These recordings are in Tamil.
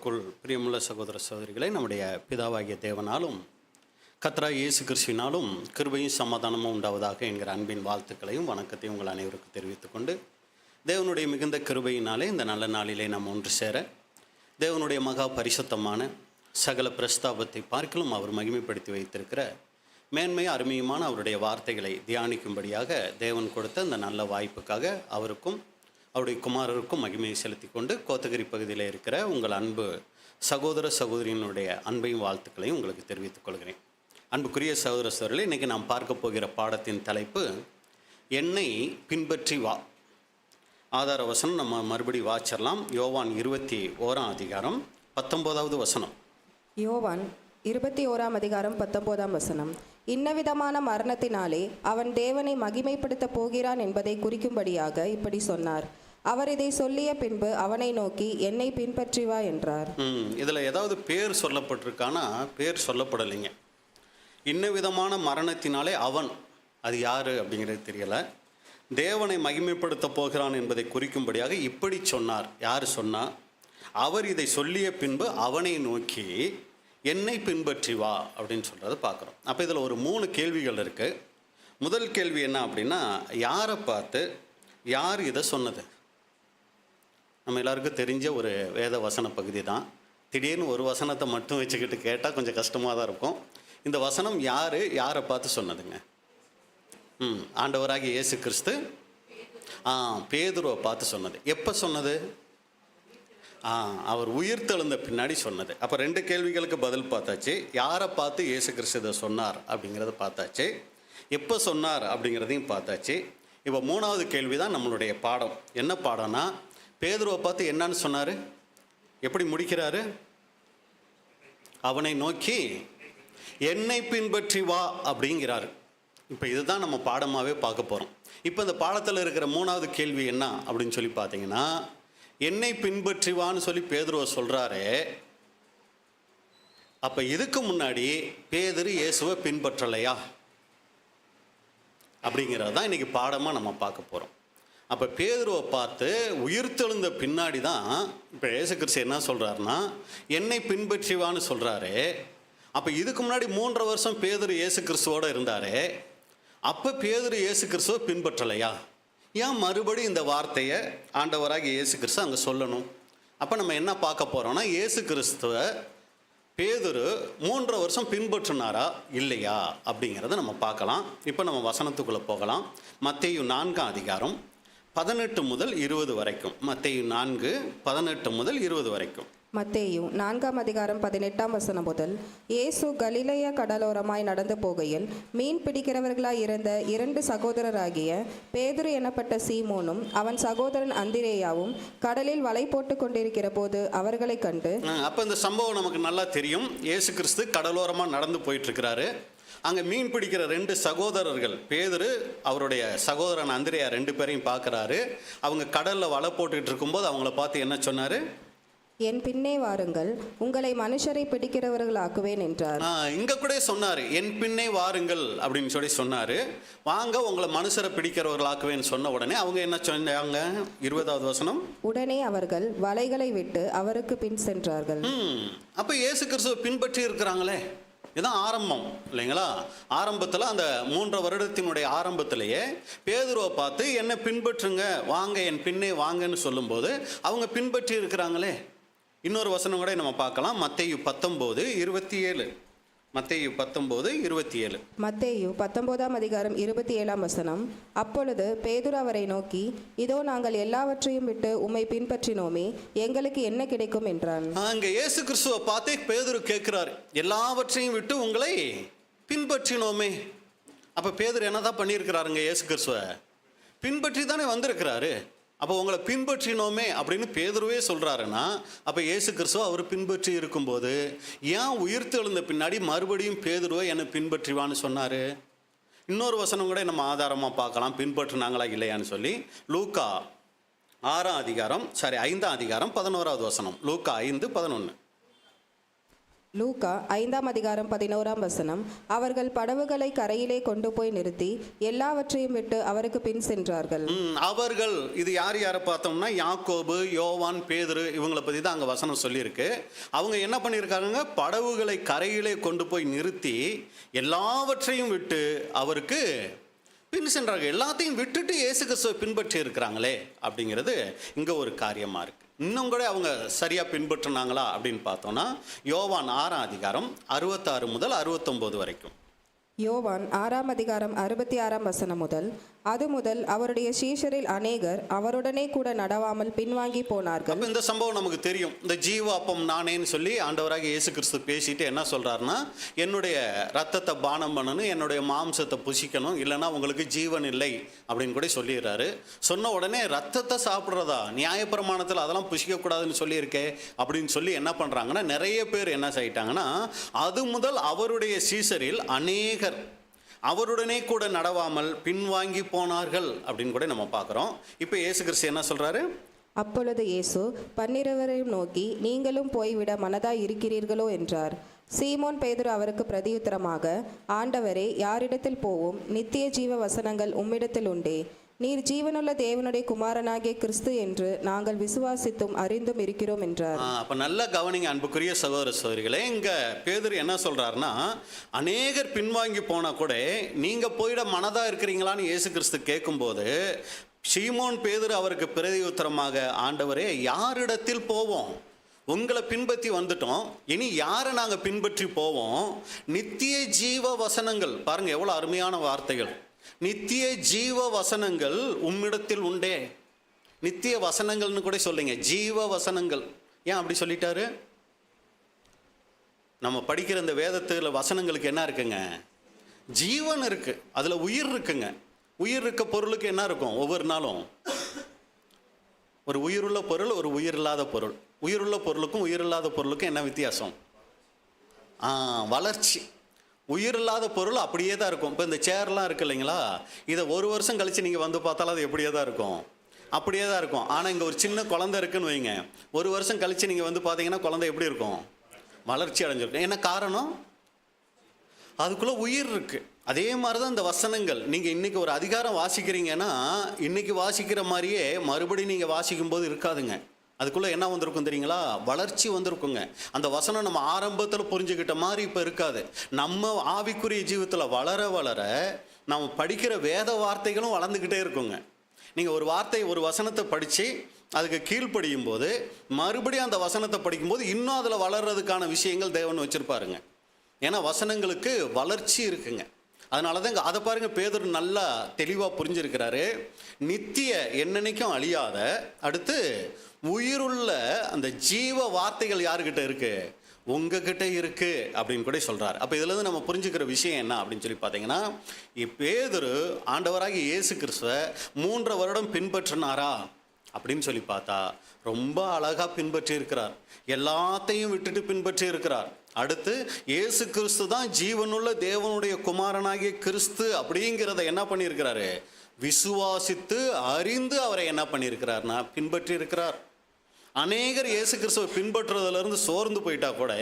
கிறிஸ்துவுக்குள் பிரியமுள்ள சகோதர சகோதரிகளை, நம்முடைய பிதாவாகிய தேவனாலும் கர்த்தராகிய இயேசு கிறிஸ்துவினாலும் கிருபையும் சமாதானமும் உண்டாவதாக என்கிற அன்பின் வாழ்த்துக்களையும் வணக்கத்தையும் உங்கள் அனைவருக்கும் தெரிவித்துக் கொண்டு, தேவனுடைய மிகுந்த கிருபையினாலே இந்த நல்ல நாளிலே நாம் ஒன்று சேர தேவனுடைய மகா பரிசுத்தமான சகல பிரஸ்தாபத்தை பார்க்கலும் அவர் மகிமைப்படுத்தி வைத்திருக்கிற மேன்மை அருமையுமான அவருடைய வார்த்தைகளை தியானிக்கும்படியாக தேவன் கொடுத்த இந்த நல்ல வாய்ப்புக்காக அவருக்கும் அவருடைய குமாரருக்கும் மகிமையை செலுத்தி கொண்டு, கோத்தகிரி பகுதியில் இருக்கிற உங்கள் அன்பு சகோதர சகோதரியினுடைய அன்பையும் வாழ்த்துக்களையும் உங்களுக்கு தெரிவித்துக் கொள்கிறேன். அன்புக்குரிய சகோதர சகோதரர்களே, இன்றைக்கி நாம் பார்க்க போகிற பாடத்தின் தலைப்பு என்னை பின்பற்றி வா. ஆதார வசனம் நம்ம மறுபடி வாச்சிடலாம். யோவான் 21 அதிகாரம் 19வது வசனம். யோவான் 21 அதிகாரம் 19 வசனம். இன்னவிதமான மரணத்தினாலே அவன் தேவனை மகிமைப்படுத்த போகிறான் என்பதை குறிக்கும்படியாக இப்படி சொன்னார். அவர் இதை சொல்லிய பின்பு அவனை நோக்கி என்னை பின்பற்றி வா என்றார். இதில் ஏதாவது பேர் சொல்லப்பட்டிருக்கானா? பேர் சொல்லப்படலைங்க. இன்னவிதமான மரணத்தினாலே அவன், அது யார் அப்படிங்கிறது தெரியலை. தேவனை மகிமைப்படுத்த போகிறான் என்பதை குறிக்கும்படியாக இப்படி சொன்னார். யார் சொன்னா? அவர் இதை சொல்லிய பின்பு அவனை நோக்கி என்னை பின்பற்றி வா அப்படின்னு சொல்கிறத பார்க்குறோம். அப்போ இதில் ஒரு 3 கேள்விகள் இருக்குது. முதல் கேள்வி என்ன அப்படின்னா, யாரை பார்த்து யார் இதை சொன்னது? நம்ம எல்லாருக்கும் தெரிஞ்ச ஒரு வேத வசன பகுதி தான். திடீர்னு ஒரு வசனத்தை மட்டும் வச்சுக்கிட்டு கேட்டால் கொஞ்சம் கஷ்டமாக தான் இருக்கும். இந்த வசனம் யாரை பார்த்து சொன்னதுங்க? ஆண்டவராகிய இயேசு கிறிஸ்து பேதுருவை பார்த்து சொன்னது. எப்போ சொன்னது? அவர் உயிர்த்தெழுந்த பின்னாடி சொன்னது. அப்போ 2 கேள்விகளுக்கு பதில் பார்த்தாச்சு. யாரை பார்த்து இயேசு கிறிஸ்து இதை சொன்னார் அப்படிங்கிறத பார்த்தாச்சு. எப்போ சொன்னார் அப்படிங்கிறதையும் பார்த்தாச்சு. இப்போ 3வது கேள்வி தான் நம்மளுடைய பாடம். என்ன பாடம்னா, பேதுருவை பார்த்து என்னன்னு சொன்னார்? எப்படி முடிக்கிறாரு? அவனை நோக்கி என்னை பின்பற்றி வா அப்படிங்கிறாரு. இப்போ இதுதான் நம்ம பாடமாகவே பார்க்க போகிறோம். இப்போ இந்த பாடத்தில் இருக்கிற 3வது கேள்வி என்ன அப்படின்னு சொல்லி பார்த்தீங்கன்னா, என்னை பின்பற்றி வான்னு சொல்லி பேதுருவை சொல்கிறாரு. அப்போ இதுக்கு முன்னாடி பேதுரு இயேசுவை பின்பற்றலையா அப்படிங்கிறது தான் இன்றைக்கி பாடமாக நம்ம பார்க்க போகிறோம். அப்போ பேதுருவை பார்த்து உயிர்த்தெழுந்த பின்னாடி தான் இப்போ இயேசு கிறிஸ்து என்ன சொல்கிறாருன்னா, என்னை பின்பற்றி வான்னு சொல்கிறாரு. அப்போ இதுக்கு முன்னாடி 3.5 வருஷம் பேதுரு இயேசு கிறிஸ்துவோடு இருந்தார். அப்போ பேதுரு இயேசு கிறிஸ்துவை பின்பற்றலையா? ஏன் மறுபடியும் இந்த வார்த்தையை ஆண்டவராக இயேசு கிறிஸ்து அங்கே சொல்லணும்? அப்போ நம்ம என்ன பார்க்க போகிறோம்னா, இயேசு கிறிஸ்துவை பேதுரு 3.5 வருஷம் பின்பற்றினாரா இல்லையா அப்படிங்கிறத நம்ம பார்க்கலாம். இப்போ நம்ம வசனத்துக்குள்ளே போகலாம். மத்தேயு 4 அதிகாரம் 18 முதல் 20 வரைக்கும். மத்தேயு 4 18 முதல் 20 வரைக்கும். மத்தேயு 4 அதிகாரம் 18 வசனம் முதல். இயேசு கலிலேயா கடலோரமாய் நடந்து போகையில் மீன் பிடிக்கிறவர்களாய் இருந்த 2 சகோதரராகிய பேதுரு எனப்பட்ட சீமோனும் அவன் சகோதரன் அந்திரேயாவும் கடலில் வலை போட்டு கொண்டிருக்கிற போது அவர்களை கண்டு. அப்போ இந்த சம்பவம் நமக்கு நல்லா தெரியும். இயேசு கிறிஸ்து கடலோரமாக நடந்து போயிட்டு இருக்கிறாரு. அங்கே மீன் பிடிக்கிற 2 சகோதரர்கள், பேதுரு அவருடைய சகோதரன் அந்திரேயா 2 பேரையும் பார்க்குறாரு. அவங்க கடலில் வலை போட்டுக்கிட்டு இருக்கும்போது அவங்கள பார்த்து என்ன சொன்னார்? என் பின்னே வாருங்கள், உங்களை மனுஷரை பிடிக்கிறவர்களாக்குவேன் என்றார். இங்கே கூட சொன்னார், என் பின்னே வாருங்கள் அப்படின்னு சொல்லி சொன்னார். வாங்க, உங்களை மனுஷரை பிடிக்கிறவர்களாக்குவேன்னு சொன்ன உடனே அவங்க என்ன சொன்னாங்க? 20வது வசனம். உடனே அவர்கள் வலைகளை விட்டு அவருக்கு பின் சென்றார்கள். அப்போ இயேசு கிறிஸ்துவை பின்பற்றி இருக்கிறாங்களே. இதுதான் ஆரம்பம் இல்லைங்களா? ஆரம்பத்தில் அந்த 3 வருடத்தினுடைய ஆரம்பத்திலேயே பேதுருவை பார்த்து என்னை பின்பற்றுங்க, வாங்க என் பின்னே வாங்கன்னு சொல்லும்போது அவங்க பின்பற்றி இருக்கிறாங்களே. இன்னொரு வசனம் கூட நம்ம பார்க்கலாம். மத்தேயு 19:27. மத்தேயு 19:27. மத்தேயு 19 அதிகாரம் 27 வசனம். அப்பொழுது பேதுரு அவரை நோக்கி, இதோ நாங்கள் எல்லாவற்றையும் விட்டு உம்மை பின்பற்றினோமே, எங்களுக்கு என்ன கிடைக்கும் என்றான். அங்கே இயேசு கிறிஸ்துவை பார்த்தே பேதுரு கேட்கிறாரு, எல்லாவற்றையும் விட்டு உங்களை பின்பற்றினோமே. அப்போ பேதுரு என்னதான் பண்ணியிருக்கிறாருங்க? இயேசு கிறிஸ்துவை பின்பற்றி தானே வந்திருக்கிறாரு. அப்போ உங்களை பின்பற்றினோமே அப்படின்னு பேதுருவே சொல்கிறாருன்னா, அப்போ இயேசு கிறிஸ்துவ அவர் பின்பற்றி இருக்கும்போது ஏன் உயிர்த்தெழுந்த பின்னாடி மறுபடியும் பேதுருவை என்னை பின்பற்றிவான்னு சொன்னார்? இன்னொரு வசனம் கூட நம்ம ஆதாரமாக பார்க்கலாம், பின்பற்றினாங்களா இல்லையான்னு சொல்லி. லூக்கா 5 அதிகாரம் 11வது வசனம். லூக்கா 5:11. லூக்கா 5ஆம் அதிகாரம் 11ஆம் வசனம். அவர்கள் படவுகளை கரையிலே கொண்டு போய் நிறுத்தி எல்லாவற்றையும் விட்டு அவருக்கு பின் சென்றார்கள். அவர்கள் இது யாரை பார்த்தோம்னா யாக்கோபு, யோவான், பேதுரு இவங்களை பற்றி தான் அங்கே வசனம் சொல்லியிருக்கு. அவங்க என்ன பண்ணியிருக்காங்க? படவுகளை கரையிலே கொண்டு போய் நிறுத்தி எல்லாவற்றையும் விட்டு அவருக்கு பின் சென்றார்கள். எல்லாத்தையும் விட்டுட்டு இயேசு கிறிஸ்துவை பின்பற்றி இருக்கிறாங்களே அப்படிங்கிறது இங்கே ஒரு காரியமாக இருக்குது. இன்னும் கூட அவங்க சரியாக பின்பற்றினாங்களா அப்படின்னு பார்த்தோன்னா யோவான் 6ஆம் அதிகாரம் 66 முதல் 69 வரைக்கும். யோவான் 6ஆம் அதிகாரம் 66ஆம் வசனம் முதல். அது முதல் அவருடைய சீஷரில் அநேகர் அவருடனே கூட நடவாமல் பின்வாங்கி போனார்கள். அப்போ இந்த சம்பவம் நமக்கு தெரியும். இந்த ஜீவ அப்பம் நானேன்னு சொல்லி ஆண்டவராக இயேசு கிறிஸ்து பேசிட்டு என்ன சொல்றாருன்னா, என்னுடைய ரத்தத்தை பானம் பண்ணணும், என்னுடைய மாம்சத்தை புசிக்கணும், இல்லைன்னா உங்களுக்கு ஜீவன் இல்லை அப்படின்னு கூட சொல்லிடுறாரு. சொன்ன உடனே ரத்தத்தை சாப்பிட்றதா, நியாயப்பிரமாணத்தில் அதெல்லாம் புசிக்கக்கூடாதுன்னு சொல்லியிருக்கே அப்படின்னு சொல்லி என்ன பண்ணுறாங்கன்னா, நிறைய பேர் என்ன செய்யிட்டாங்கன்னா, அது முதல் அவருடைய சீஷரில் அநேகர் அவருடனே கூட நடவாமல் பின்வாங்கி போனார்கள் அப்படின்னு கூட நம்ம பார்க்குறோம். இப்போ இயேசு கிறிஸ்து என்ன சொல்கிறாரு? அப்பொழுது இயேசு 12 நோக்கி, நீங்களும் போய்விட மனதாய் இருக்கிறீர்களோ என்றார். சீமோன் பேதுரு அவருக்கு பிரதியுத்தரமாக, ஆண்டவரே, யாரிடத்தில் போவோம்? நித்திய ஜீவ வசனங்கள் உம்மிடத்தில் உண்டே. நீர் ஜீவனுள்ள தேவனுடைய குமாரனாகிய கிறிஸ்து என்று நாங்கள் விசுவாசித்தும் அறிந்தும் இருக்கிறோம் என்றார். அப்போ நல்ல கவனிங்க அன்புக்குரிய சகோதர சகோதரிகளே. இங்கே பேதுரு என்ன சொல்கிறாருன்னா, அநேகர் பின்வாங்கி போனால் கூட நீங்கள் போயிட மனதாக இருக்கிறீங்களான்னு இயேசு கிறிஸ்து கேட்கும்போது சீமோன் பேதுரு அவருக்கு பிரதியுத்தரமாக, ஆண்டவரே, யாரிடத்தில் போவோம்? உங்களை பின்பற்றி வந்துட்டோம், இனி யாரை நாங்கள் பின்பற்றி போவோம்? நித்திய ஜீவ வசனங்கள், பாருங்கள் எவ்வளோ அருமையான வார்த்தைகள். நித்திய ஜீவ வசனங்கள் உம்மிடத்தில் உண்டே. நித்திய வசனங்கள்னு கூட சொல்லுங்க, ஜீவ வசனங்கள். ஏன் அப்படி சொல்லிட்டாரு? நம்ம படிக்கிற இந்த வேதத்தில் வசனங்களுக்கு என்ன இருக்குங்க? ஜீவன் இருக்கு, அதுல உயிர் இருக்குங்க. உயிர் இருக்க பொருளுக்கு என்ன இருக்கும்? ஒவ்வொரு நாளும் ஒரு உயிருள்ள பொருள், ஒரு உயிர் இல்லாத பொருள். உயிருள்ள பொருளுக்கும் உயிரில்லாத பொருளுக்கும் என்ன வித்தியாசம்? வளர்ச்சி. உயிர் இல்லாத பொருள் அப்படியே தான் இருக்கும். இப்போ இந்த சேர்லாம் இருக்கு இல்லைங்களா, இதை 1 வருஷம் கழித்து நீங்கள் வந்து பார்த்தாலும் அது எப்படியே தான் இருக்கும், அப்படியே தான் இருக்கும். ஆனால் இங்கே ஒரு சின்ன குழந்தை இருக்குன்னு வைங்க, 1 வருஷம் கழித்து நீங்கள் வந்து பார்த்தீங்கன்னா குழந்தை எப்படி இருக்கும்? வளர்ச்சி அடைஞ்சிருக்கும். என்ன காரணம்? அதுக்குள்ளே உயிர் இருக்குது. அதே மாதிரி தான் இந்த வசனங்கள். நீங்கள் இன்றைக்கி ஒரு அதிகாரம் வாசிக்கிறீங்கன்னா இன்றைக்கி வாசிக்கிற மாதிரியே மறுபடியும் நீங்கள் வாசிக்கும் போது இருக்காதுங்க. அதுக்குள்ளே என்ன வந்திருக்கும் தெரியுங்களா? வளர்ச்சி வந்திருக்குங்க. அந்த வசனம் நம்ம ஆரம்பத்தில் புரிஞ்சுக்கிட்ட மாதிரி இப்போ இருக்காது. நம்ம ஆவிக்குரிய ஜீவத்தில் வளர வளர நம்ம படிக்கிற வேத வார்த்தைகளும் வளர்ந்துக்கிட்டே இருக்குங்க. நீங்கள் ஒரு வார்த்தை, ஒரு வசனத்தை படித்து அதுக்கு கீழ்ப்படியும் போது மறுபடியும் அந்த வசனத்தை படிக்கும்போது இன்னும் அதில் வளர்கிறதுக்கான விஷயங்கள் தேவன் வச்சுருப்பாருங்க. ஏன்னா வசனங்களுக்கு வளர்ச்சி இருக்குங்க. அதனால தான் அதை பாருங்க, பேதுரு நல்லா தெளிவாக புரிஞ்சிருக்கிறாரு. நித்திய என்னன்னைக்கும் அழியாத, அடுத்து உயிருள்ள அந்த ஜீவ வார்த்தைகள் யாருக்கிட்ட இருக்கு? உங்ககிட்ட இருக்கு அப்படின்னு கூட சொல்றாரு. அப்போ இதுல இருந்து நம்ம புரிஞ்சுக்கிற விஷயம் என்ன அப்படின்னு சொல்லி பார்த்தீங்கன்னா, பேதுரு ஆண்டவராகி இயேசு கிறிஸ்துவை 3 வருடம் பின்பற்றினாரா அப்படின்னு சொல்லி பார்த்தா ரொம்ப அழகா பின்பற்றி இருக்கிறார். எல்லாத்தையும் விட்டுட்டு பின்பற்றி இருக்கிறார். அடுத்து இயேசு கிறிஸ்து தான் ஜீவனுள்ள தேவனுடைய குமாரனாகிய கிறிஸ்து அப்படிங்கிறத என்ன பண்ணியிருக்கிறாரு? விசுவாசித்து அறிந்து அவரை என்ன பண்ணியிருக்கிறார்னா பின்பற்றி இருக்கிறார். அநேகர் இயேசு கிறிஸ்துவை பின்பற்றுறதுலேருந்து சோர்ந்து போயிட்டா கூட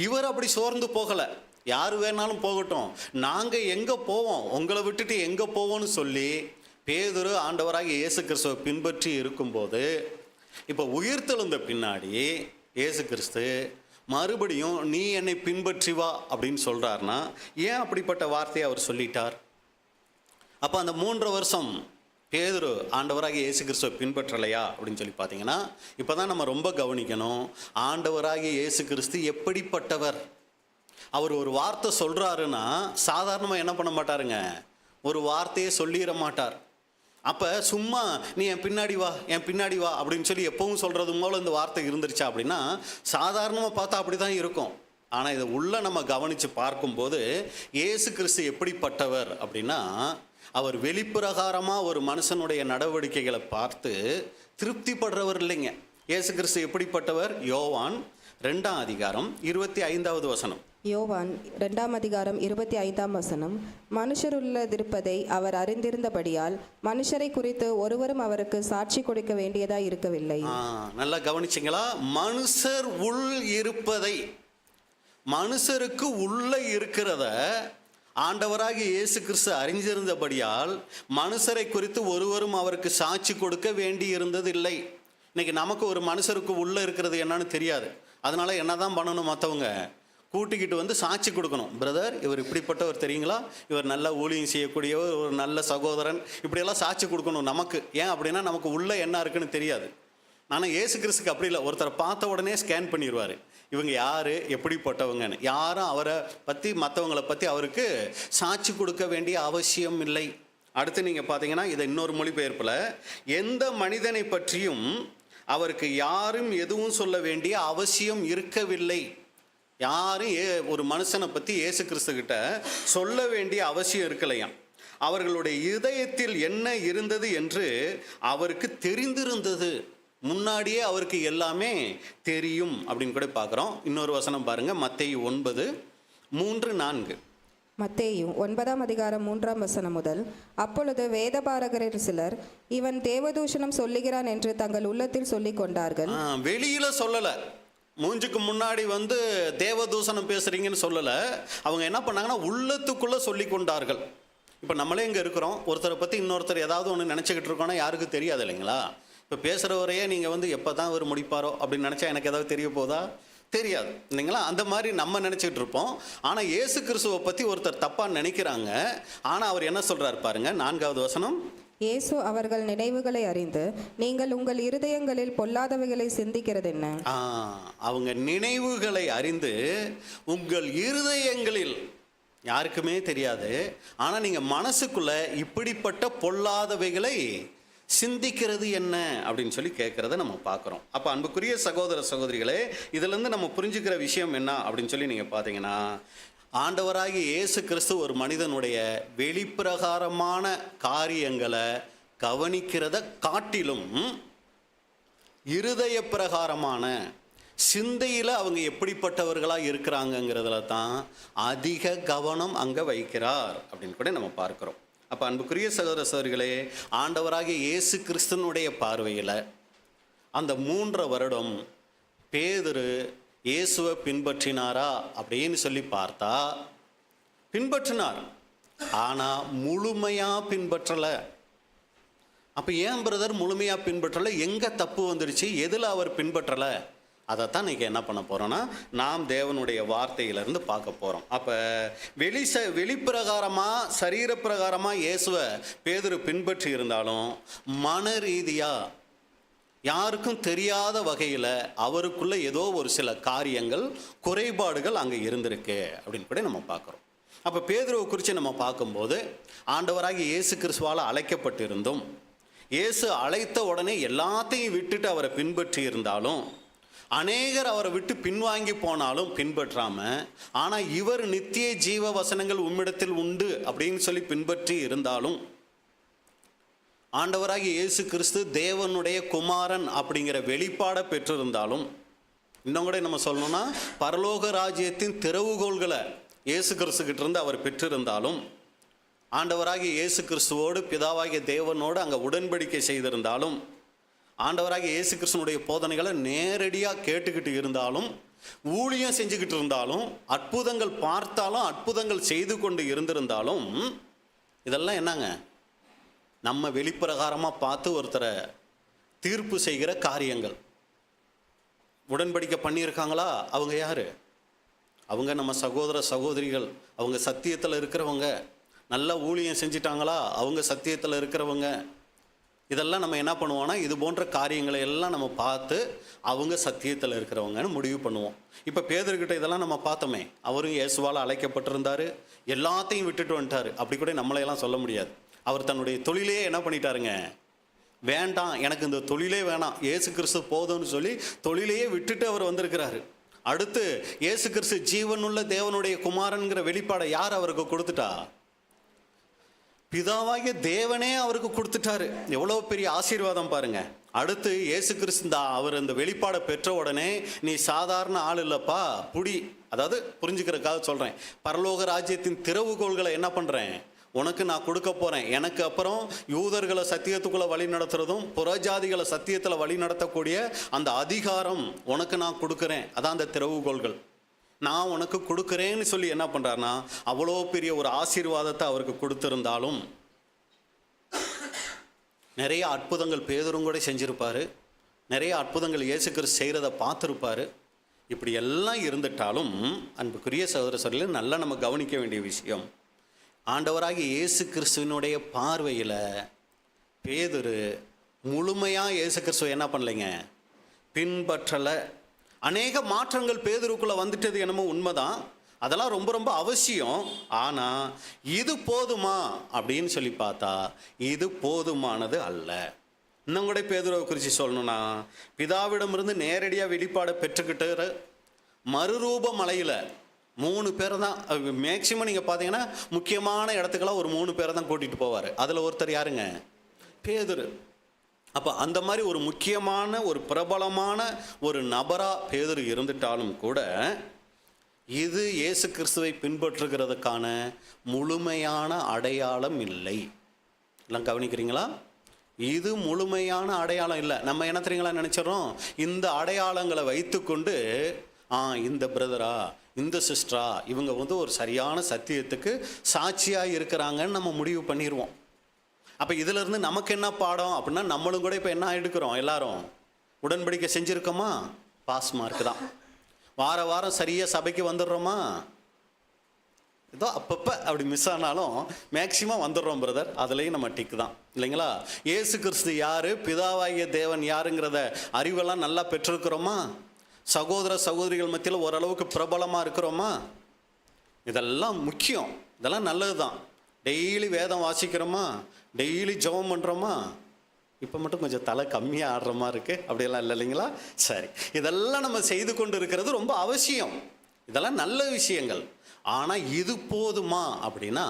இவர் அப்படி சோர்ந்து போகலை. யார் வேணாலும் போகட்டும், நாங்கள் எங்கே போவோம், உங்களை விட்டுட்டு எங்கே போவோம்னு சொல்லி பேதுரு ஆண்டவராக இயேசு கிறிஸ்துவை பின்பற்றி இருக்கும்போது, இப்போ உயிர்த்தெழுந்த பின்னாடி இயேசு கிறிஸ்து மறுபடியும் நீ என்னை பின்பற்றி வா அப்படின்னு சொல்கிறாருன்னா ஏன் அப்படிப்பட்ட வார்த்தையை அவர் சொல்லிட்டார்? அப்போ அந்த 3 வருஷம் பேதுரு ஆண்டவராகிய இயேசு கிறிஸ்துவை பின்பற்றலையா அப்படின்னு சொல்லி பார்த்தீங்கன்னா, இப்போ தான் நம்ம ரொம்ப கவனிக்கணும். ஆண்டவராகிய இயேசு கிறிஸ்து எப்படிப்பட்டவர்? அவர் ஒரு வார்த்தை சொல்கிறாருன்னா சாதாரணமாக என்ன பண்ண மாட்டாருங்க, ஒரு வார்த்தையை சொல்லிட மாட்டார். அப்போ சும்மா நீ என் பின்னாடி வா, என் பின்னாடி வா அப்படின்னு சொல்லி எப்பவும் சொல்கிறது போல இந்த வார்த்தை இருந்துருச்சா அப்படின்னா சாதாரணமாக பார்த்தா அப்படி தான் இருக்கும். ஆனால் இதை உள்ளே நம்ம கவனித்து பார்க்கும்போது இயேசு கிறிஸ்து எப்படிப்பட்டவர் அப்படின்னா, அவர் வெளிப்பிரகாரமாக ஒரு மனுஷனுடைய நடவடிக்கைகளை பார்த்து திருப்திப்படுறவர் இல்லைங்க. இயேசு கிறிஸ்து எப்படிப்பட்டவர்? யோவான் 2ஆம் அதிகாரம் 25வது வசனம். யோவான் 2ஆம் அதிகாரம் 25ஆம் வசனம். மனுஷருள்ளதிருப்பதை அவர் அறிந்திருந்தபடியால் மனுஷரை குறித்து ஒருவரும் அவருக்கு சாட்சி கொடுக்க வேண்டியதாய் இருக்கவில்லை. நல்லா கவனிச்சிங்களா? மனுஷர் உள் இருப்பதை, மனுஷருக்கு உள்ள இருக்கிறத ஆண்டவராகிய இயேசு கிறிஸ்து அறிஞ்சிருந்தபடியால் மனுஷரை குறித்து ஒருவரும் அவருக்கு சாட்சி கொடுக்க வேண்டி இருந்தது இல்லை. இன்னைக்கு நமக்கு ஒரு மனுஷருக்கு உள்ள இருக்கிறது என்னன்னு தெரியாது. அதனால என்னதான் பண்ணணும், மற்றவங்க கூட்டிக்கிட்டு வந்து சாட்சி கொடுக்கணும். பிரதர், இவர் இப்படிப்பட்டவர் தெரியுங்களா, இவர் நல்ல ஊழியம் செய்யக்கூடியவர், ஒரு நல்ல சகோதரன், இப்படியெல்லாம் சாட்சி கொடுக்கணும் நமக்கு. ஏன் அப்படின்னா நமக்கு உள்ள என்ன இருக்குன்னு தெரியாது. ஆனால் இயேசு கிறிஸ்துக்கு அப்படி இல்லை. ஒருத்தரை பார்த்த உடனே ஸ்கேன் பண்ணிடுவார், இவங்க யார், எப்படிப்பட்டவங்கன்னு. யாரும் அவரை பற்றி மற்றவங்களை பற்றி அவருக்கு சாட்சி கொடுக்க வேண்டிய அவசியம் இல்லை. அடுத்து நீங்கள் பார்த்தீங்கன்னா இதை இன்னொரு மொழிபெயர்ப்பில், எந்த மனிதனை பற்றியும் அவருக்கு யாரும் எதுவும் சொல்ல வேண்டிய அவசியம் இருக்கவில்லை. யாரும் ஒரு மனுஷனை பற்றி இயேசு கிறிஸ்துக்கிட்ட சொல்ல வேண்டிய அவசியம் இருக்கலையாம். அவர்களுடைய இதயத்தில் என்ன இருந்தது என்று அவருக்கு தெரிந்திருந்தது. முன்னாடியே அவருக்கு எல்லாமே தெரியும் அப்படின்னு கூட பார்க்குறோம். இன்னொரு வசனம் பாருங்க, மத்தேயு 9:3-4. மத்தேயு 9:3 முதல், அப்பொழுது வேதபாரகரில் சிலர் இவன் தேவதூஷணம் சொல்லுகிறான் என்று தங்கள் உள்ளத்தில் சொல்லிக் கொண்டார்கள். வெளியில சொல்லலை, மூஞ்சுக்கு முன்னாடி வந்து தேவதூஷணம் பேசுறீங்கன்னு சொல்லலை. அவங்க என்ன பண்ணாங்கன்னா உள்ளத்துக்குள்ள சொல்லி கொண்டார்கள். இப்போ நம்மளே இங்கே இருக்கிறோம், ஒருத்தரை பற்றி இன்னொருத்தர் ஏதாவது ஒன்று நினச்சிக்கிட்டு இருக்கோன்னா யாருக்கும் தெரியாது இல்லைங்களா? இப்போ பேசுகிறவரையே நீங்கள் வந்து எப்போ தான் அவர் முடிப்பாரோ அப்படின்னு நினச்சா எனக்கு ஏதாவது தெரிய போதா? தெரியாது இல்லைங்களா? அந்த மாதிரி நம்ம நினச்சிக்கிட்டு இருப்போம். ஆனால் இயேசு கிறிஸ்துவை பற்றி ஒருத்தர் தப்பாக நினைக்கிறாங்க. ஆனால் அவர் என்ன சொல்கிறார் பாருங்க, 4வது வசனம். இயேசு அவர்கள் நினைவுகளை அறிந்து, நீங்கள் உங்கள் இருதயங்களில் பொல்லாதவைகளை சிந்திக்கிறது என்ன? அவங்க நினைவுகளை அறிந்து உங்கள் இருதயங்களில், யாருக்குமே தெரியாது, ஆனால் நீங்கள் மனசுக்குள்ள இப்படிப்பட்ட பொல்லாதவைகளை சிந்திக்கிறது என்ன அப்படின்னு சொல்லி கேட்குறத நம்ம பார்க்குறோம். அப்போ அன்புக்குரிய சகோதர சகோதரிகளே, இதிலேருந்து நம்ம புரிஞ்சுக்கிற விஷயம் என்ன அப்படின்னு சொல்லி நீங்கள் பார்த்தீங்கன்னா, ஆண்டவராகிய இயேசு கிறிஸ்து ஒரு மனிதனுடைய வெளிப்பிரகாரமான காரியங்களை கவனிக்கிறத காட்டிலும் இருதய பிரகாரமான சிந்தையில் அவங்க எப்படிப்பட்டவர்களாக இருக்கிறாங்கங்கிறதுல தான் அதிக கவனம் அங்கே வைக்கிறார் அப்படின்னு கூட நம்ம பார்க்குறோம். அப்போ அன்புக்குரிய சகோதர சகோதரிகளே, ஆண்டவராகிய இயேசு கிறிஸ்துனுடைய பார்வையில் அந்த 3 வருடம் பேதுரு இயேசுவை பின்பற்றினாரா அப்படின்னு சொல்லி பார்த்தா பின்பற்றினார், ஆனால் முழுமையாக பின்பற்றலை. அப்போ ஏன் பிரதர் முழுமையாக பின்பற்றலை? எங்கே தப்பு வந்துடுச்சு? எதில் அவர் பின்பற்றலை? அதைத்தான் இன்றைக்கி என்ன பண்ண போகிறோன்னா, நாம் தேவனுடைய வார்த்தையிலேருந்து பார்க்க போகிறோம். அப்போ வெளிப்பிரகாரமாக சரீரப்பிரகாரமாக இயேசுவை பேதுரு பின்பற்றி இருந்தாலும் மன ரீதியாக யாருக்கும் தெரியாத வகையில் அவருக்குள்ளே ஏதோ ஒரு சில காரியங்கள், குறைபாடுகள் அங்கே இருந்திருக்கு அப்படின்னு கூட நம்ம பார்க்குறோம். அப்போ பேதுருவை குறித்து நம்ம பார்க்கும்போது, ஆண்டவராகி இயேசு கிறிஸ்துவால் அழைக்கப்பட்டிருந்தும் இயேசு அழைத்த உடனே எல்லாத்தையும் விட்டுட்டு அவரை பின்பற்றி இருந்தாலும், அநேகர் அவரை விட்டு பின்வாங்கி போனாலும் பின்பற்றாமல், ஆனால் இவர் நித்திய ஜீவ வசனங்கள் உம்மிடத்தில் உண்டு அப்படின்னு சொல்லி பின்பற்றி இருந்தாலும், ஆண்டவராகிய இயேசு கிறிஸ்து தேவனுடைய குமாரன் அப்படிங்கிற வெளிப்பாடை பெற்றிருந்தாலும், இன்னும் கூட நம்ம சொல்லணும்னா பரலோக ராஜ்யத்தின் திறவுகோள்களை இயேசு கிறிஸ்துக்கிட்ட இருந்து அவர் பெற்றிருந்தாலும், ஆண்டவராகிய இயேசு கிறிஸ்துவோடு பிதாவாகிய தேவனோடு அங்கே உடன்படிக்கை செய்திருந்தாலும், ஆண்டவராகிய இயேசு கிறிஸ்துனுடைய போதனைகளை நேரடியாக கேட்டுக்கிட்டு இருந்தாலும், ஊழியம் செஞ்சுக்கிட்டு இருந்தாலும், அற்புதங்கள் பார்த்தாலும் அற்புதங்கள் செய்து கொண்டு இருந்திருந்தாலும், இதெல்லாம் என்னங்க, நம்ம வெளிப்பிரகாரமாக பார்த்து ஒருத்தரை தீர்ப்பு செய்கிற காரியங்கள். உடன்படிக்கை பண்ணியிருக்காங்களா? அவங்க யார்? அவங்க நம்ம சகோதர சகோதரிகள், அவங்க சத்தியத்தில் இருக்கிறவங்க. நல்ல ஊழியம் செஞ்சிட்டாங்களா? அவங்க சத்தியத்தில் இருக்கிறவங்க. இதெல்லாம் நம்ம என்ன பண்ணுவோம்னா, இது போன்ற காரியங்களை எல்லாம் நம்ம பார்த்து அவங்க சத்தியத்தில் இருக்கிறவங்கன்னு முடிவு பண்ணுவோம். இப்போ பேதுருக்கிட்ட இதெல்லாம் நம்ம பார்த்தோமே, அவரும் இயேசுவால் அழைக்கப்பட்டிருந்தார், எல்லாத்தையும் விட்டுட்டு வந்துட்டார். அப்படி கூட நம்மளையெல்லாம் சொல்ல முடியாது. அவர் தன்னுடைய தொழிலே என்ன பண்ணிட்டாருங்க, வேண்டாம், எனக்கு இந்த தொழிலே வேணாம், இயேசு கிறிஸ்து போதும்னு சொல்லி தொழிலையே விட்டுட்டு அவர் வந்திருக்கிறாரு. அடுத்து இயேசு கிறிஸ்து ஜீவனுள்ள தேவனுடைய குமாரன்கிற வெளிப்பாடை யார் அவருக்கு கொடுத்துட்டா? பிதாவாகிய தேவனே அவருக்கு கொடுத்துட்டாரு. எவ்வளோ பெரிய ஆசீர்வாதம் பாருங்க. அடுத்து இயேசு கிறிஸ்து அவர் இந்த வெளிப்பாடை பெற்ற உடனே, நீ சாதாரண ஆள் இல்லைப்பா, புடி, அதாவது புரிஞ்சுக்கிறதுக்காக சொல்கிறேன், பரலோக ராஜ்யத்தின் திறவுகோள்களை என்ன பண்ணுறேன், உனக்கு நான் கொடுக்க போகிறேன். எனக்கு அப்புறம் யூதர்களை சத்தியத்துக்குள்ளே வழி நடத்துறதும் புறஜாதிகளை சத்தியத்தில் வழி நடத்தக்கூடிய அந்த அதிகாரம் உனக்கு நான் கொடுக்குறேன். அதான் அந்த திறவுகோள்கள். நான் உனக்கு கொடுக்குறேன்னு சொல்லி என்ன பண்ணுறாருன்னா அவ்வளோ பெரிய ஒரு ஆசீர்வாதத்தை அவருக்கு கொடுத்துருந்தாலும், நிறைய அற்புதங்கள் பேதுரும் கூட செஞ்சுருப்பார், நிறைய அற்புதங்கள் இயேசு கிறிஸ்து செய்கிறத பார்த்துருப்பார். இப்படி எல்லாம் இருந்துட்டாலும் அன்புக்குரிய சகோதர சகோதரிகளே, நல்லா நம்ம கவனிக்க வேண்டிய விஷயம், ஆண்டவராகிய இயேசு கிறிஸ்துவினுடைய பார்வையில் பேதுரு முழுமையாக இயேசு கிறிஸ்துவை என்ன பண்ணலைங்க, பின்பற்றலை. அநேக மாற்றங்கள் பேதுருக்குள்ளே வந்துட்டது என்னமோ உண்மைதான், அதெல்லாம் ரொம்ப ரொம்ப அவசியம். ஆனால் இது போதுமா அப்படின்னு சொல்லி பார்த்தா இது போதுமானது அல்ல. இன்னும் கூட பேதுருவை குறித்து சொல்லணும்னா, பிதாவிடமிருந்து நேரடியாக வெளிப்பாடை பெற்றுக்கிட்டு மறுரூப மலையில் 3 பேர் தான் மேக்சிமம். நீங்கள் பார்த்தீங்கன்னா முக்கியமான இடத்துக்கெல்லாம் ஒரு 3 பேரை தான் கூட்டிகிட்டு போவார். அதில் ஒருத்தர் யாருங்க, பேதுரு. அப்போ அந்த மாதிரி ஒரு முக்கியமான ஒரு பிரபலமான ஒரு நபராக பேதுரு இருந்துட்டாலும் கூட இது இயேசு கிறிஸ்துவை பின்பற்றுகிறதுக்கான முழுமையான அடையாளம் இல்லை. எல்லாம் கவனிக்கிறீங்களா? இது முழுமையான அடையாளம் இல்லை. நம்ம என்ன தெரியுங்களா நினச்சிடறோம், இந்த அடையாளங்களை வைத்துக்கொண்டு இந்த பிரதரா இந்த சிஸ்டரா இவங்க ஒரு சரியான சத்தியத்துக்கு சாட்சியாக இருக்கிறாங்கன்னு நம்ம முடிவு பண்ணிடுவோம். அப்போ இதிலிருந்து நமக்கு என்ன பாடம் அப்படின்னா, நம்மளும் கூட இப்போ என்ன எடுக்கிறோம், எல்லாரும் உடன்படிக்கை செஞ்சுருக்கோமா, பாஸ் மார்க் தான். வார வாரம் சரியாக சபைக்கு வந்துடுறோமா, ஏதோ அப்பப்போ அப்படி மிஸ் ஆனாலும் மேக்சிமம் வந்துடுறோம் பிரதர், அதுலேயும் நம்ம டிக்கு தான் இல்லைங்களா? இயேசு கிறிஸ்து யார், பிதாவாகிய தேவன் யாருங்கிறத அறிவெல்லாம் நல்லா பெற்றிருக்கிறோமா? சகோதர சகோதரிகள் மத்தியில் ஓரளவுக்கு பிரபலமாக இருக்கிறோமா? இதெல்லாம் முக்கியம், இதெல்லாம் நல்லது தான். டெய்லி வேதம் வாசிக்கிறோமா, டெய்லி ஜெபம் பண்ணுறோமா? இப்போ மட்டும் கொஞ்சம் தலை கம்மியாக ஆடுற மாதிரி இருக்குது, அப்படியெல்லாம் இல்லை இல்லைங்களா? சரி, இதெல்லாம் நம்ம செய்து கொண்டு இருக்கிறது ரொம்ப அவசியம், இதெல்லாம் நல்ல விஷயங்கள். ஆனால் இது போதுமா அப்படின்னா,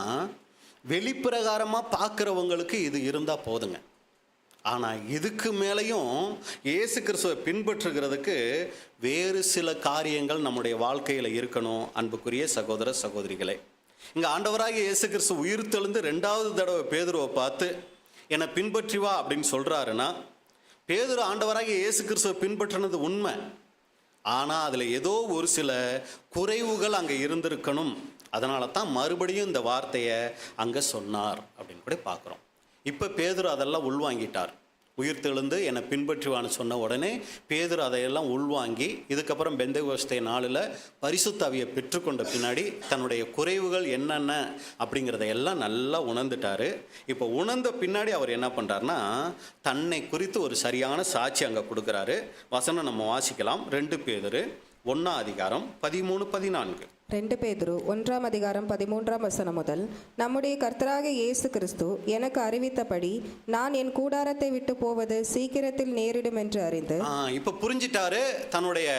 வெளிப்பிரகாரமாக பார்க்குறவங்களுக்கு இது இருந்தால் போதுங்க. ஆனால் இதுக்கு மேலேயும் இயேசு கிறிஸ்துவை பின்பற்றுகிறதுக்கு வேறு சில காரியங்கள் நம்முடைய வாழ்க்கையில் இருக்கணும். அன்புக்குரிய சகோதர சகோதரிகளே, இங்கே ஆண்டவராகிய இயேசு கிறிஸ்து உயிர் தெழுந்து 2வது தடவை பேதுருவை பார்த்து என்னை பின்பற்றி வா அப்படின்னு சொல்கிறாருன்னா, பேதுரு ஆண்டவராகிய இயேசு கிறிஸ்துவை பின்பற்றினது உண்மை. ஆனால் அதில் ஏதோ ஒரு சில குறைவுகள் அங்கே இருந்திருக்கணும். அதனால தான் மறுபடியும் இந்த வார்த்தையை அங்கே சொன்னார் அப்படின்னு கூட பார்க்குறோம். இப்போ பேதுரு அதெல்லாம் உள்வாங்கிட்டார். உயிர் தெழுந்து என்னை பின்பற்றுவான்னு சொன்ன உடனே பேதுரு அதையெல்லாம் உள்வாங்கி, இதுக்கப்புறம் பெந்தெகோஸ்தே நாளில் பரிசுத்த ஆவியை பெற்றுக்கொண்ட பின்னாடி தன்னுடைய குறைவுகள் என்னென்ன அப்படிங்கிறத எல்லாம் நல்லா உணர்ந்துட்டார். இப்போ உணர்ந்த பின்னாடி அவர் என்ன பண்ணுறாருனா, தன்னை குறித்து ஒரு சரியான சாட்சி அங்கே கொடுக்குறாரு. வசனம் நம்ம வாசிக்கலாம். 2 பேதுரு 1:13-14. 2 பேதுரு 1:13 முதல், நம்முடைய கர்த்தராகிய இயேசு கிறிஸ்து எனக்கு அறிவித்தபடி நான் என் கூடாரத்தை விட்டு போவது சீக்கிரத்தில் நேரிடும் என்று அறிந்து. இப்போ புரிஞ்சிட்டாரு, தன்னுடைய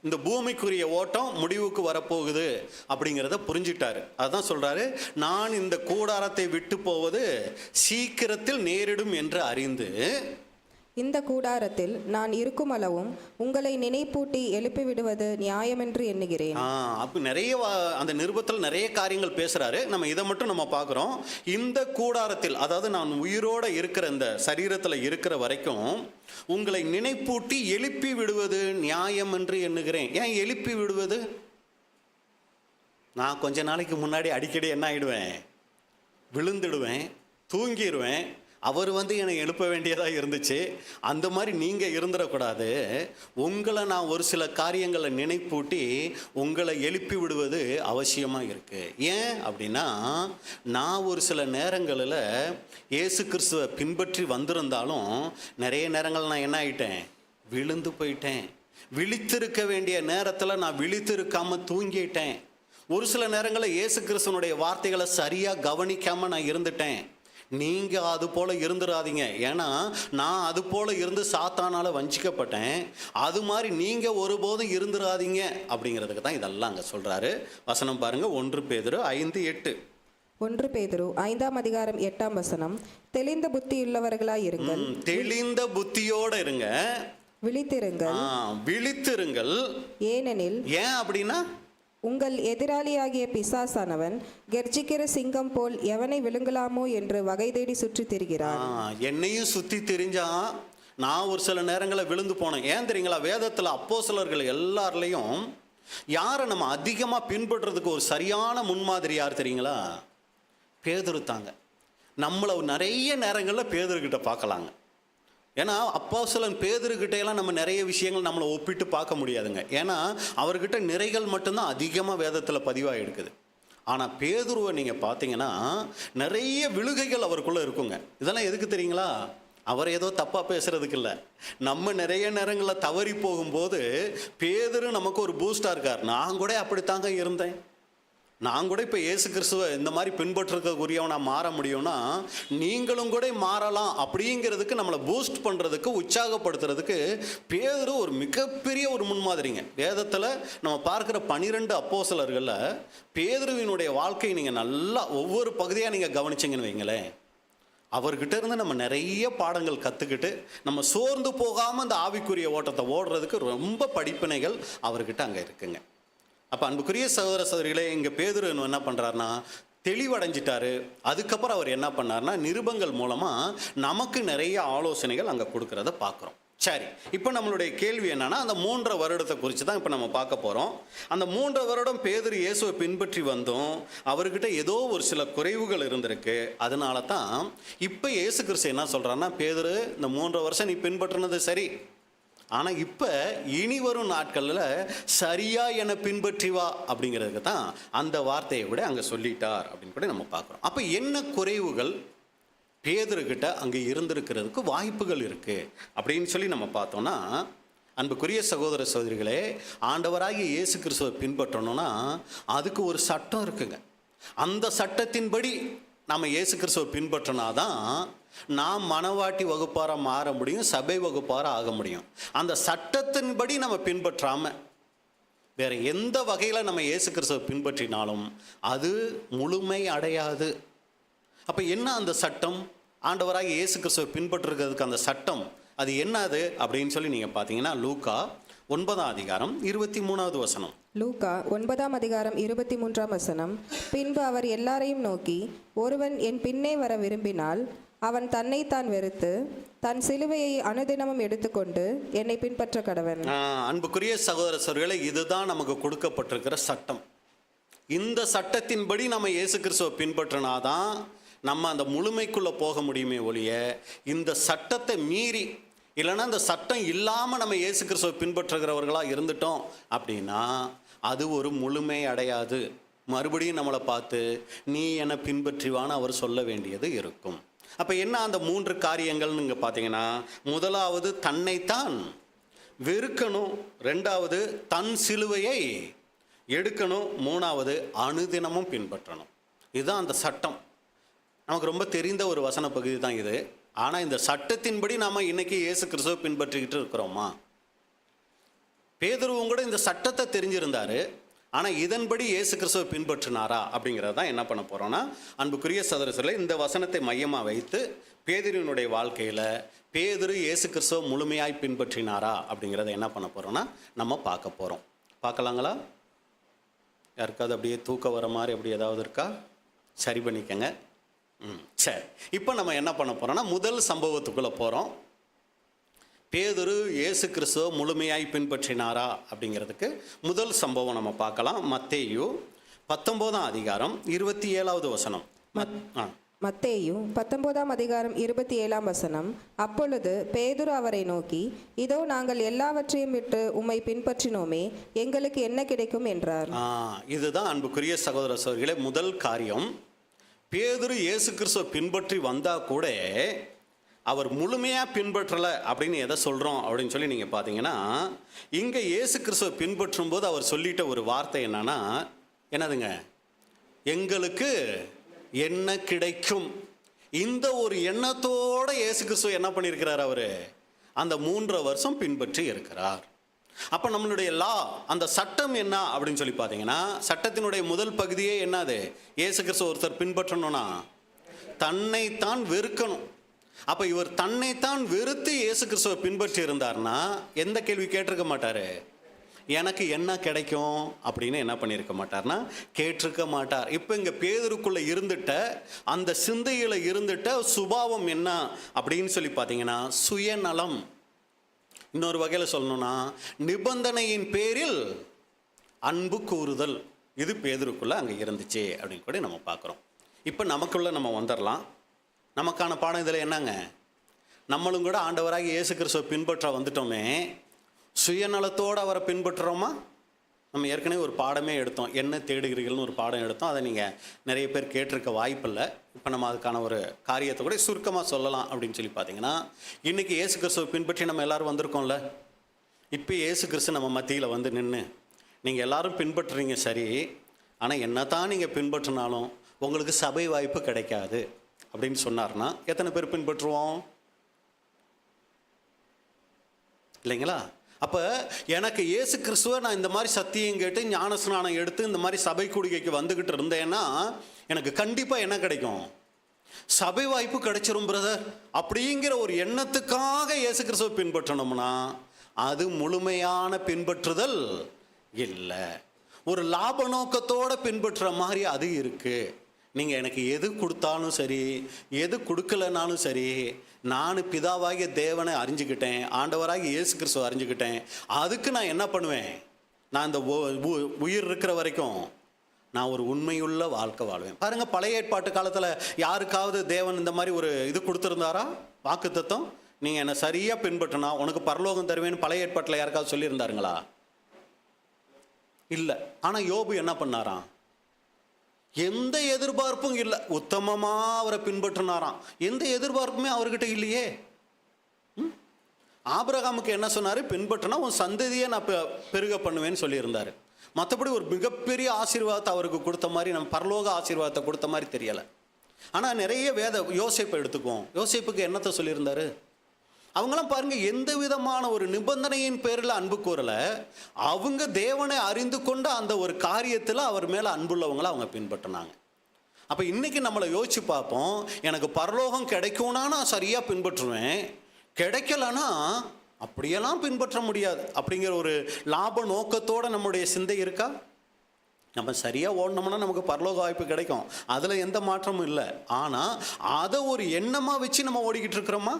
இந்த பூமிக்குரிய ஓட்டம் முடிவுக்கு வரப்போகுது அப்படிங்கிறத புரிஞ்சிட்டாரு. அதுதான் சொல்றாரு, நான் இந்த கூடாரத்தை விட்டு போவது சீக்கிரத்தில் நேரிடும் என்று அறிந்து இந்த கூடாரத்தில் நான் இருக்கும் அளவும் உங்களை நினைப்பூட்டி எழுப்பிவிடுவது நியாயமென்று எண்ணுகிறேன். அப்போ நிறைய அந்த நிருபத்தில் நிறைய காரியங்கள் பேசுகிறாரு. நம்ம இதை மட்டும் நம்ம பார்க்குறோம். இந்த கூடாரத்தில், அதாவது நான் உயிரோடு இருக்கிற இந்த சரீரத்தில் இருக்கிற வரைக்கும் உங்களை நினைப்பூட்டி எழுப்பி விடுவது நியாயம் என்று எண்ணுகிறேன். ஏன் எழுப்பி விடுவது? நான் கொஞ்ச நாளைக்கு முன்னாடி அடிக்கடி என்ன ஆகிடுவேன், விழுந்துடுவேன், தூங்கிடுவேன். அவர் என்னை எழுப்ப வேண்டியதாக இருந்துச்சு. அந்த மாதிரி நீங்கள் இருந்துடக்கூடாது. உங்களை நான் ஒரு சில காரியங்களை நினைப்பூட்டி உங்களை எழுப்பி விடுவது அவசியமாக இருக்குது. ஏன் அப்படின்னா, நான் ஒரு சில நேரங்களில் இயேசு கிறிஸ்துவை பின்பற்றி வந்திருந்தாலும் நிறைய நேரங்கள் நான் என்ன ஆகிட்டேன், விழுந்து போயிட்டேன். விழித்திருக்க வேண்டிய நேரத்தில் நான் விழித்திருக்காமல் தூங்கிட்டேன். ஒரு சில நேரங்களில் இயேசு கிறிஸ்துவனுடைய வார்த்தைகளை சரியாக கவனிக்காமல் நான் இருந்துட்டேன். நீங்கள் அது போல் இருந்துடாதீங்க. ஏன்னா நான் அது போல் இருந்து சாத்தானால் வஞ்சிக்கப்பட்டேன். அது மாதிரி நீங்கள் ஒருபோதும் இருந்துடாதீங்க அப்படிங்கிறதுக்கு தான் இதெல்லாம் அங்கே சொல்கிறாரு. வசனம் பாருங்கள், 1 பேதுரு 5:8. 1 பேதுரு 5:8. தெளிந்த புத்தியுள்ளவர்களாய் இருங்கள். தெளிந்த புத்தியோடு இருங்க. விழித்திருங்கள். விழித்திருங்கள். ஏனெனில், ஏன் அப்படின்னா, உங்கள் எதிராளியாகிய பிசாசானவன் கர்ஜிக்கிற சிங்கம் போல் எவனை விழுங்கலாமோ என்று வகை தேடி சுற்றி திரிகிறான். என்னையும் சுற்றி திரிஞ்சா நான் ஒரு சில நேரங்களில் விழுந்து போனேன். ஏன் தெரியுங்களா? வேதத்தில் அப்போஸ்தலர்கள் எல்லார்லேயும் யாரை நம்ம அதிகமாக பின்பற்றுறதுக்கு ஒரு சரியான முன்மாதிரி யார் தெரியுங்களா? பேதுரு தாங்க. நம்மளை நிறைய நேரங்களில் பேதுருக்கிட்ட பார்க்கலாங்க. ஏன்னா அப்போஸ்தலன் பேதுருக்கிட்டையெல்லாம் நம்ம நிறைய விஷயங்கள் நம்மளை ஒப்பிட்டு பார்க்க முடியாதுங்க. ஏன்னா அவர்கிட்ட நிறைகள் மட்டும்தான் அதிகமாக வேதத்தில் பதிவாக இருக்குது. ஆனால் பேதுருவை நீங்கள் பார்த்தீங்கன்னா நிறைய விழுகைகள் அவருக்குள்ளே இருக்குங்க. இதெல்லாம் எதுக்கு தெரியுங்களா? அவர் ஏதோ தப்பாக பேசுகிறதுக்கு இல்லை. நம்ம நிறைய நேரங்களில் தவறி போகும்போது பேதுரு நமக்கு ஒரு பூஸ்டாக இருக்கார். நான் கூட அப்படித்தாங்க இருந்தேன். நான் கூட இப்போ இயேசு கிறிஸ்துவை இந்த மாதிரி பின்பற்றுறதுக்குரியவனா மாற முடியும்னா நீங்களும் கூட மாறலாம் அப்படிங்கிறதுக்கு நம்மளை பூஸ்ட் பண்ணுறதுக்கு உற்சாகப்படுத்துறதுக்கு பேதுரு ஒரு மிகப்பெரிய ஒரு முன்மாதிரிங்க. வேதத்தில் நம்ம பார்க்குற 12 அப்போஸ்தலர்களில் பேதுருவினுடைய வாழ்க்கையை நீங்கள் நல்லா ஒவ்வொரு பகுதியாக நீங்கள் கவனிச்சிங்கன்னு வைங்களேன், அவர்கிட்ட இருந்து நம்ம நிறைய பாடங்கள் கற்றுக்கிட்டு நம்ம சோர்ந்து போகாமல் அந்த ஆவிக்குரிய ஓட்டத்தை ஓடுறதுக்கு ரொம்ப படிப்பினைகள் அவர்கிட்ட அங்கே இருக்குங்க. அப்போ அன்புக்குரிய சகோதர சகோதரிகளே, இங்கே பேதுரு என்ன பண்ணுறாருனா தெளிவடைஞ்சிட்டாரு. அதுக்கப்புறம் அவர் என்ன பண்ணார்னா நிருபங்கள் மூலமாக நமக்கு நிறைய ஆலோசனைகள் அங்கே கொடுக்கறத பார்க்குறோம். சரி, இப்போ நம்மளுடைய கேள்வி என்னன்னா, அந்த 3 வருடத்தை குறித்து தான் இப்போ நம்ம பார்க்க போகிறோம். அந்த 3 வருடம் பேதுரு இயேசுவை பின்பற்றி வந்தோம். அவர்கிட்ட ஏதோ ஒரு சில குறைவுகள் இருந்திருக்கு. அதனால தான் இப்போ இயேசு கிறிஸ்து என்ன சொல்கிறாருன்னா, பேதுரு இந்த 3 வருஷம் நீ பின்பற்றினது சரி, ஆனால் இப்போ இனி வரும் நாட்களில் சரியா என்னை பின்பற்றி வா அப்படிங்கிறதுக்கு தான் அந்த வார்த்தையை கூட அங்கே சொல்லிட்டார் அப்படின்னு கூட நம்ம பார்க்குறோம். அப்போ என்ன குறைவுகள் பேதுருக்கிட்ட அங்கே இருந்திருக்கிறதுக்கு வாய்ப்புகள் இருக்குது அப்படின்னு சொல்லி நம்ம பார்த்தோம்னா, அன்புக்குரிய சகோதர சகோதரிகளே, ஆண்டவராகிய இயேசு கிறிஸ்துவை பின்பற்றணும்னா அதுக்கு ஒரு சட்டம் இருக்குங்க. அந்த சட்டத்தின்படி நம்ம இயேசு கிறிஸ்துவை பின்பற்றினாதான் நாம் மனவாட்டி வகுப்பாராக மாற முடியும், சபை வகுப்பாராக ஆக முடியும். அந்த சட்டத்தின்படி நம்ம பின்பற்றாமல் வேற எந்த வகையில் நம்ம இயேசு கிறிஸ்துவை பின்பற்றினாலும் அது முழுமை அடையாது. அப்போ என்ன அந்த சட்டம்? ஆண்டவராக இயேசு கிறிஸ்துவை பின்பற்றுறதுக்கு அந்த சட்டம் அது என்னது அப்படின்னு சொல்லி நீங்கள் பார்த்தீங்கன்னா, லூக்கா 9ஆம் அதிகாரம் 23வது வசனம். லூக்கா 9ஆம் அதிகாரம் 23ஆம் வசனம். பின்பு அவர் எல்லாரையும் நோக்கி, ஒருவன் என் பின்னே வர விரும்பினால் அவன் தன்னைத்தான் வெறுத்து தன் சிலுவையை அனுதினமும் எடுத்துக்கொண்டு என்னை பின்பற்ற கடவன். அன்புக்குரிய சகோதர சகோதரிகளே, இதுதான் நமக்கு கொடுக்கப்பட்டிருக்கிற சட்டம். இந்த சட்டத்தின்படி நம்ம இயேசு கிறிஸ்துவை பின்பற்றினாதான் நம்ம அந்த முழுமைக்குள்ளே போக முடியுமே ஒழிய, இந்த சட்டத்தை மீறி இல்லைன்னா இந்த சட்டம் இல்லாமல் நம்ம இயேசு கிறிஸ்துவை பின்பற்றுகிறவர்களாக இருந்துட்டோம் அப்படின்னா அது ஒரு முழுமை அடையாது. மறுபடியும் நம்மளை பார்த்து நீ என்னை பின்பற்றிவான்னு அவர் சொல்ல வேண்டியது இருக்கும். அப்போ என்ன அந்த 3 காரியங்கள்னு இங்கே பார்த்தீங்கன்னா, முதலாவது தன்னைத்தான் வெறுக்கணும், 2வது தன் சிலுவையை எடுக்கணும், 3வது அனுதினமும் பின்பற்றணும். இதுதான் அந்த சட்டம். நமக்கு ரொம்ப தெரிந்த ஒரு வசன பகுதி தான் இது. ஆனால் இந்த சட்டத்தின்படி நாம் இன்னைக்கு இயேசு கிறிஸ்துவை பின்பற்றிக்கிட்டு இருக்கிறோமா? பேதுருவும் கூட இந்த சட்டத்தை தெரிஞ்சிருந்தாரு. ஆனால் இதன்படி இயேசு கிறிஸ்துவை பின்பற்றினாரா அப்படிங்கிறது தான் என்ன பண்ண போகிறோன்னா, அன்புக்குரிய சகோதரர்களே, இந்த வசனத்தை மையமாக வைத்து பேதுருவினுடைய வாழ்க்கையில் பேதுரு இயேசு கிறிஸ்துவை முழுமையாய் பின்பற்றினாரா அப்படிங்கிறத என்ன பண்ண போகிறோன்னா நம்ம பார்க்க போகிறோம். பார்க்கலாங்களா? யாருக்காவது அப்படியே தூக்கம் வர மாதிரி அப்படி ஏதாவது இருக்கா? சரி பண்ணிக்கங்க. சரி, இப்போ நம்ம என்ன பண்ண போகிறோன்னா முதல் சம்பவத்துக்குள்ளே போகிறோம். பேதுரு இயேசு கிறிஸ்துவை முழுமையாய் பின்பற்றினாரா அப்படிங்கிறதுக்கு முதல் சம்பவம் நம்ம பார்க்கலாம். மத்தேயு 19ஆம் அதிகாரம் 27வது வசனம். மத்தேயு 19ஆம் அதிகாரம் 27ஆம் வசனம். அப்பொழுது பேதுரு அவரை நோக்கி, இதோ நாங்கள் எல்லாவற்றையும் விட்டு உம்மை பின்பற்றினோமே, எங்களுக்கு என்ன கிடைக்கும் என்றார். இதுதான் அன்புக்குரிய சகோதர சகோதரிகளே முதல் காரியம். பேதுரு இயேசு கிறிஸ்துவை பின்பற்றி வந்தால் கூட அவர் முழுமையாக பின்பற்றலை அப்படின்னு எதை சொல்கிறோம் அப்படின்னு சொல்லி நீங்கள் பார்த்தீங்கன்னா, இங்கே இயேசு கிறிஸ்துவை பின்பற்றும் போது அவர் சொல்லிட்ட ஒரு வார்த்தை என்னன்னா, என்னதுங்க? எங்களுக்கு என்ன கிடைக்கும். இந்த ஒரு எண்ணத்தோடு இயேசு கிறிஸ்துவை என்ன பண்ணியிருக்கிறார்? அவர் அந்த 3 வருஷம் பின்பற்றி இருக்கிறார். அப்போ நம்மளுடைய அந்த சட்டம் என்ன அப்படின்னு சொல்லி பார்த்தீங்கன்னா, சட்டத்தினுடைய முதல் பகுதியே என்னது? இயேசு கிறிஸ்துவ ஒருத்தர் பின்பற்றணும்னா தன்னைத்தான் வெறுக்கணும். அப்போ இவர் தன்னைத்தான் வெறுத்து இயேசு கிறிஸ்துவை பின்பற்றி இருந்தார்னா எந்த கேள்வி கேட்டிருக்க மாட்டார்? எனக்கு என்ன கிடைக்கும் அப்படின்னு என்ன பண்ணியிருக்க மாட்டார்னா கேட்டிருக்க மாட்டார். இப்போ இங்கே பேதுருக்குள்ளே இருந்துட்ட அந்த சிந்தையில் இருந்துட்ட சுபாவம் என்ன அப்படின்னு சொல்லி பார்த்தீங்கன்னா, சுயநலம். இன்னொரு வகையில் சொல்லணும்னா நிபந்தனையின் பேரில் அன்பு கூறுதல், இது பேதுருக்குள்ளே அங்கே இருந்துச்சு அப்படின்னு கூட நம்ம பார்க்குறோம். இப்போ நமக்குள்ளே நம்ம வந்துடலாம். நமக்கான பாடம் இதில் என்னங்க, நம்மளும் கூட ஆண்டவராகி இயேசு கிறிஸ்துவை பின்பற்ற வந்துட்டோமே, சுயநலத்தோடு அவரை பின்பற்றுறோமா? நம்ம ஏற்கனவே ஒரு பாடமே எடுத்தோம், என்ன தேடுகிறீர்கள்னு ஒரு பாடம் எடுத்தோம். அதை நீங்கள் நிறைய பேர் கேட்டிருக்க வாய்ப்பில்லை. இப்போ நம்ம அதுக்கான ஒரு காரியத்தை கூட சுருக்கமாக சொல்லலாம். அப்படின்னு சொல்லி பார்த்தீங்கன்னா, இன்றைக்கி இயேசு கிறிஸ்துவை பின்பற்றி நம்ம எல்லோரும் வந்திருக்கோம்ல. இப்போ இயேசு கிறிஸ்து நம்ம மத்தியில் வந்து நின்று, நீங்கள் எல்லோரும் பின்பற்றுறீங்க சரி, ஆனால் என்ன தான் நீங்கள் பின்பற்றினாலும் உங்களுக்கு சபை வாய்ப்பு கிடைக்காது அப்படின்னு சொன்னார்னா எத்தனை பேர் பின்பற்றுவோம்? இல்லைங்களா? அப்போ எனக்கு இயேசு கிறிஸ்துவை நான் இந்த மாதிரி சத்தியம் கேட்டு ஞானஸ்நானம் எடுத்து இந்த மாதிரி சபை கூடிகைக்கு வந்துக்கிட்டு இருந்தேன்னா எனக்கு கண்டிப்பாக என்ன கிடைக்கும்? சபை வாய்ப்பு கிடைச்சிரும் பிரதர் அப்படிங்கிற ஒரு எண்ணத்துக்காக இயேசு கிறிஸ்துவை பின்பற்றணும்னா அது முழுமையான பின்பற்றுதல் இல்லை. ஒரு லாப நோக்கத்தோடு பின்பற்றுற மாதிரி அது இருக்குது. நீங்கள் எனக்கு எது கொடுத்தாலும் சரி, எது கொடுக்கலனாலும் சரி, நான் பிதாவாகிய தேவனை அறிஞ்சுக்கிட்டேன், ஆண்டவராகி இயேசு கிறிஸ்துவை அறிஞ்சுக்கிட்டேன், அதுக்கு நான் என்ன பண்ணுவேன்? நான் இந்த உயிர் இருக்கிற வரைக்கும் நான் ஒரு உண்மையுள்ள வாழ்க்கை வாழ்வேன். பாருங்கள், பழைய ஏற்பாட்டு காலத்தில் யாருக்காவது தேவன் இந்த மாதிரி ஒரு இது கொடுத்துருந்தாரா? வாக்குத்தத்தம், நீங்கள் என்னை சரியாக பின்பற்றினா உனக்கு பரலோகம் தருவேன்னு பழைய ஏற்பாட்டில் யாருக்காவது சொல்லியிருந்தாருங்களா? இல்லை. ஆனால் யோபு என்ன பண்ணாராம்? எந்த எதிர்பார்ப்பும் இல்லை, உத்தமமாக அவரை பின்பற்றினாராம். எந்த எதிர்பார்ப்புமே அவர்கிட்ட இல்லையே. ஆபிரகாமுக்கு என்ன சொன்னார்? பின்பற்றினா உன் சந்ததியை நான் பெருக பண்ணுவேன்னு சொல்லியிருந்தார். மற்றபடி ஒரு மிகப்பெரிய ஆசீர்வாதத்தை அவருக்கு கொடுத்த மாதிரி, நம்ம பரலோக ஆசீர்வாதத்தை கொடுத்த மாதிரி தெரியலை. ஆனால் நிறைய யோசேப்பை எடுத்துக்குவோம். யோசேப்புக்கு என்னத்தை சொல்லியிருந்தாரு? அவங்களாம் பாருங்கள், எந்த விதமான ஒரு நிபந்தனையின் பேரில் அன்பு கூறலை. அவங்க தேவனை அறிந்து கொண்ட அந்த ஒரு காரியத்தில் அவர் மேலே அன்புள்ளவங்களை அவங்க பின்பற்றினாங்க. அப்போ இன்றைக்கி நம்மளை யோசித்து பார்ப்போம், எனக்கு பரலோகம் கிடைக்கும்னா நான் சரியாக பின்பற்றுவேன், கிடைக்கலன்னா அப்படியெல்லாம் பின்பற்ற முடியாது அப்படிங்கிற ஒரு லாப நோக்கத்தோடு நம்முடைய சிந்தை இருக்கா? நம்ம சரியாக ஓடணும்னா நமக்கு பரலோக வாய்ப்பு கிடைக்கும், அதில் எந்த மாற்றமும் இல்லை. ஆனால் அதை ஒரு எண்ணமாக வச்சு நம்ம ஓடிக்கிட்டு இருக்கிறோமா?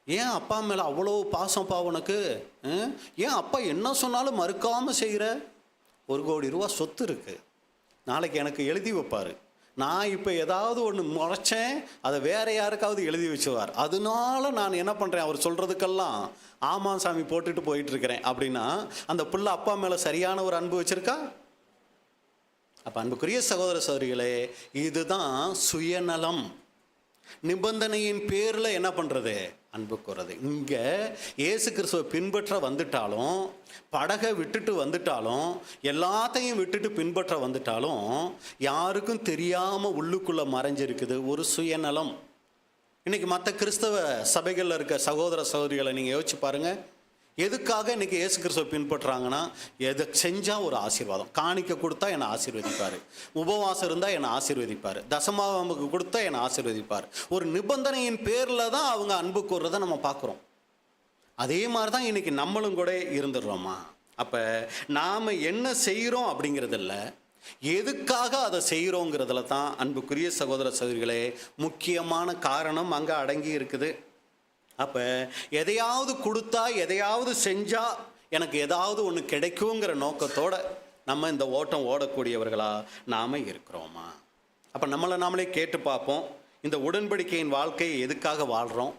ஏன் அப்பா மேலே அவ்வளோ பாசம்ப்பா உனக்கு? ஏன் அப்பா என்ன சொன்னாலும் மறுக்காமல் செய்கிற? 1 கோடி ரூபா சொத்து இருக்குது, நாளைக்கு எனக்கு எழுதி வைப்பார். நான் இப்போ ஏதாவது ஒன்று முறைச்சேன், அதை வேறு யாருக்காவது எழுதி வச்சுவார். அதனால நான் என்ன பண்ணுறேன்? அவர் சொல்கிறதுக்கெல்லாம் ஆமாம் சாமி போட்டுட்டு போயிட்டுருக்கிறேன் அப்படின்னா அந்த பிள்ளை அப்பா மேலே சரியான ஒரு அன்பு வச்சுருக்கா? அப்போ அன்புக்குரிய சகோதர சகோதரிகளே, இதுதான் சுயநலம். நிபந்தனையின் பேரில் என்ன பண்ணுறது? அன்பு கூறது. இங்கே இயேசு கிறிஸ்துவை பின்பற்ற வந்துட்டாலும், படகை விட்டுட்டு வந்துட்டாலும், எல்லாத்தையும் விட்டுட்டு பின்பற்ற வந்துட்டாலும் யாருக்கும் தெரியாமல் உள்ளுக்குள்ளே மறைஞ்சிருக்குது ஒரு சுயநலம். இன்றைக்கி மற்ற கிறிஸ்தவ சபைகளில் இருக்க சகோதர சகோதரிகளை நீங்கள் யோசிச்சு பாருங்கள். எதுக்காக இன்றைக்கி இயேசு கிறிஸ்துவை பின்பற்றுறாங்கன்னா, எதை செஞ்சால் ஒரு ஆசீர்வாதம். காணிக்க கொடுத்தா என்னை ஆசீர்வதிப்பார், உபவாசம் இருந்தால் என்னை ஆசீர்வதிப்பார், தசமாவுக்கு கொடுத்தா என்னை ஆசீர்வதிப்பார். ஒரு நிபந்தனையின் பேரில் தான் அவங்க அன்பு கூறுறதை நம்ம பார்க்குறோம். அதே மாதிரி தான் இன்றைக்கி நம்மளும் கூட இருந்துடுறோமா? அப்போ நாம் என்ன செய்கிறோம் அப்படிங்கிறதில்ல, எதுக்காக அதை செய்கிறோங்கிறதுல தான் அன்புக்குரிய சகோதர சகோதரிகளே முக்கியமான காரணம் அங்கே அடங்கி இருக்குது. அப்போ எதையாவது கொடுத்தா, எதையாவது செஞ்சால் எனக்கு ஏதாவது ஒன்று கிடைக்குங்கிற நோக்கத்தோடு நம்ம இந்த ஓட்டம் ஓடக்கூடியவர்களாக நாம் இருக்கிறோமா? அப்போ நம்மளை நாமளே கேட்டு பார்ப்போம், இந்த உடன்படிக்கையின் வாழ்க்கையை எதுக்காக வாழ்கிறோம்?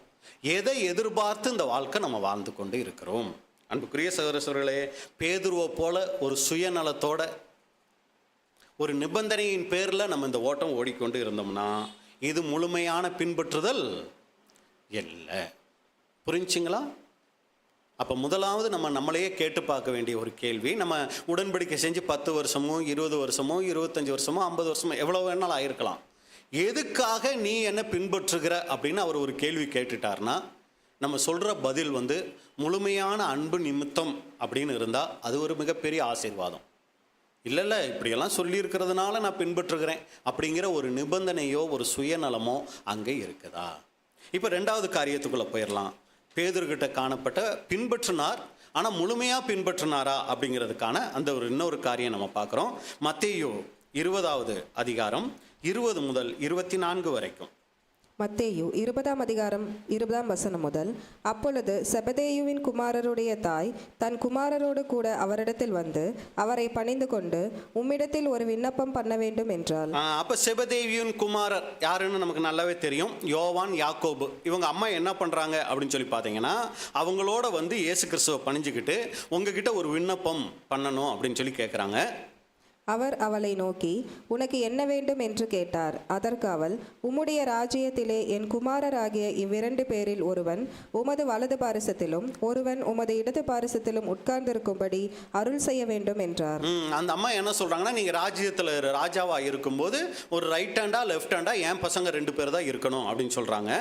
எதை எதிர்பார்த்து இந்த வாழ்க்கை நம்ம வாழ்ந்து கொண்டு இருக்கிறோம்? அன்புக்குரிய சகோதர சகோதரிகளே, பேதுருவை போல ஒரு சுயநலத்தோட ஒரு நிபந்தனையின் பேரில் நம்ம இந்த ஓட்டம் ஓடிக்கொண்டு இருந்தோம்னா இது முழுமையான பின்பற்றுதல் இல்லை. புரிஞ்சுங்களா? அப்போ முதலாவது நம்மளையே கேட்டு பார்க்க வேண்டிய ஒரு கேள்வி, நம்ம உடன்படிக்கை செஞ்சு 10 வருஷமோ 20 வருஷமோ 25 வருஷமோ 50 வருஷமோ எவ்வளோ வேணாலும் ஆயிருக்கலாம், எதுக்காக நீ என்ன பின்பற்றுகிற அப்படின்னு அவர் ஒரு கேள்வி கேட்டுட்டார்னா நம்ம சொல்கிற பதில் முழுமையான அன்பு நிமித்தம் அப்படின்னு இருந்தால் அது ஒரு மிகப்பெரிய ஆசீர்வாதம். இல்லை இப்படியெல்லாம் சொல்லியிருக்கிறதுனால நான் பின்பற்றுகிறேன் அப்படிங்கிற ஒரு நிபந்தனையோ ஒரு சுயநலமோ அங்கே இருக்குதா? இப்போ 2வது காரியத்துக்குள்ளே போயிடலாம். பேதுருக்கிட்ட காணப்பட்ட பின்பற்றினார், ஆனால் முழுமையாக பின்பற்றினாரா அப்படிங்கிறதுக்கான அந்த இன்னொரு காரியம் நம்ம பார்க்குறோம். மத்தேயு 20வது அதிகாரம் 20 முதல் 24 வரைக்கும். மத்தேயு 20ஆம் அதிகாரம் 20ஆம் வசனம் முதல். அப்பொழுது செபதேயுவின் குமாரருடைய தாய் தன் குமாரரோடு கூட அவரிடத்தில் வந்து அவரை பணிந்து கொண்டு, உம்மிடத்தில் ஒரு விண்ணப்பம் பண்ண வேண்டும் என்றாள். அப்போ செபதேவியின் குமாரர் யாருன்னு நமக்கு நல்லாவே தெரியும். யோவான், யாக்கோபு. இவங்க அம்மா என்ன பண்ணுறாங்க அப்படின்னு சொல்லி பார்த்தீங்கன்னா, அவங்களோட வந்து இயேசு கிறிஸ்துவை பணிஞ்சுக்கிட்டு உங்ககிட்ட ஒரு விண்ணப்பம் பண்ணணும் அப்படின்னு சொல்லி கேட்குறாங்க. அவர் அவளை நோக்கி, உனக்கு என்ன வேண்டும் என்று கேட்டார். அதற்கு அவள், உம்முடைய ராஜ்யத்திலே என் குமாரராகிய இவ்விரண்டு பேரில் ஒருவன் உமது வலது பாரிசத்திலும் ஒருவன் உமது இடது பாரிசத்திலும் உட்கார்ந்திருக்கும்படி அருள் செய்ய வேண்டும் என்றார். அந்த அம்மா என்ன சொல்றாங்கன்னா, நீங்க ராஜ்யத்தில் ராஜாவா இருக்கும்போது ஒரு ரைட் ஹேண்டா லெஃப்ட் ஹேண்டா என் பசங்க 2 பேர் தான் இருக்கணும் அப்படின்னு சொல்றாங்க.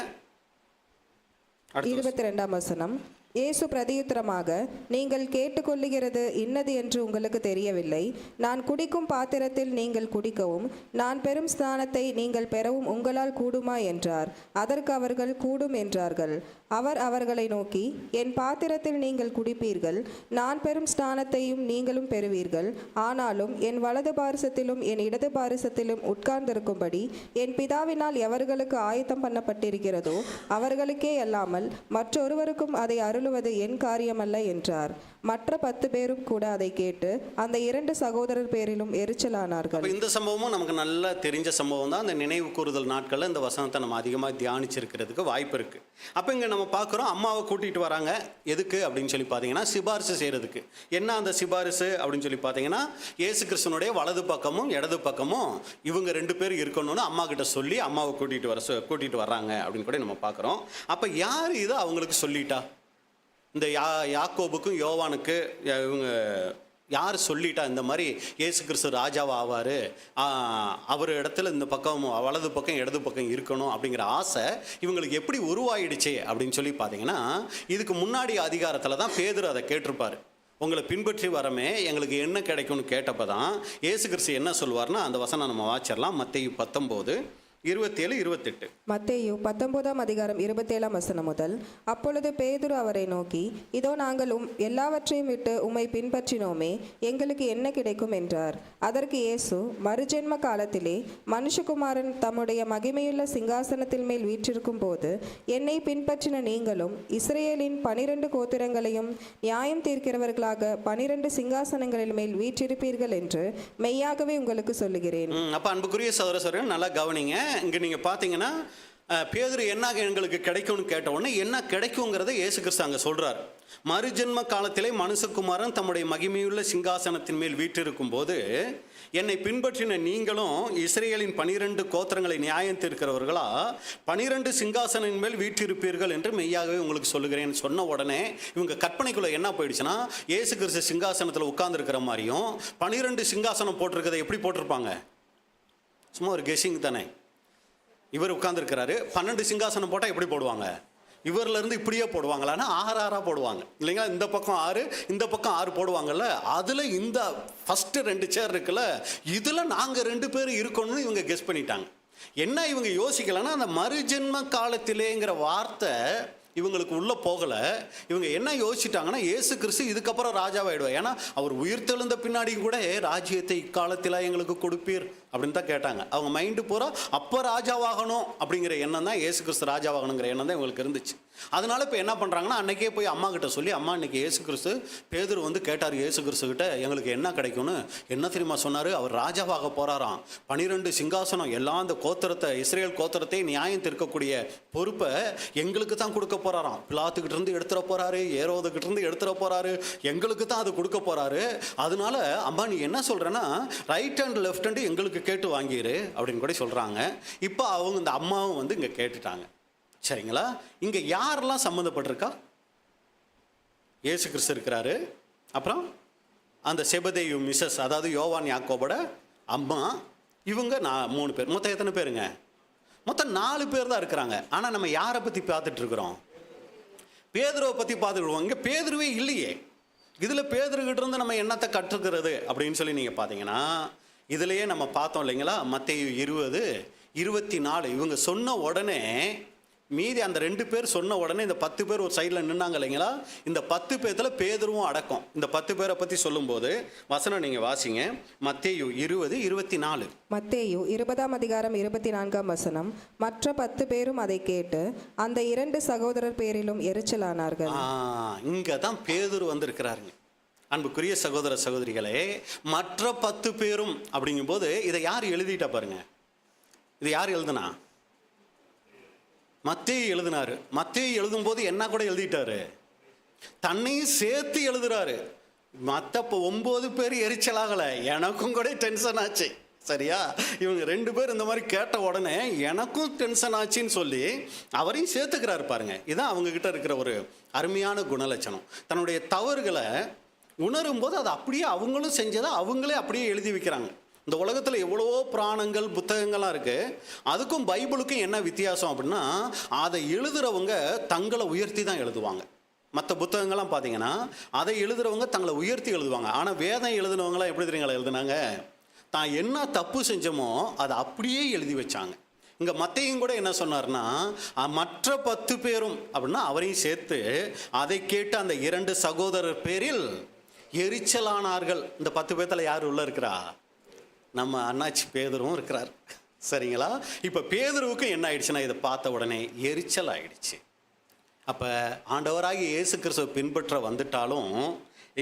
22ஆம் வசனம். இயேசு பிரதியுத்தரமாக, நீங்கள் கேட்டுக்கொள்ளுகிறது இன்னது என்று உங்களுக்கு தெரியவில்லை. நான் குடிக்கும் பாத்திரத்தில் நீங்கள் குடிக்கவும் நான் பெறும் ஸ்நானத்தை நீங்கள் பெறவும் உங்களால் கூடுமா என்றார். அதற்கு அவர்கள் கூடும் என்றார்கள். அவர் அவர்களை நோக்கி, என் பாத்திரத்தில் நீங்கள் குடிப்பீர்கள், நான் பெறும் ஸ்நானத்தையும் நீங்களும் பெறுவீர்கள். ஆனாலும் என் வலது பாரிசத்திலும் என் இடது பாரிசத்திலும் உட்கார்ந்திருக்கும்படி என் பிதாவினால் எவர்களுக்கு ஆயத்தம் பண்ணப்பட்டிருக்கிறதோ அவர்களுக்கே அல்லாமல் மற்றொருவருக்கும் அதை அருளுவது என் காரியமல்ல என்றார். மற்ற 10 பேரும் கூட அதை கேட்டு அந்த 2 சகோதரர் பேரிலும் எரிச்சலானார்கள். இந்த சம்பவமும் நமக்கு நல்லா தெரிஞ்ச சம்பவம் தான். அந்த நினைவு கூறுதல் நாட்களில் இந்த வசனத்தை நம்ம அதிகமாக தியானிச்சிருக்கிறதுக்கு வாய்ப்பு இருக்கு. அப்போ இங்கே நம்ம பார்க்குறோம், அம்மாவை கூட்டிகிட்டு வராங்க. எதுக்கு அப்படின்னு சொல்லி பார்த்தீங்கன்னா, சிபாரிசு செய்கிறதுக்கு. என்ன அந்த சிபாரிசு அப்படின்னு சொல்லி பார்த்தீங்கன்னா, இயேசு கிறிஸ்துனுடைய வலது பக்கமும் இடது பக்கமும் இவங்க 2 பேர் இருக்கணும்னு அம்மா கிட்ட சொல்லி அம்மாவை கூட்டிகிட்டு வர்றாங்க அப்படின்னு கூட நம்ம பார்க்குறோம். அப்போ யார் இதை அவங்களுக்கு சொல்லிட்டா? இந்த யாக்கோபுக்கும் யோவானுக்கு இவங்க யார் சொல்லிட்டா இந்த மாதிரி இயேசு கிறிஸ்து ராஜாவா ஆவார், அவர் இடத்துல இந்த பக்கம் வலது பக்கம் இடது பக்கம் இருக்கணும் அப்படிங்கிற ஆசை இவங்களுக்கு எப்படி உருவாயிடுச்சு அப்படின்னு சொல்லி பார்த்தீங்கன்னா, இதுக்கு முன்னாடி அதிகாரத்தில் தான் பேதுரு அதை கேட்டிருப்பார். உங்களை பின்பற்றி வரமே எங்களுக்கு என்ன கிடைக்கும்னு கேட்டப்போ தான் இயேசு கிறிஸ்து என்ன சொல்வார்னா, அந்த வசனம் நம்ம வாச்சிடலாம். மத்தேயு 19:27-28. மத்தேயு 19ஆம் அதிகாரம் 27ஆம் வசனம் முதல். அப்பொழுது பேதுரு அவரை நோக்கி, இதோ நாங்கள் எல்லாவற்றையும் விட்டு உம்மை பின்பற்றினோமே, எங்களுக்கு என்ன கிடைக்கும் என்றார். அதற்கு இயேசு, மறுஜென்ம காலத்திலே மனுஷகுமாரன் தம்முடைய மகிமையுள்ள சிங்காசனத்தில் மேல் வீற்றிருக்கும் போது என்னை பின்பற்றின நீங்களும் இஸ்ரேலின் 12 கோத்திரங்களையும் நியாயம் தீர்க்கிறவர்களாக 12 சிங்காசனங்களில் மேல் வீற்றிருப்பீர்கள் என்று மெய்யாகவே உங்களுக்கு சொல்லுகிறேன். அப்போ அன்புக்குரிய சகோதரர்கள் நல்லா கவனிங்க. இங்கே நீங்கள் பார்த்தீங்கன்னா, பேதுரு என்ன எங்களுக்கு கிடைக்கும்னு கேட்ட உடனே என்ன கிடைக்குங்கிறத இயேசு கிறிஸ்து அங்கே சொல்கிறார். மறுஜென்ம காலத்திலே மனுஷகுமாரன் தம்முடைய மகிமையுள்ள சிங்காசனத்தின் மேல் வீற்றிருக்கும் போது என்னை பின்பற்றின நீங்களும் இஸ்ரேலின் 12 கோத்திரங்களை நியாயம் தீர்க்கிறவர்களா 12 சிங்காசனின் மேல் வீற்றிருப்பீர்கள் என்று மெய்யாகவே உங்களுக்கு சொல்லுகிறேன்னு சொன்ன உடனே இவங்க கற்பனைக்குள்ள என்ன போயிடுச்சுன்னா, இயேசு கிறிஸ்து சிங்காசனத்தில் உட்கார்ந்துருக்கிற மாதிரியும் 12 சிங்காசனம் போட்டிருக்கிறத எப்படி போட்டிருப்பாங்க? சும்மா ஒரு கெஸிங் தானே. இவர் உட்கார்ந்துருக்கிறாரு, 12 சிங்காசனம் போட்டால் எப்படி போடுவாங்க? இவர்லேருந்து இப்படியே போடுவாங்களான்னா 6 போடுவாங்க இல்லைங்களா? இந்த பக்கம் 6 இந்த பக்கம் 6 போடுவாங்கல்ல. அதில் இந்த ஃபஸ்ட்டு 2 சேர் இருக்குல்ல, இதில் நாங்கள் 2 பேர் இருக்கணும்னு இவங்க கெஸ் பண்ணிட்டாங்க. என்ன இவங்க யோசிக்கலைன்னா, அந்த மறுஜென்ம காலத்திலேங்கிற வார்த்தை இவங்களுக்கு உள்ளே போகலை. இவங்க என்ன யோசிச்சிட்டாங்கன்னா, இயேசு கிறிஸ்து இதுக்கப்புறம் ராஜாவாயிடுவார், ஏன்னா அவர் உயிர்த்தெழுந்த பின்னாடி கூட ராஜ்யத்தை இக்காலத்தில் எங்களுக்கு கொடுப்பீர் அப்படின்னு தான் கேட்டாங்க. அவங்க மைண்டு பூரா அப்போ ராஜாவாகணும் அப்படிங்கிற எண்ணம் தான், இயேசு கிறிஸ்து ராஜாவாகணுங்கிற எண்ணம் தான் இவங்களுக்கு இருந்துச்சு. அதனால இப்போ என்ன பண்ணுறாங்கன்னா, அன்னைக்கே போய் அம்மா கிட்ட சொல்லி, அம்மா இன்னைக்கு இயேசு கிறிஸ்து பேதுரு வந்து கேட்டார் இயேசு கிறிஸ்து கிட்ட, எங்களுக்கு என்ன கிடைக்கும்னு. என்ன தெரியுமா சொன்னார்? அவர் ராஜாவாக போகிறாராம். 12 சிங்காசனம் எல்லாம் அந்த கோத்திரத்தை, இஸ்ரேல் கோத்திரத்தை நியாயம் தீர்க்கக்கூடிய பொறுப்பை எங்களுக்கு தான் கொடுக்க போகிறாராம். பிலாத்துக்கிட்ட இருந்து எடுத்துட போகிறாரு, ஏரோதுக்கிட்ட இருந்து எடுத்துட போகிறாரு, எங்களுக்கு தான் அது கொடுக்க போகிறாரு. அதனால அம்மா நீ என்ன சொல்கிறேன்னா, ரைட் ஹேண்ட் லெஃப்ட் ஹேண்டு எங்களுக்கு கேட்டு வாங்கிரு அப்படின்னு கூட சொல்கிறாங்க. இப்போ அவங்க இந்த அம்மாவும் வந்து இங்கே கேட்டுட்டாங்க. சரிங்களா? இங்கே யாரெல்லாம் சம்மந்தப்பட்டிருக்கா? இயேசு கிறிஸ்து இருக்கிறாரு, அப்புறம் அந்த செபதேயு மிஸ்ஸஸ், அதாவது யோவான் யாக்கோபோட அம்மா, இவங்க 3 பேர். மொத்தம் எத்தனை பேருங்க? மொத்தம் 4 பேர் தான் இருக்கிறாங்க. ஆனால் நம்ம யாரை பற்றி பார்த்துட்டு இருக்கிறோம்? பேதுருவை பற்றி பார்த்துட்டு இருக்கோம். இங்கே பேதுருவே இல்லையே. இதில் பேதுருக்கிட்ட இருந்து நம்ம என்னத்தை கற்றுக்கிறது அப்படின்னு சொல்லி நீங்கள் பார்த்தீங்கன்னா, இதுலேயே நம்ம பார்த்தோம் இல்லைங்களா? மத்தேயு 20:24 இவங்க சொன்ன உடனே மீதி அந்த 2 பேர் சொன்ன உடனே இந்த 10 பேர் ஒரு சைடில் நின்னாங்க இல்லைங்களா, இந்த 10 பேர்த்தில் பேதுருவும் அடக்கம். இந்த 10 பேரை பற்றி சொல்லும்போது வசனம் நீங்கள் வாசிங்க. மத்தேயு 20:24. மத்தேயு 20:24. மற்ற 10 பேரும் அதை கேட்டு அந்த 2 சகோதரர் பேரிலும் எரிச்சலானார்கள். இங்கே தான் பேதுரு வந்திருக்கிறாருங்க. அன்புக்குரிய சகோதர சகோதரிகளே, மற்ற 10 பேரும் அப்படிங்கும்போது இதை யார் எழுதிட்டா பாருங்க. இது யார் எழுதுனா? மத்தேயு எழுதினாரு. மத்தேயு எழுதும்போது என்ன கூட எழுதிட்டாரு, தன்னையும் சேர்த்து எழுதுறாரு. மற்ற 9 பேர் எரிச்சலாகலை, எனக்கும் கூட டென்ஷன் ஆச்சு. சரியா? இவங்க 2 பேர் இந்த மாதிரி கேட்ட உடனே எனக்கும் டென்ஷன் ஆச்சுன்னு சொல்லி அவரையும் சேர்த்துக்கிறாரு பாருங்க. இதுதான் அவங்க கிட்ட இருக்கிற ஒரு அருமையான குணலட்சணம். தன்னுடைய தவறுகளை உணரும் போது அதை அப்படியே அவங்களும் செஞ்சதை அவங்களே அப்படியே எழுதி வைக்கிறாங்க. இந்த உலகத்தில் எவ்வளவோ புராணங்கள் புத்தகங்கள்லாம் இருக்குது. அதுக்கும் பைபிளுக்கும் என்ன வித்தியாசம் அப்படின்னா, அதை எழுதுகிறவங்க தங்களை உயர்த்தி தான் எழுதுவாங்க. மற்ற புத்தகங்கள்லாம் பார்த்தீங்கன்னா அதை எழுதுகிறவங்க தங்களை உயர்த்தி எழுதுவாங்க. ஆனால் வேதம் எழுதுனவங்களாம் எப்படி தெரியுங்களா எழுதுனாங்க, தான் என்ன தப்பு செஞ்சோமோ அதை அப்படியே எழுதி வச்சாங்க. இங்கே மத்தேயும் கூட என்ன சொன்னார்னா, மற்ற 10 பேரும் அப்படின்னா அவரையும் சேர்த்து அதை கேட்டு அந்த 2 சகோதரர் பேரில் எரிச்சலானார்கள். இந்த 10 பேர்த்தில் யார் உள்ள இருக்கிறா? நம்ம அண்ணாச்சி பேதுருவும் இருக்கிறார். சரிங்களா? இப்போ பேதுருவுக்கு என்ன ஆயிடுச்சுன்னா, இதை பார்த்த உடனே எரிச்சல் ஆயிடுச்சு. அப்போ ஆண்டவராகி இயேசு கிறிஸ்துவை பின்பற்ற வந்துட்டாலும்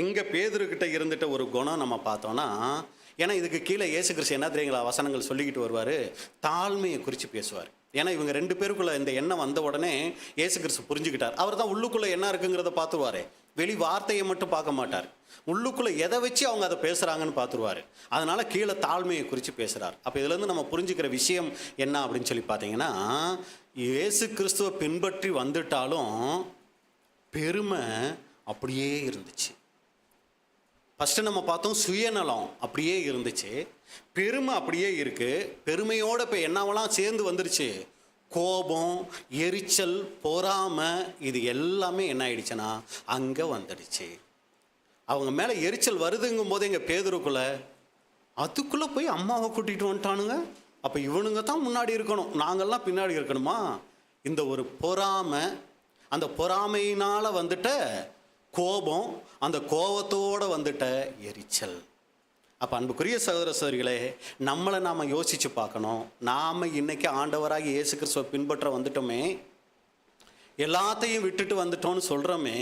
எங்கே பேதுருக்கிட்ட இருந்துட்ட ஒரு குணம் நம்ம பார்த்தோன்னா, ஏன்னா இதுக்கு கீழே இயேசு கிறிஸ்து என்ன தெரியுங்களா வசனங்கள் சொல்லிக்கிட்டு வருவார், தாழ்மையை குறித்து பேசுவார். ஏன்னா இவங்க 2 பேருக்குள்ள இந்த எண்ணம் வந்த உடனே இயேசு கிறிஸ்து புரிஞ்சுக்கிட்டார். அவர் தான் உள்ளுக்குள்ளே என்ன இருக்குங்கிறத பார்த்துருவாரு. வெளி வார்த்தையை மட்டும் பார்க்க மாட்டார், உள்ளுக்குள்ளே எதை வச்சு அவங்க அதை பேசுகிறாங்கன்னு பார்த்துருவார். அதனால் கீழே தாழ்மையை குறித்து பேசுகிறார். அப்போ இதுலேருந்து நம்ம புரிஞ்சுக்கிற விஷயம் என்ன அப்படின்னு சொல்லி பார்த்தீங்கன்னா, இயேசு கிறிஸ்துவை பின்பற்றி வந்துட்டாலும் பெருமை அப்படியே இருந்துச்சு. ஃபஸ்ட்டு நம்ம பார்த்தோம் சுயநலம் அப்படியே இருந்துச்சு, பெருமை அப்படியே இருக்குது. பெருமையோடு இப்போ என்னவெல்லாம் சேர்ந்து வந்துருச்சு, கோபம், எரிச்சல், பொறாமை, இது எல்லாமே என்ன ஆயிடுச்சுன்னா அங்கே வந்துடுச்சு. அவங்க மேலே எரிச்சல் வருதுங்கும் போது எங்கள் பேதுருக்குள்ளே அதுக்குள்ளே போய் அம்மாவை கூட்டிகிட்டு வந்துட்டானுங்க. அப்போ இவனுங்க தான் முன்னாடி இருக்கணும், நாங்கள்லாம் பின்னாடி இருக்கணுமா? இந்த ஒரு பொறாமை, அந்த பொறாமையினால் வந்துட்ட கோபம், அந்த கோபத்தோடு வந்துட்ட எரிச்சல். அப்போ அன்புக்குரிய சகோதர சகோதரிகளே, நம்மளை நாம் யோசித்து பார்க்கணும். நாம் இன்றைக்கி ஆண்டவராகி இயேசு கிறிஸ்துவை பின்பற்ற வந்துட்டோமே, எல்லாத்தையும் விட்டுட்டு வந்துட்டோன்னு சொல்கிறோமே,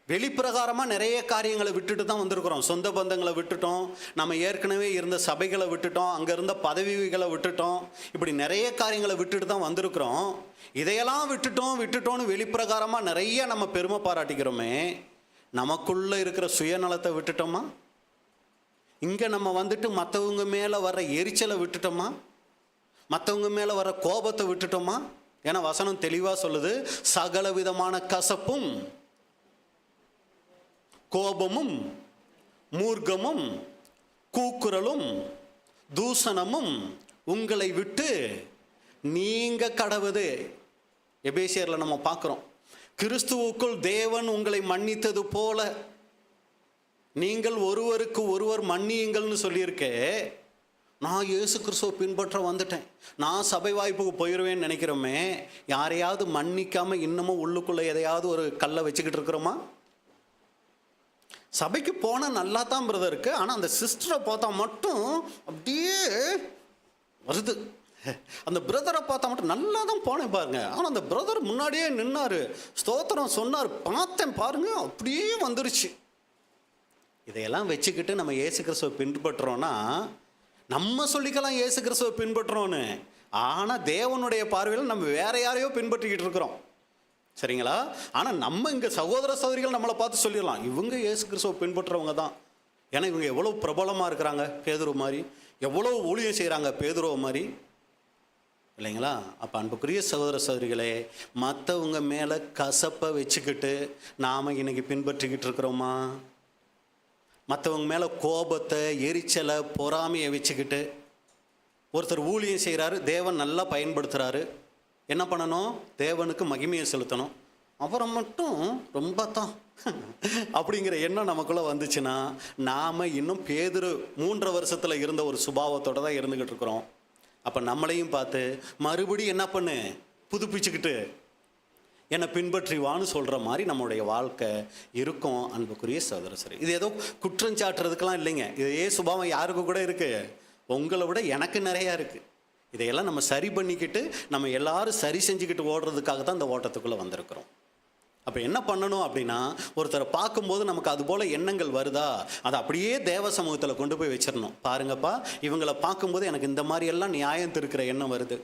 வெளிப்பிரகாரமாக நிறைய காரியங்களை விட்டுட்டு தான் வந்திருக்கிறோம். சொந்த பந்தங்களை விட்டுட்டோம், நம்ம ஏற்கனவே இருந்த சபைகளை விட்டுட்டோம், அங்கே இருந்த பதவிகளை விட்டுட்டோம், இப்படி நிறைய காரியங்களை விட்டுட்டு தான் வந்திருக்கிறோம். இதையெல்லாம் விட்டுட்டோன்னு வெளிப்பிரகாரமாக நிறைய நம்ம பெருமை பாராட்டிக்கிறோமே, நமக்குள்ளே இருக்கிற சுயநலத்தை விட்டுட்டோமா? இங்கே நம்ம வந்துட்டு மற்றவங்க மேலே வர எரிச்சலை விட்டுட்டோமா? மற்றவங்க மேலே வர கோபத்தை விட்டுட்டோமா? ஏன்னா வசனம் தெளிவாக சொல்லுது, சகல விதமான கசப்பும் கோபமும் மூர்க்கமும் கூக்குரலும் தூஷணமும் உங்களை விட்டு நீங்க கடவுது. எபேசியரில் நம்ம பார்க்குறோம், கிறிஸ்துவுக்குள் தேவன் உங்களை மன்னித்தது போல நீங்கள் ஒருவருக்கு ஒருவர் மன்னியுங்கள்னு சொல்லியிருக்கே. நான் இயேசு கிறிஸ்துவை பின்பற்ற வந்துட்டேன், நான் சபை வாய்ப்புக்கு போயிடுவேன்னு நினைக்கிறோமே, யாரையாவது மன்னிக்காமல் இன்னமும் உள்ளுக்குள்ளே எதையாவது ஒரு கல்லை வச்சுக்கிட்டு இருக்கிறோமா? சபைக்கு போனால் நல்லா தான் பிரதர் இருக்குது, ஆனால் அந்த சிஸ்டரை பார்த்தா மட்டும் அப்படியே வருது. அந்த பிரதரை பார்த்தா மட்டும் நல்லா தான் போனேன் பாருங்க, ஆனால் அந்த பிரதர் முன்னாடியே நின்னார், ஸ்தோத்திரம் சொன்னார், பார்த்தேன் பாருங்க, அப்படியே வந்துருச்சு. இதையெல்லாம் வச்சுக்கிட்டு நம்ம இயேசு கிறிஸ்துவை பின்பற்றுறோன்னா, நம்ம சொல்லிக்கலாம் இயேசு கிறிஸ்துவை பின்பற்றுறோன்னு, ஆனால் தேவனுடைய பார்வையில் நம்ம வேற யாரையோ பின்பற்றிக்கிட்டு இருக்கிறோம். சரிங்களா? ஆனால் நம்ம இங்கே சகோதர சகோதரிகள் நம்மளை பார்த்து சொல்லிடலாம், இவங்க இயேசு கிறிஸ்துவை பின்பற்றுறவங்க தான். ஏன்னா இவங்க எவ்வளோ பிரபலமாக இருக்கிறாங்க, பேதுரு மாதிரி, எவ்வளோ ஊழியம் செய்கிறாங்க பேதுருவ மாதிரி, இல்லைங்களா? அப்போ அன்புக்குரிய சகோதர சகோதரிகளே, மற்றவங்க மேலே கசப்பை வச்சுக்கிட்டு நாம் இன்னைக்கு பின்பற்றிக்கிட்டு இருக்கிறோமா? மற்றவங்க மேலே கோபத்தை, எரிச்சலை, பொறாமையை வச்சுக்கிட்டு ஒருத்தர் ஊழியம் செய்கிறாரு, தேவன் நல்லா பயன்படுத்துகிறாரு, என்ன பண்ணணும்? தேவனுக்கு மகிமையை செலுத்தணும். அப்புறம் மட்டும் ரொம்ப தான் அப்படிங்கிற எண்ணம் நமக்குள்ளே வந்துச்சுன்னா, நாம் இன்னும் பேதுரு 3 வருஷத்தில் இருந்த ஒரு சுபாவத்தோடு தான் இருந்துக்கிட்டு இருக்கிறோம். அப்போ நம்மளையும் பார்த்து மறுபடியும் என்ன பண்ணு, புதுப்பிச்சுக்கிட்டு என்னை பின்பற்றி வான்னு சொல்கிற மாதிரி நம்மளுடைய வாழ்க்கை இருக்கும். அன்புக்குரிய சகோதரர், இது ஏதோ குற்றம் சாட்டுறதுக்கெல்லாம் இல்லைங்க. இதே சுபாவம் யாருக்கு கூட இருக்குது, உங்களை விட எனக்கு நிறையா இருக்குது. இதையெல்லாம் நம்ம சரி பண்ணிக்கிட்டு நம்ம எல்லாரும் சரி செஞ்சுக்கிட்டு ஓடுறதுக்காக தான் இந்த ஓட்டத்துக்குள்ளே வந்திருக்கிறோம். அப்போ என்ன பண்ணணும் அப்படின்னா, ஒருத்தரை பார்க்கும்போது நமக்கு அதுபோல் எண்ணங்கள் வருதா, அதை அப்படியே தேவ சமூகத்தில் கொண்டு போய் வச்சிடணும். பாருங்கப்பா, இவங்களை பார்க்கும்போது எனக்கு இந்த மாதிரியெல்லாம் நியாயம் இருக்கிற எண்ணம் வருது,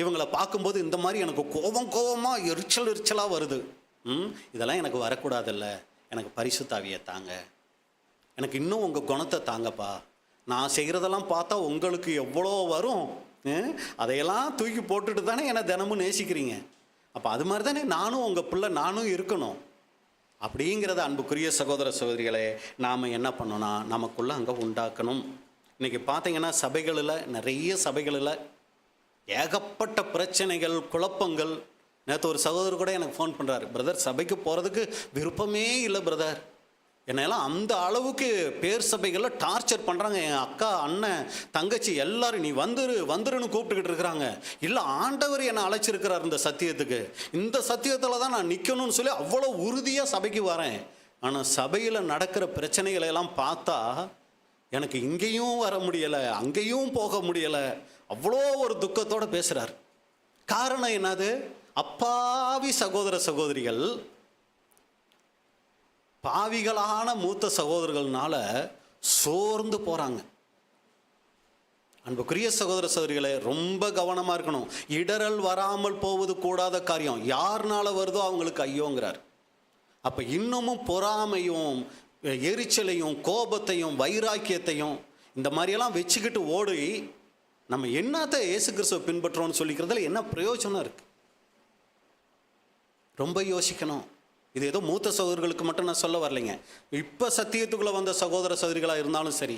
இவங்களை பார்க்கும்போது இந்த மாதிரி எனக்கு கோபமாக எரிச்சலாக வருது. இதெல்லாம் எனக்கு வரக்கூடாதில்ல, எனக்கு பரிசுத்த ஆவியை தாங்க, எனக்கு இன்னும் உங்கள் குணத்தை தாங்கப்பா. நான் செய்கிறதெல்லாம் பார்த்தா உங்களுக்கு எவ்வளோ வரும், அதையெல்லாம் தூக்கி போட்டுட்டு தானே என்னை தினமும் நேசிக்கிறீங்க. அப்போ அது மாதிரி தானே நானும் உங்கள் பிள்ளை நானும் இருக்கணும். அப்படிங்கிறத அன்புக்குரிய சகோதர சகோதரிகளே நாம் என்ன பண்ணோன்னா நமக்குள்ளே அங்கே உண்டாக்கணும். இன்றைக்கி பார்த்தீங்கன்னா சபைகளில், நிறைய சபைகளில் ஏகப்பட்ட பிரச்சனைகள், குழப்பங்கள். நேற்று ஒரு சகோதரர் கூட எனக்கு ஃபோன் பண்ணுறாரு, பிரதர் சபைக்கு போகிறதுக்கு விருப்பமே இல்லை பிரதர், என்னெல்லாம் அந்த அளவுக்கு பேர் சபைகளில் டார்ச்சர் பண்ணுறாங்க, என் அக்கா அண்ணன் தங்கச்சி எல்லாரும் நீ வந்துருன்னு கூப்பிட்டுக்கிட்டு இருக்கிறாங்க. இல்லை, ஆண்டவர் என்னை அழைச்சிருக்கிறார் இந்த சத்தியத்துக்கு, இந்த சத்தியத்தில் தான் நான் நிற்கணும்னு சொல்லி அவ்வளோ உறுதியாக சபைக்கு வரேன். ஆனால் சபையில் நடக்கிற பிரச்சனைகளை எல்லாம் பார்த்தா எனக்கு இங்கேயும் வர முடியலை, அங்கேயும் போக முடியலை, அவ்வளோ ஒரு துக்கத்தோடு பேசுகிறார். காரணம் என்னது? அப்பாவி சகோதர சகோதரிகள், பாவிகளான மூத்த சகோதரர்கள்னால சோர்ந்து போகிறாங்க. அன்புக்குரிய சகோதர சகோதரிகளே, ரொம்ப கவனமாக இருக்கணும். இடரல் வராமல் போவது கூடாத காரியம். யாருனால வருதோ அவங்களுக்கு ஐயோங்கிறார். அப்போ இன்னமும் பொறாமையும் எரிச்சலையும் கோபத்தையும் வைராக்கியத்தையும் இந்த மாதிரியெல்லாம் வச்சுக்கிட்டு ஓடி நம்ம என்னத்தை இயேசு கிறிஸ்துவை பின்பற்றோம்னு சொல்லிக்கிறதுல என்ன பிரயோஜனம் இருக்குது? ரொம்ப யோசிக்கணும். இது ஏதோ மூத்த சகோதரர்களுக்கு மட்டும் நான் சொல்ல வரலைங்க. இப்போ சத்தியத்துக்குள்ளே வந்த சகோதர சகோதரிகளாக இருந்தாலும் சரி,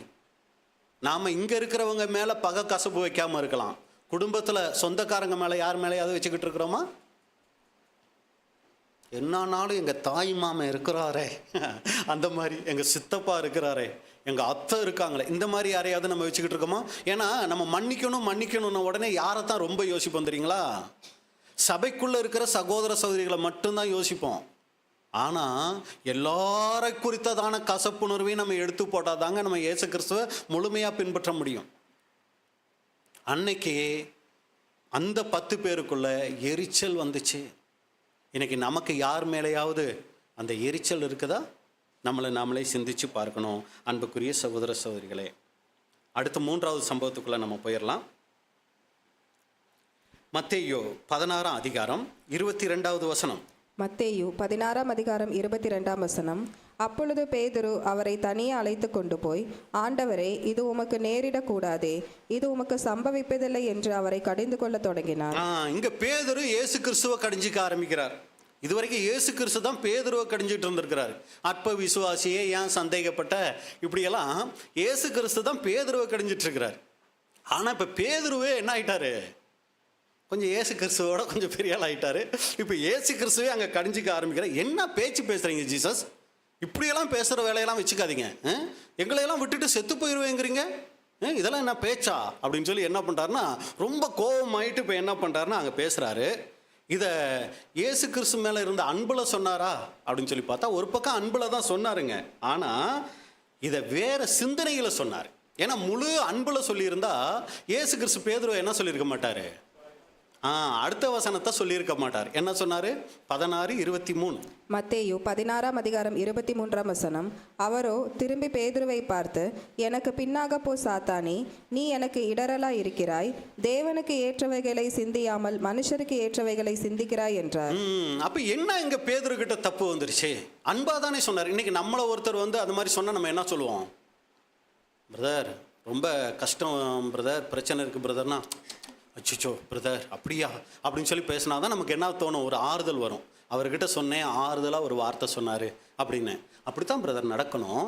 நாம் இங்கே இருக்கிறவங்க மேலே பகை கசப்பு வைக்காமல் இருக்கலாம். குடும்பத்தில் சொந்தக்காரங்க மேலே யார் மேலேயாவது வச்சுக்கிட்டு இருக்கிறோமா? என்னானாலும் எங்கள் தாய் மாமன் இருக்கிறாரே, அந்த மாதிரி எங்கள் சித்தப்பா இருக்கிறாரே, எங்கள் அத்தை இருக்காங்களே, இந்த மாதிரி யாரையாவது நம்ம வச்சுக்கிட்டு இருக்கோமா? ஏன்னா நம்ம மன்னிக்கணும்னு உடனே யாரை தான் ரொம்ப யோசிப்போம் தெரியுங்களா? சபைக்குள்ளே இருக்கிற சகோதர சகோதரிகளை மட்டும்தான் யோசிப்போம். ஆனால் எல்லாரை குறித்ததான கசப்புணர்வையும் நம்ம எடுத்து போட்டால் தாங்க நம்ம இயேசு கிறிஸ்துவை முழுமையாக பின்பற்ற முடியும். அன்னைக்கு அந்த 10 பேருக்குள்ள எரிச்சல் வந்துச்சு. இன்னைக்கு நமக்கு யார் மேலேயாவது அந்த எரிச்சல் இருக்குதா? நாமளே சிந்திச்சு பார்க்கணும். அன்புக்குரிய சகோதர சகோதரிகளே, அடுத்த 3வது சம்பவத்துக்குள்ளே நம்ம போயிடலாம். மத்தேயு 16ஆம் அதிகாரம் 22வது வசனம். மத்தேயு 16ஆம் அதிகாரம் 22ஆம் வசனம். அப்பொழுது பேதுரு அவரை தனியே அழைத்து கொண்டு போய், ஆண்டவரே, இது உமக்கு நேரிடக்கூடாதே, இது உமக்கு சம்பவிப்பதில்லை என்று அவரை கடிந்து கொள்ள தொடங்கினார். இங்க பேதுரு இயேசு கிறிஸ்துவை கடிஞ்சிக்க ஆரம்பிக்கிறார். இதுவரைக்கும் இயேசு கிறிஸ்து தான் பேதுருவை கடிஞ்சிட்டு இருந்திருக்கிறார். அற்ப விசுவாசியே ஏன் சந்தேகப்பட்ட, இப்படியெல்லாம் இயேசு கிறிஸ்து தான் பேதுருவை கடிஞ்சிட்டு இருக்கிறார். ஆனால் இப்போ பேதுருவே என்ன ஆயிட்டாரு, கொஞ்சம் இயேசு கிறிஸ்துவோட கொஞ்சம் பெரிய ஆள் ஆகிட்டாரு. இப்போ இயேசு கிறிஸ்துவே அங்கே கடிஞ்சிக்க ஆரம்பிக்கிறேன். என்ன பேச்சு பேசுகிறீங்க ஜீசஸ், இப்படியெல்லாம் பேசுகிற வேலையெல்லாம் வச்சுக்காதீங்க, எங்களையெல்லாம் விட்டுட்டு செத்து போயிடுவேங்கிறீங்க, இதெல்லாம் என்ன பேச்சா அப்படின்னு சொல்லி என்ன பண்ணுறாருன்னா ரொம்ப கோபமாயிட்டு இப்போ என்ன பண்ணுறாருன்னா அங்கே பேசுகிறாரு. இதை இயேசு கிறிஸ்து மேலே இருந்த அன்பில் சொன்னாரா அப்படின்னு சொல்லி பார்த்தா ஒரு பக்கம் அன்பில் தான் சொன்னாருங்க. ஆனால் இதை வேறு சிந்தனையில் சொன்னார். ஏன்னா முழு அன்பில் சொல்லியிருந்தா இயேசு கிறிஸ்து பேதுருவை என்ன சொல்லியிருக்க மாட்டார், அடுத்த வசனத்தை சொல்லியிருக்க மாட்டார். என்ன சொன்னார்? 16:23. மத்தேயு 16ஆம் அதிகாரம் 23ஆம் வசனம். அவரோ திரும்பி பேதுருவை பார்த்து, எனக்கு பின்னாக போ சாத்தானே, நீ எனக்கு இடரலாய் இருக்கிறாய், தேவனுக்கு ஏற்றவைகளை சிந்தியாமல் மனுஷருக்கு ஏற்றவைகளை சிந்திக்கிறாய் என்றார். அப்போ என்ன இங்கே பேதுரு கிட்ட தப்பு வந்துருச்சு? அன்பா தானே சொன்னார். இன்னைக்கு நம்மளை ஒருத்தர் வந்து அது மாதிரி சொன்னால் நம்ம என்ன சொல்லுவோம்? பிரதர் ரொம்ப கஷ்டம் பிரதர், பிரச்சனை இருக்குது பிரதர்னா, அச்சிச்சோ பிரதர் அப்படியா அப்படின்னு சொல்லி பேசினா தான் நமக்கு என்ன தோணும், ஒரு ஆறுதல் வரும். அவர்கிட்ட சொன்னேன், ஆறுதலாக ஒரு வார்த்தை சொன்னார் அப்படின்னு. அப்படித்தான் பிரதர் நடக்கணும்.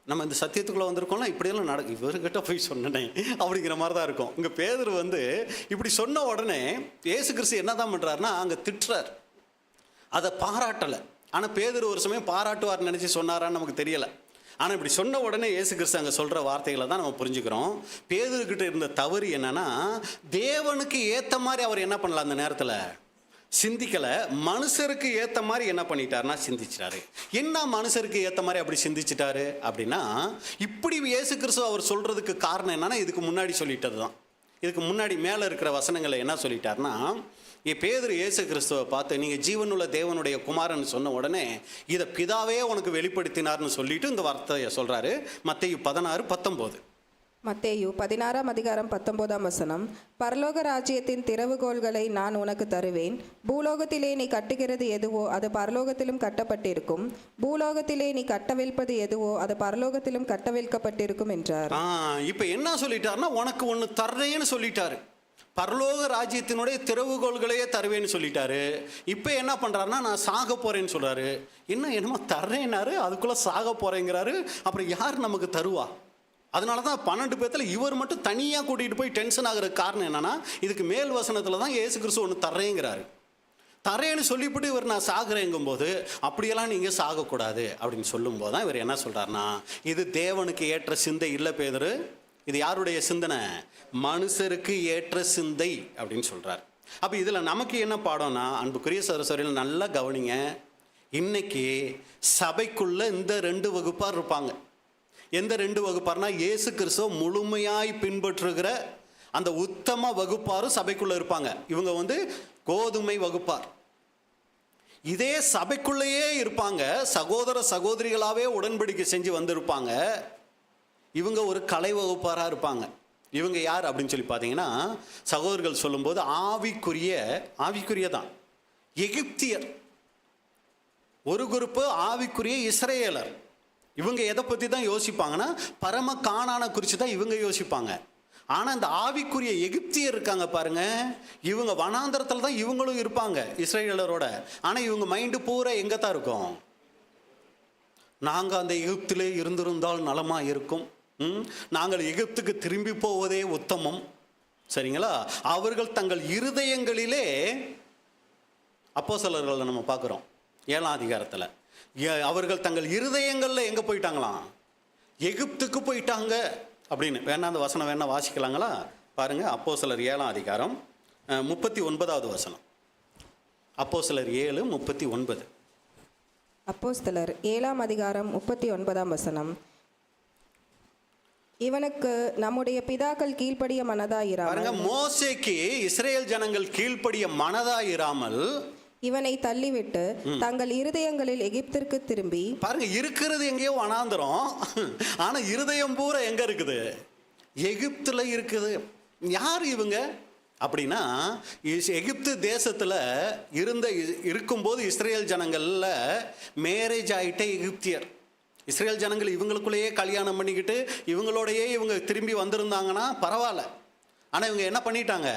நம்ம இந்த சத்தியத்துக்குள்ளே வந்திருக்கோம்னா இப்படியெல்லாம் இவர்கிட்ட போய் சொன்னேன் அப்படிங்கிற மாதிரி தான் இருக்கும். இங்கே பேதுரு வந்து இப்படி சொன்ன உடனே இயேசு கிறிஸ்து என்ன தான் பண்ணுறாருன்னா அங்கே திட்டுறார், அதை பாராட்டலை. ஆனால் பேதுரு ஒரு சமயம் பாராட்டுவார்னு நினச்சி சொன்னாரான்னு நமக்கு தெரியலை. ஆனால் இப்படி சொன்ன உடனே இயேசு கிறிஸ்து அங்கே சொல்கிற வார்த்தைகளை தான் நம்ம புரிஞ்சுக்கிறோம். பேதுருக்கிட்ட இருந்த தவறு என்னன்னா, தேவனுக்கு ஏற்ற மாதிரி அவர் என்ன பண்ணலாம் அந்த நேரத்தில் சிந்திக்கல. மனுஷருக்கு ஏற்ற மாதிரி என்ன பண்ணிட்டாருன்னா சிந்திச்சிட்டாரு. என்ன மனுஷருக்கு ஏற்ற மாதிரி அப்படி சிந்திச்சிட்டாரு அப்படின்னா, இப்படி இயேசு கிறிஸ்து அவர் சொல்றதுக்கு காரணம் என்னன்னா, இதுக்கு முன்னாடி சொல்லிட்டது தான். இதுக்கு முன்னாடி மேலே இருக்கிற வசனங்களை என்ன சொல்லிட்டாருன்னா, பேதுரு இயேசு கிறிஸ்துவை பார்த்து நீங்கள் ஜீவனுள்ள தேவனுடைய குமாரன் சொன்ன உடனே இதை பிதாவே உனக்கு வெளிப்படுத்தினார்னு சொல்லிட்டு இந்த வார்த்தையை சொல்றாரு. மத்தேயு 16:19. மத்தேயு 16:19. பரலோக ராஜ்யத்தின் திறவுகோல்களை நான் உனக்கு தருவேன். பூலோகத்திலே நீ கட்டுகிறது எதுவோ அது பரலோகத்திலும் கட்டப்பட்டிருக்கும், பூலோகத்திலே நீ கட்டவிழ்ப்பது எதுவோ அது பரலோகத்திலும் கட்டவிழ்க்கப்பட்டிருக்கும் என்றார். இப்போ என்ன சொல்லிட்டாருன்னா, உனக்கு ஒன்று தர்றேன்னு சொல்லிட்டாரு. பரலோக ராஜ்யத்தினுடைய திறவுகோள்களையே தருவேன்னு சொல்லிட்டாரு. இப்போ என்ன பண்ணுறாருன்னா, நான் சாக போகிறேன்னு சொல்கிறாரு. என்னமோ தர்றேன்னாரு, அதுக்குள்ளே சாக போகிறேங்கிறாரு. அப்புறம் யார் நமக்கு தருவா? அதனால தான் 12 பேர்த்தில் இவர் மட்டும் தனியாக கூட்டிகிட்டு போய் டென்ஷன் ஆகிற காரணம் என்னென்னா, இதுக்கு மேல் வசனத்தில் தான் இயேசு கிறிஸ்து ஒன்று தர்றேங்கிறாரு. தரேன்னு சொல்லிவிட்டு இவர் நான் சாகுறேங்கும்போது, அப்படியெல்லாம் நீங்கள் சாகக்கூடாது அப்படின்னு சொல்லும்போது தான் இவர் என்ன சொல்கிறாருன்னா, இது தேவனுக்கு ஏற்ற சிந்தை இல்லை பேதுரு, இது யாருடைய சிந்தனை? மனுஷருக்கு ஏற்ற சிந்தை அப்படின்னு சொல்கிறார். அப்போ இதில் நமக்கு என்ன பாடம்னா, அன்புக்குரிய சரஸ்வரியில் நல்லா கவனிங்க. இன்னைக்கு சபைக்குள்ள இந்த 2 வகுப்பார் இருப்பாங்க. எந்த 2 வகுப்பார்னா, இயேசு கிறிஸ்துவ முழுமையாய் பின்பற்றுகிற அந்த உத்தம வகுப்பாரும் சபைக்குள்ள இருப்பாங்க. இவங்க கோதுமை வகுப்பார். இதே சபைக்குள்ளேயே இருப்பாங்க, சகோதர சகோதரிகளாகவே உடன்படிக்கை செஞ்சு வந்திருப்பாங்க. இவங்க ஒரு கலை வகுப்பாராக இருப்பாங்க. இவங்க யார் அப்படின்னு சொல்லி பார்த்தீங்கன்னா, சகோதரர்கள் சொல்லும்போது ஆவிக்குரிய தான் எகிப்தியர். ஒரு குரூப்பு ஆவிக்குரிய இஸ்ரேலர். இவங்க எதை பற்றி தான் யோசிப்பாங்கன்னா, பரம கானானை குறித்து தான் இவங்க யோசிப்பாங்க. ஆனால் இந்த ஆவிக்குரிய எகிப்தியர் இருக்காங்க பாருங்க, இவங்க வனாந்தரத்தில் தான் இவங்களும் இருப்பாங்க இஸ்ரேலரோட. ஆனால் இவங்க மைண்டு பூரா எங்கே தான் இருக்கும்? நாங்கள் அந்த எகிப்திலே இருந்திருந்தால் நலமாக இருக்கும், நாங்கள் எகிப்துக்கு திரும்பி போவதே உத்தமம். சரிங்களா? அவர்கள் தங்கள் இருதயங்களிலே, அப்போஸ்தலர்களை நம்ம பார்க்குறோம் 7ஆம் அதிகாரத்தில், அவர்கள் தங்கள் இருதயங்களில் எங்கே போயிட்டாங்களாம்? எகிப்துக்கு போயிட்டாங்க அப்படின்னு. வேணா அந்த வசனம் வேணா வாசிக்கலாங்களா? பாருங்க, அப்போஸ்தலர் 7ஆம் அதிகாரம் 39வது வசனம். அப்போஸ்தலர் 7:39. அப்போஸ்தலர் 7ஆம் அதிகாரம் 39ஆம் வசனம். இவனுக்கு நம்முடைய பிதாக்கள் கீழ்ப்படிய மனதாயிராமல், மோசேக்கு இஸ்ரேல் ஜனங்கள் கீழ்ப்படிய மனதாயிராமல் இவனை தள்ளிவிட்டு தங்கள் இருதயங்களில் எகிப்திற்கு திரும்பி. பாருங்க, இருக்கிறது எங்கேயோ வனாந்தரம், ஆனா இருதயம் பூரா எங்க இருக்குது? எகிப்துல இருக்குது. யார் இவங்க அப்படின்னா, எகிப்து தேசத்துல இருக்கும்போது இஸ்ரேல் ஜனங்கள்ல மேரேஜ் ஆயிட்ட எகிப்தியர். இஸ்ரேல் ஜனங்கள் இவங்களுக்குள்ளேயே கல்யாணம் பண்ணிக்கிட்டு இவங்களோடையே இவங்க திரும்பி வந்திருந்தாங்கன்னா பரவாயில்ல. ஆனால் இவங்க என்ன பண்ணிட்டாங்க?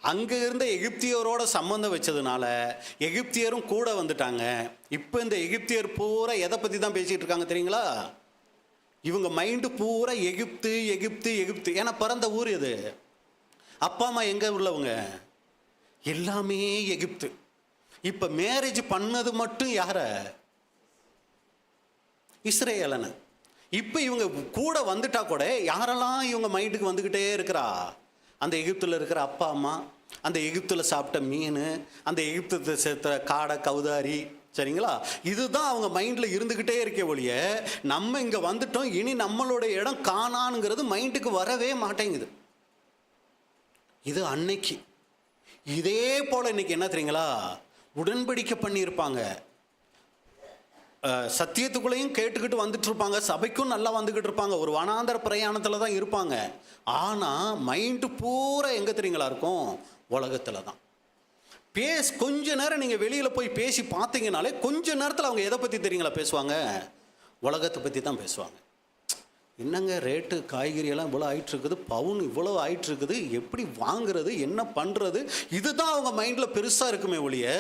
அங்கே இருந்த எகிப்தியரோட சம்பந்தம் வச்சதுனால எகிப்தியரும் கூட வந்துட்டாங்க. இப்போ இந்த எகிப்தியர் பூரா எதை பற்றி தான் பேசிகிட்டு இருக்காங்க தெரியுங்களா? இவங்க மைண்டு பூரா எகிப்து எகிப்து எகிப்து. ஏன்னா பிறந்த ஊர் எது? அப்பா அம்மா எங்கே உள்ளவங்க? எல்லாமே எகிப்து. இப்போ மேரேஜ் பண்ணது மட்டும் யார? இஸ்ரேலனை. இப்போ இவங்க கூட வந்துட்டா கூட யாரெல்லாம் இவங்க மைண்டுக்கு வந்துக்கிட்டே இருக்கிறா? அந்த எகிப்தில் இருக்கிற அப்பா அம்மா, அந்த எகிப்தில் சாப்பிட்ட மீன், அந்த எகிப்து சேர்த்த காடை கவுதாரி. சரிங்களா? இதுதான் அவங்க மைண்டில் இருந்துக்கிட்டே இருக்க ஒழிய, நம்ம இங்கே வந்துட்டோம் இனி நம்மளோட இடம் காணானுங்கிறது மைண்டுக்கு வரவே மாட்டேங்குது. இது அன்னைக்கு. இதே போல் இன்னைக்கு என்ன தெரியுங்களா? உடன்படிக்கை பண்ணியிருப்பாங்க, சத்தியத்துக்குள்ளேயும் கேட்டுக்கிட்டு வந்துட்டு இருப்பாங்க, சபைக்கும் நல்லா வந்துக்கிட்டு இருப்பாங்க, ஒரு வனாந்தர பிரயாணத்தில் தான் இருப்பாங்க. ஆனால் மைண்டு பூரா எங்கே தெரியுங்களா இருக்கும்? உலகத்தில் தான். கொஞ்ச நேரம் நீங்கள் வெளியில் போய் பேசி பார்த்தீங்கனாலே கொஞ்ச நேரத்தில் அவங்க எதை பற்றி தெரியுங்களா பேசுவாங்க? உலகத்தை பற்றி தான் பேசுவாங்க. என்னங்க ரேட்டு காய்கறியெல்லாம் இவ்வளோ ஆயிட்டுருக்குது, பவுன் இவ்வளோ ஆயிட்டுருக்குது, எப்படி வாங்குறது, என்ன பண்ணுறது, இதுதான் அவங்க மைண்டில் பெருசாக இருக்குமே ஒழிய,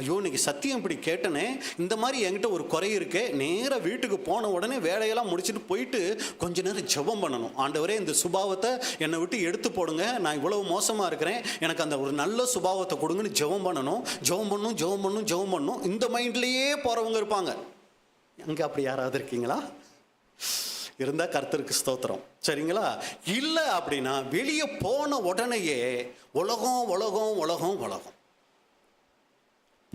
ஐயோ இன்னைக்கு சத்தியம் இப்படி கேட்டனே, இந்த மாதிரி என்கிட்ட ஒரு குறை இருக்கே, நேராக வீட்டுக்கு போன உடனே வேலையெல்லாம் முடிச்சுட்டு போயிட்டு கொஞ்ச நேரம் ஜெபம் பண்ணணும். ஆண்டவரே இந்த சுபாவத்தை என்னை விட்டு எடுத்து போடுங்க, நான் இவ்வளவு மோசமாக இருக்கிறேன், எனக்கு அந்த ஒரு நல்ல சுபாவத்தை கொடுங்கன்னு ஜெபம் பண்ணணும். ஜெபம் பண்ணணும் ஜெபம் பண்ணணும் ஜெபம் பண்ணணும். இந்த மைண்ட்லேயே போகிறவங்க இருப்பாங்க. அங்கே அப்படி யாராவது இருக்கீங்களா? இருந்தால் கர்த்தருக்கு ஸ்தோத்திரம். சரிங்களா? இல்லை அப்படின்னா வெளியே போன உடனேயே உலகம் உலகம் உலகம் உலகம்.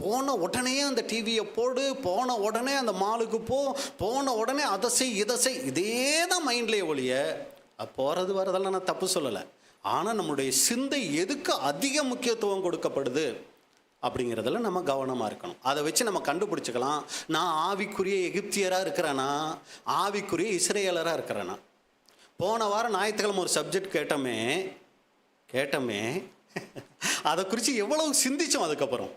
போன உடனே அந்த டிவியை போடு, போன உடனே அந்த மாலுக்கு போன உடனே அதை செய் இதை செய், இதே தான் மைண்ட்லேயே ஒழிய போகிறது வரதெல்லாம் நான் தப்பு சொல்லலை. ஆனால் நம்முடைய சிந்தை எதுக்கு அதிக முக்கியத்துவம் கொடுக்கப்படுது அப்படிங்கிறதுல நம்ம கவனமாக இருக்கணும். அதை வச்சு நம்ம கண்டுபிடிச்சிக்கலாம், நான் ஆவிக்குரிய எகிப்தியராக இருக்கிறேனா, ஆவிக்குரிய இஸ்ரேலராக இருக்கிறேனா. போன வாரம் ஞாயிற்றுக்கிழமை ஒரு சப்ஜெக்ட் கேட்டோமே அதை குறித்து எவ்வளவு சிந்தித்தோம்.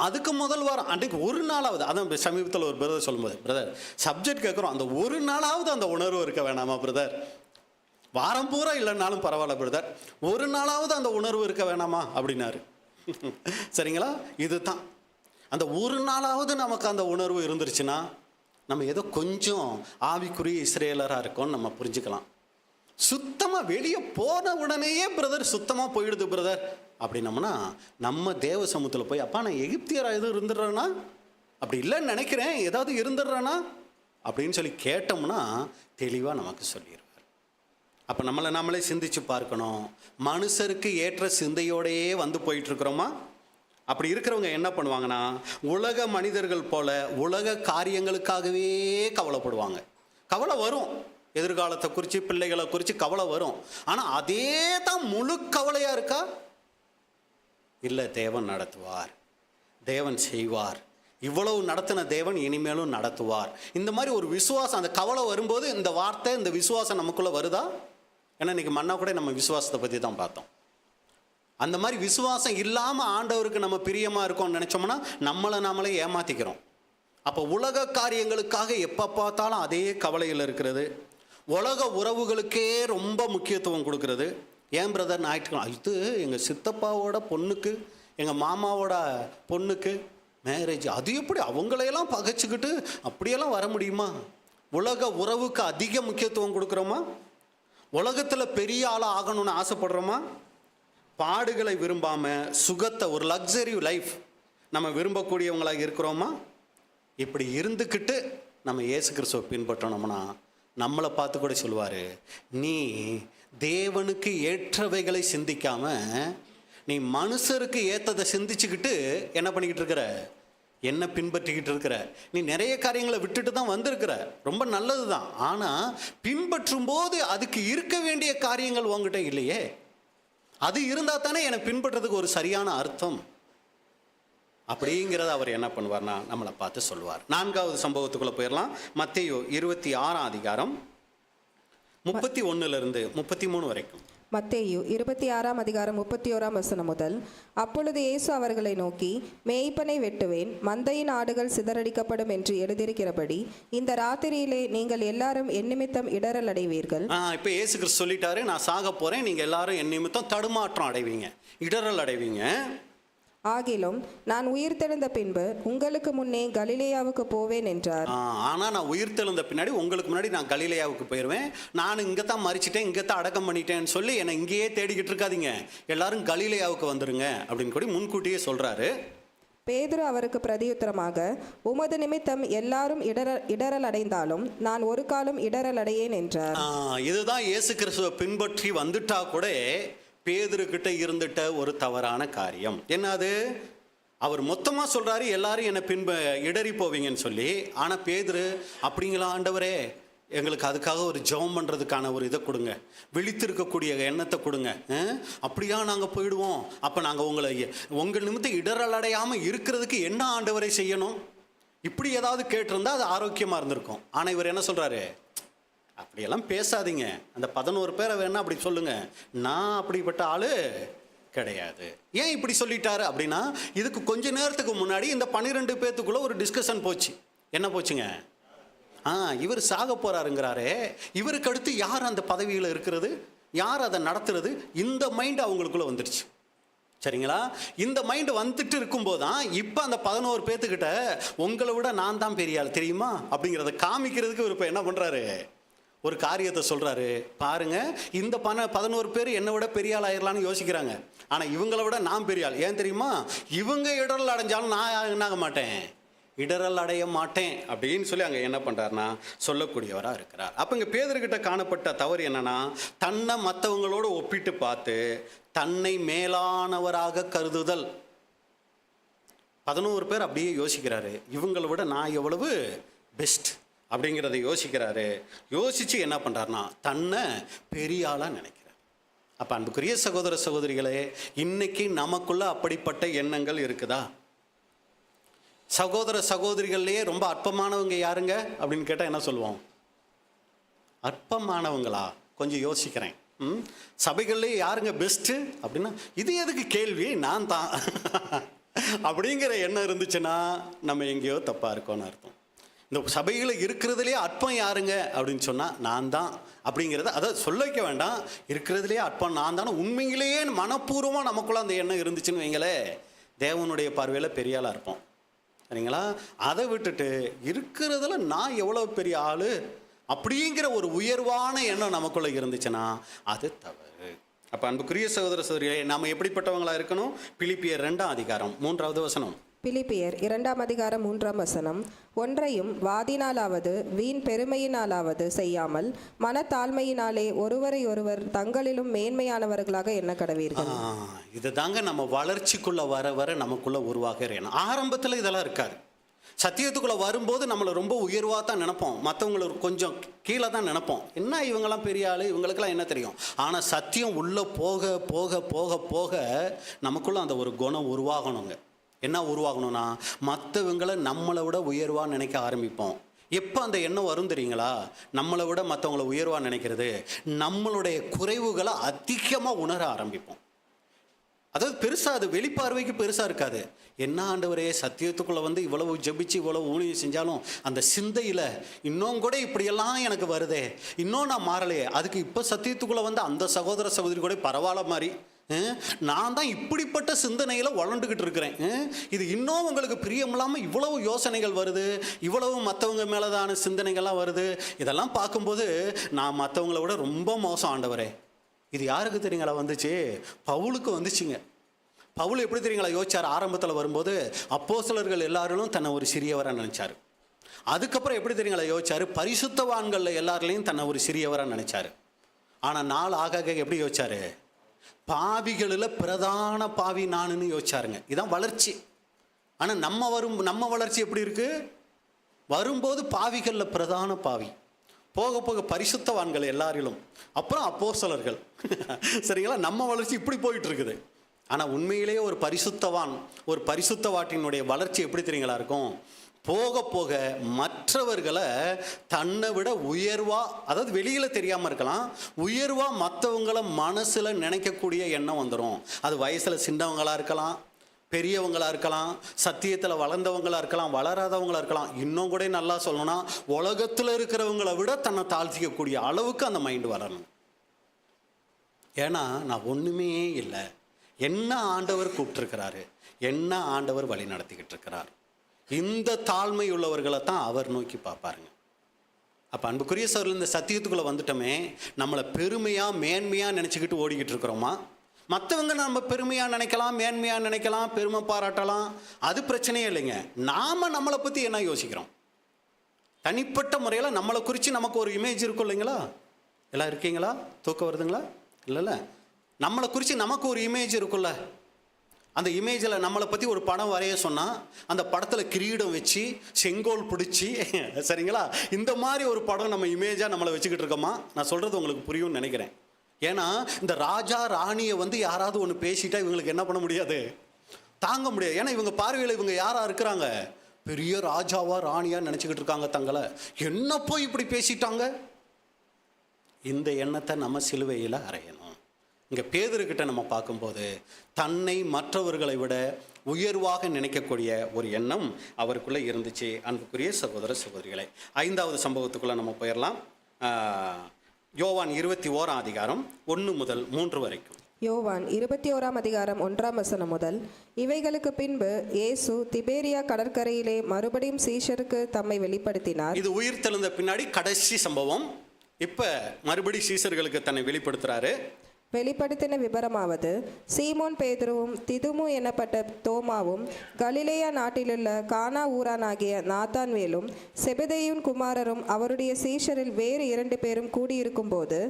அதுக்கு முதல் வாரம் அன்றைக்கு ஒரு நாளாவது, அதான் சமீபத்தில் ஒரு பிரதர் சொல்லும்போது, பிரதர் சப்ஜெக்ட் கேட்குறோம், அந்த ஒரு நாளாவது அந்த உணர்வு இருக்க வேணாமா பிரதர்? வாரம் பூரா இல்லைன்னாலும் பரவாயில்ல பிரதர், ஒரு நாளாவது அந்த உணர்வு இருக்க வேணாமா அப்படின்னாரு. சரிங்களா? இதுதான் அந்த ஒரு நாளாவது நமக்கு அந்த உணர்வு இருந்துருச்சுன்னா நம்ம ஏதோ கொஞ்சம் ஆவிக்குரிய இஸ்ரேலராக இருக்கோம்னு நம்ம புரிஞ்சுக்கலாம். சுத்தமாக வெளியே போன உடனேயே பிரதர் சுத்தமாக போயிடுது பிரதர் அப்படின்னம்னா நம்ம தேவ சமூகத்தில் போய், அப்பா நான் எகிப்தியராக எதுவும் இருந்துடுறேன்னா, அப்படி இல்லைன்னு நினைக்கிறேன், ஏதாவது இருந்துடுறேன்னா அப்படின்னு சொல்லி கேட்டோம்னா தெளிவாக நமக்கு சொல்லிடுவார். அப்போ நம்மளே சிந்திச்சு பார்க்கணும், மனுஷருக்கு ஏற்ற சிந்தையோடையே வந்து போயிட்டுருக்குறோமா? அப்படி இருக்கிறவங்க என்ன பண்ணுவாங்கன்னா, உலக மனிதர்கள் போல உலக காரியங்களுக்காகவே கவலைப்படுவாங்க. கவலை வரும், எதிர்காலத்தை குறித்து பிள்ளைகளை குறித்து கவலை வரும். ஆனால் அதே தான் முழு கவலையாக இருக்கா? இல்லை, தேவன் நடத்துவார், தேவன் செய்வார், இவ்வளவு நடத்தின தேவன் இனிமேலும் நடத்துவார். இந்த மாதிரி ஒரு விசுவாசம், அந்த கவலை வரும்போது இந்த வார்த்தை, இந்த விசுவாசம் நமக்குள்ளே வருதா? ஏன்னா இன்றைக்கி மன்னா கூட நம்ம விசுவாசத்தை பற்றி தான் பார்த்தோம். அந்த மாதிரி விசுவாசம் இல்லாமல் ஆண்டவருக்கு நம்ம பிரியமாக இருக்கோம்னு நினச்சோம்னா நம்மளே ஏமாற்றிக்கிறோம். அப்போ உலக காரியங்களுக்காக எப்போ பார்த்தாலும் அதே கவலையில் இருக்கிறது, உலக உறவுகளுக்கே ரொம்ப முக்கியத்துவம் கொடுக்கறது. ஏன் பிரதர் ஞாயிற்றுக்கிழமை இது எங்கள் சித்தப்பாவோட பொண்ணுக்கு, எங்கள் மாமாவோட பொண்ணுக்கு மேரேஜ், அது எப்படி அவங்களையெல்லாம் பகைச்சிக்கிட்டு அப்படியெல்லாம் வர முடியுமா? உலக உறவுக்கு அதிக முக்கியத்துவம் கொடுக்குறோமா? உலகத்தில் பெரிய ஆளாக ஆகணும்னு ஆசைப்படுறோமா? பாடுகளை விரும்பாமல் சுகத்தை, ஒரு லக்ஸரி லைஃப் நம்ம விரும்பக்கூடியவங்களாக இருக்கிறோமா? இப்படி இருந்துக்கிட்டு நம்ம இயேசு கிறிஸ்துவை பின்பற்றணும்னா நம்மளை பார்த்து கூட சொல்லுவார், நீ தேவனுக்கு ஏற்றவைகளை சிந்திக்காம நீ மனுஷருக்கு ஏற்றதை சிந்திச்சுக்கிட்டு என்ன பண்ணிக்கிட்டு இருக்கிற, என்ன பின்பற்றிக்கிட்டு இருக்கிற. நீ நிறைய காரியங்களை விட்டுட்டு தான் வந்திருக்கிற, ரொம்ப நல்லது தான். ஆனால் பின்பற்றும் போது அதுக்கு இருக்க வேண்டிய காரியங்கள் உங்ககிட்ட இல்லையே. அது இருந்தால் தானே என்னை பின்பற்றதுக்கு ஒரு சரியான அர்த்தம் அப்படிங்கிறத அவர் என்ன பண்ணுவார்னா நம்மளை பார்த்து சொல்லுவார். 4வது சம்பவத்துக்குள்ளே போயிடலாம். மத்தேயு 26ஆம் அதிகாரம் 31 33 வரைக்கும். மத்தேயு 26ஆம் அதிகாரம் 31ஆம் வசனம் முதல். அப்பொழுது இயேசு அவர்களை நோக்கி, மேய்ப்பனை வெட்டுவேன், மந்தையின் ஆடுகள் சிதறடிக்கப்படும் என்று எழுதியிருக்கிறபடி இந்த ராத்திரியிலே நீங்கள் எல்லாரும் என் நிமித்தம் இடறல் அடைவீர்கள். இப்போ இயேசு கிறிஸ்து சொல்லிட்டாரு, நான் சாக போறேன், நீங்க எல்லாரும் என் நிமித்தம் தடுமாற்றம் அடைவீங்க, இடறல் அடைவீங்க. ஆகிலும் நான் உயிர்த்தெழுந்த பின்பு உங்களுக்கு முன்னே கலிலேயாவுக்கு போவேன் என்றார். ஆனால் நான் உயிர்த்தெழுந்த பின்னாடி உங்களுக்கு முன்னாடி நான் கலிலேயாவுக்கு போயிடுவேன், நான் இங்கே தான் மறிச்சிட்டேன், இங்கே தான் அடக்கம் பண்ணிட்டேன்னு சொல்லி என்னை இங்கேயே தேடிக்கிட்டு இருக்காதீங்க, எல்லாரும் கலிலேயாவுக்கு வந்துருங்க அப்படின்னு கூட முன்கூட்டியே சொல்கிறாரு. பேதுரு அவருக்கு பிரதியுத்தரமாக, உமது நிமித்தம் எல்லாரும் இடறல் அடைந்தாலும் நான் ஒரு காலம் இடறல் அடையேன் என்றார். இதுதான் இயேசு கிறிஸ்துவை பின்பற்றி வந்துட்டா கூட பேதுருக்கிட்ட இருந்துட்ட ஒரு தவறான காரியம். என்னது? அவர் மொத்தமாக சொல்கிறாரு எல்லாரும் என்னை இடறி போவீங்கன்னு சொல்லி. ஆனால் பேதுரு, அப்படிங்களா ஆண்டவரே, எங்களுக்கு அதுக்காக ஒரு ஜெபம் பண்ணுறதுக்கான ஒரு இதை கொடுங்க, விழித்திருக்கக்கூடிய எண்ணத்தை கொடுங்க, அப்படியா நாங்கள் போயிடுவோம். அப்போ நாங்கள் உங்கள் நிமித்தம் இடறல் அடையாமல் இருக்கிறதுக்கு என்ன ஆண்டவரை செய்யணும், இப்படி ஏதாவது கேட்டிருந்தா அது ஆரோக்கியமாக இருந்திருக்கும். ஆனால் இவர் என்ன சொல்கிறாரு, அப்படியெல்லாம் பேசாதீங்க, அந்த 11 பேரை வேணா அப்படி சொல்லுங்க, நான் அப்படிப்பட்ட ஆளு கிடையாது. ஏன் இப்படி சொல்லிட்டாரு அப்படின்னா, இதுக்கு கொஞ்ச நேரத்துக்கு முன்னாடி இந்த 12 பேத்துக்குள்ள ஒரு டிஸ்கஷன் போச்சு. என்ன போச்சுங்க? இவர் சாக போறாருங்கிறாரே, இவருக்கு அடுத்து யார் அந்த பதவியில் இருக்கிறது, யார் அதை நடத்துறது, இந்த மைண்ட் அவங்களுக்குள்ள வந்துடுச்சு. சரிங்களா? இந்த மைண்டு வந்துட்டு இருக்கும்போது தான் இப்போ அந்த 11 பேத்துக்கிட்ட உங்களை விட நான் தான் பெரிய ஆள் தெரியுமா அப்படிங்கிறத காமிக்கிறதுக்கு இவர் இப்போ என்ன பண்ணுறாரு, ஒரு காரியத்தை சொல்கிறாரு. பாருங்க, இந்த 11 பேர் என்னை விட பெரிய ஆள் ஆயிடலான்னு யோசிக்கிறாங்க, ஆனால் இவங்களை விட நான் பெரிய ஆள். ஏன் தெரியுமா? இவங்க இடரல் அடைஞ்சாலும் நான் என்னாக மாட்டேன், இடரல் அடைய மாட்டேன் அப்படின்னு சொல்லி அங்கே என்ன பண்ணுறாருன்னா சொல்லக்கூடியவராக இருக்கிறார். அப்போ இங்கே பேதுருக்கிட்ட காணப்பட்ட தவறு என்னன்னா, தன்னை மற்றவங்களோடு ஒப்பிட்டு பார்த்து தன்னை மேலானவராக கருதுதல். 11 பேர் அப்படியே யோசிக்கிறாரு, இவங்களை விட நான் எவ்வளவு பெஸ்ட் அப்படிங்கிறத யோசிக்கிறாரு. யோசித்து என்ன பண்ணுறாருனா தன்னை பெரிய ஆளாக நினைக்கிறார். அப்போ அன்புக்குரிய சகோதர சகோதரிகளே, இன்னைக்கு நமக்குள்ள அப்படிப்பட்ட எண்ணங்கள் இருக்குதா? சகோதர சகோதரிகள்லேயே ரொம்ப அற்பமானவங்க யாருங்க அப்படின்னு கேட்டால் என்ன சொல்லுவோம்? அற்பமானவங்களா? கொஞ்சம் யோசிக்கிறேன். சபைகள்லேயே யாருங்க பெஸ்ட்டு அப்படின்னா இது எதுக்கு கேள்வி? நான் தான் அப்படிங்கிற எண்ணம் இருந்துச்சுன்னா நம்ம எங்கேயோ தப்பாக இருக்கோன்னு அர்த்தம். இந்த சபையில் இருக்கிறதுலே அற்பம் யாருங்க அப்படின்னு சொன்னால் நான் தான் அப்படிங்கிறத அதை சொல்ல வைக்க வேண்டாம். இருக்கிறதுலே அற்பம் நான் தானே உண்மையிலேயே மனப்பூர்வமாக நமக்குள்ள அந்த எண்ணம் இருந்துச்சுன்னு வைங்களே, தேவனுடைய பார்வையில் பெரிய ஆளாக இருப்போம். சரிங்களா? அதை விட்டுட்டு இருக்கிறதுல நான் எவ்வளோ பெரிய ஆள் அப்படிங்கிற ஒரு உயர்வான எண்ணம் நமக்குள்ளே இருந்துச்சுன்னா அது தவறு. அப்போ அன்புக்குரிய சகோதர சகோதரிகளே, நாம் எப்படிப்பட்டவங்களா இருக்கணும்? பிலிப்பியர் 2ஆம் அதிகாரம் 3வது வசனம். பிலிப்பியர் 2ஆம் அதிகாரம் 3ஆம் வசனம். ஒன்றையும் வாதினாலாவது வீண் பெருமையினாலாவது செய்யாமல் மனத்தாழ்மையினாலே ஒருவரை ஒருவர் தங்களிலும் மேன்மையானவர்களாக எண்ண கடவீர்கள். இது தாங்க நம்ம வளர்ச்சிக்குள்ள வர வர நமக்குள்ள உருவாகிற எண்ணம். ஆரம்பத்தில் இதெல்லாம் இருக்காது. சத்தியத்துக்குள்ளே வரும்போது நம்மளை ரொம்ப உயர்வாக தான் நினைப்போம், மற்றவங்களை கொஞ்சம் கீழே தான் நினைப்போம். என்ன இவங்கெல்லாம் பெரிய ஆள், இவங்களுக்கெல்லாம் என்ன தெரியும்? ஆனால் சத்தியம் உள்ளே போக போக போக போக நமக்குள்ளே அந்த ஒரு குணம் உருவாகணுங்க. என்ன உருவாகணும்னா மற்றவங்களை நம்மளை விட உயர்வாக நினைக்க ஆரம்பிப்போம். எப்போ அந்த எண்ணம் வரும் தெரியுங்களா? நம்மளை விட மற்றவங்களை உயர்வாக நினைக்கிறது நம்மளுடைய குறைவுகளை அதிகமாக உணர ஆரம்பிப்போம். அதாவது பெருசாக அது வெளிப்பார்வைக்கு பெருசாக இருக்காது. என்ன ஆண்டவரே, சத்தியத்துக்குள்ளே வந்து இவ்வளவு ஜெபிச்சு இவ்வளவு ஊழியம் செஞ்சாலும் அந்த சிந்தையில் இன்னும் கூட இப்படியெல்லாம் எனக்கு வருதே, இன்னும் நான் மாறலையே. அதுக்கு இப்போ சத்தியத்துக்குள்ளே வந்து அந்த சகோதர சகோதரி கூட பரவாயில்ல மாதிரி நான் தான் இப்படிப்பட்ட சிந்தனையில் வளர்ந்துக்கிட்டு இருக்கிறேன். இது இன்னும் உங்களுக்கு பிரியமில்லாமல் இவ்வளவு யோசனைகள் வருது, இவ்வளவு மற்றவங்க மேலதான சிந்தனைகள்லாம் வருது. இதெல்லாம் பார்க்கும்போது நான் மற்றவங்கள விட ரொம்ப மோசம் ஆண்டவரே. இது யாருக்கு தெரியுங்களா வந்துச்சு? பவுலுக்கு வந்துச்சுங்க. பவுல் எப்படி தெரியுங்களா யோசிச்சார்? ஆரம்பத்தில் வரும்போது அப்போஸ்தலர்கள் எல்லாரும் தன்னை ஒரு சிறியவராக நினைச்சார். அதுக்கப்புறம் எப்படி தெரியுங்களா யோசிச்சார்? பரிசுத்தவான்கள் எல்லாருலையும் தன்னை ஒரு சிறியவராக நினைச்சார். ஆனால் நாள் ஆக எப்படி யோசிச்சாரு? பாவிகளில் பிரதான பாவி நானுன்னு யோசிச்சாருங்க. இதுதான் வளர்ச்சி. ஆனால் நம்ம வளர்ச்சி எப்படி இருக்கு? வரும்போது பாவிகளில் பிரதான பாவி, போக போக பரிசுத்தவான்கள் எல்லாரிலும், அப்புறம் அப்போஸ்தலர்கள். சரிங்களா? நம்ம வளர்ச்சி இப்படி போயிட்டு இருக்குது. ஆனால் உண்மையிலேயே ஒரு பரிசுத்தவான், ஒரு பரிசுத்தவாட்டினுடைய வளர்ச்சி எப்படி தெரியுங்களா இருக்கும்? போக போக மற்றவர்களை தன்னை விட உயர்வா, அதாவது வெளியில் தெரியாமல் இருக்கலாம், உயர்வா மற்றவங்களை மனசில் நினைக்கக்கூடிய எண்ணம் வந்துடும். அது வயசில் சின்னவங்களாக இருக்கலாம், பெரியவங்களாக இருக்கலாம், சத்தியத்தில் வளர்ந்தவங்களாக இருக்கலாம், வளராதவங்களாக இருக்கலாம். இன்னும் கூட நல்லா சொல்லணும்னா உலகத்தில் இருக்கிறவங்களை விட தன்னை தாழ்த்திக்கக்கூடிய அளவுக்கு அந்த மைண்டு வரணும். ஏன்னா நான் ஒன்றுமே இல்லை, என்ன ஆண்டவர் கூப்பிட்டுருக்கிறாரு, என்ன ஆண்டவர் வழி நடத்திக்கிட்டு இருக்கிறார். இந்த தாழ்மை உள்ளவர்களை தான் அவர் நோக்கி பார்ப்பாருங்க. அப்போ அன்புக்குரிய சகோதரர்களே, இந்த சத்தியத்துக்குள்ளே வந்துட்டோமே, நம்மளை பெருமையாக மேன்மையாக நினச்சிக்கிட்டு ஓடிக்கிட்டு இருக்கிறோமா? மற்றவங்க நம்ம பெருமையாக நினைக்கலாம், மேன்மையாக நினைக்கலாம், பெருமை பாராட்டலாம், அது பிரச்சனையே இல்லைங்க. நாம் நம்மளை பற்றி என்ன யோசிக்கிறோம்? தனிப்பட்ட முறையில் நம்மளை குறித்து நமக்கு ஒரு இமேஜ் இருக்கும் இல்லைங்களா? எல்லாம் இருக்கீங்களா? தூக்கம் வருதுங்களா? இல்லைல்ல, நம்மளை குறித்து நமக்கு ஒரு இமேஜ் இருக்குல்ல. அந்த இமேஜில் நம்மளை பற்றி ஒரு படம் வரைய சொன்னால் அந்த படத்தில் கிரீடம் வச்சு செங்கோல் பிடிச்சி, சரிங்களா, இந்த மாதிரி ஒரு படம் நம்ம இமேஜாக நம்மளை வச்சுக்கிட்டு இருக்கோமா? நான் சொல்கிறது உங்களுக்கு புரியும்னு நினைக்கிறேன். ஏன்னா இந்த ராஜா ராணியை வந்து யாராவது ஒன்று பேசிட்டா இவங்களுக்கு என்ன பண்ண முடியாது, தாங்க முடியாது. ஏன்னா இவங்க பார்வையில் இவங்க யாராக இருக்கிறாங்க? பெரிய ராஜாவா ராணியாக நினச்சிக்கிட்டு இருக்காங்க தங்களை. என்ன போய் இப்படி பேசிட்டாங்க? இந்த எண்ணத்தை நம்ம சிலுவையில் அறையணும். இங்கே பேதுருக்கிட்ட நம்ம பார்க்கும்போது தன்னை மற்றவர்களை விட உயர்வாக நினைக்கக்கூடிய ஒரு எண்ணம் அவருக்குள்ளே இருந்துச்சு. அன்புக்குரிய சகோதர சகோதரிகளை, 5வது சம்பவத்துக்குள்ளே நம்ம போயிடலாம். யோவான் 21ஆம் அதிகாரம் 1 முதல் 3 வரைக்கும். யோவான் 21ஆம் அதிகாரம் 1ஆம் வசனம் முதல். இவைகளுக்கு பின்பு இயேசு திபேரியா கடற்கரையிலே மறுபடியும் சீஷருக்கு தம்மை வெளிப்படுத்தினார். இது உயிர் தெழுந்த பின்னாடி கடைசி சம்பவம். இப்போ மறுபடி சீஷர்களுக்கு தன்னை வெளிப்படுத்துறாரு. வெளிப்படுத்தின விபரமாவது, சீமோன் பேதுருவும் திதுமு எனப்பட்ட தோமாவும் கலிலேயா நாட்டிலுள்ள கானா ஊரானாகிய நாத்தான்வேலும் செபதேயுன் குமாரரும் அவருடைய சீஷரில் வேறு 2 பேரும் கூடியிருக்கும் போது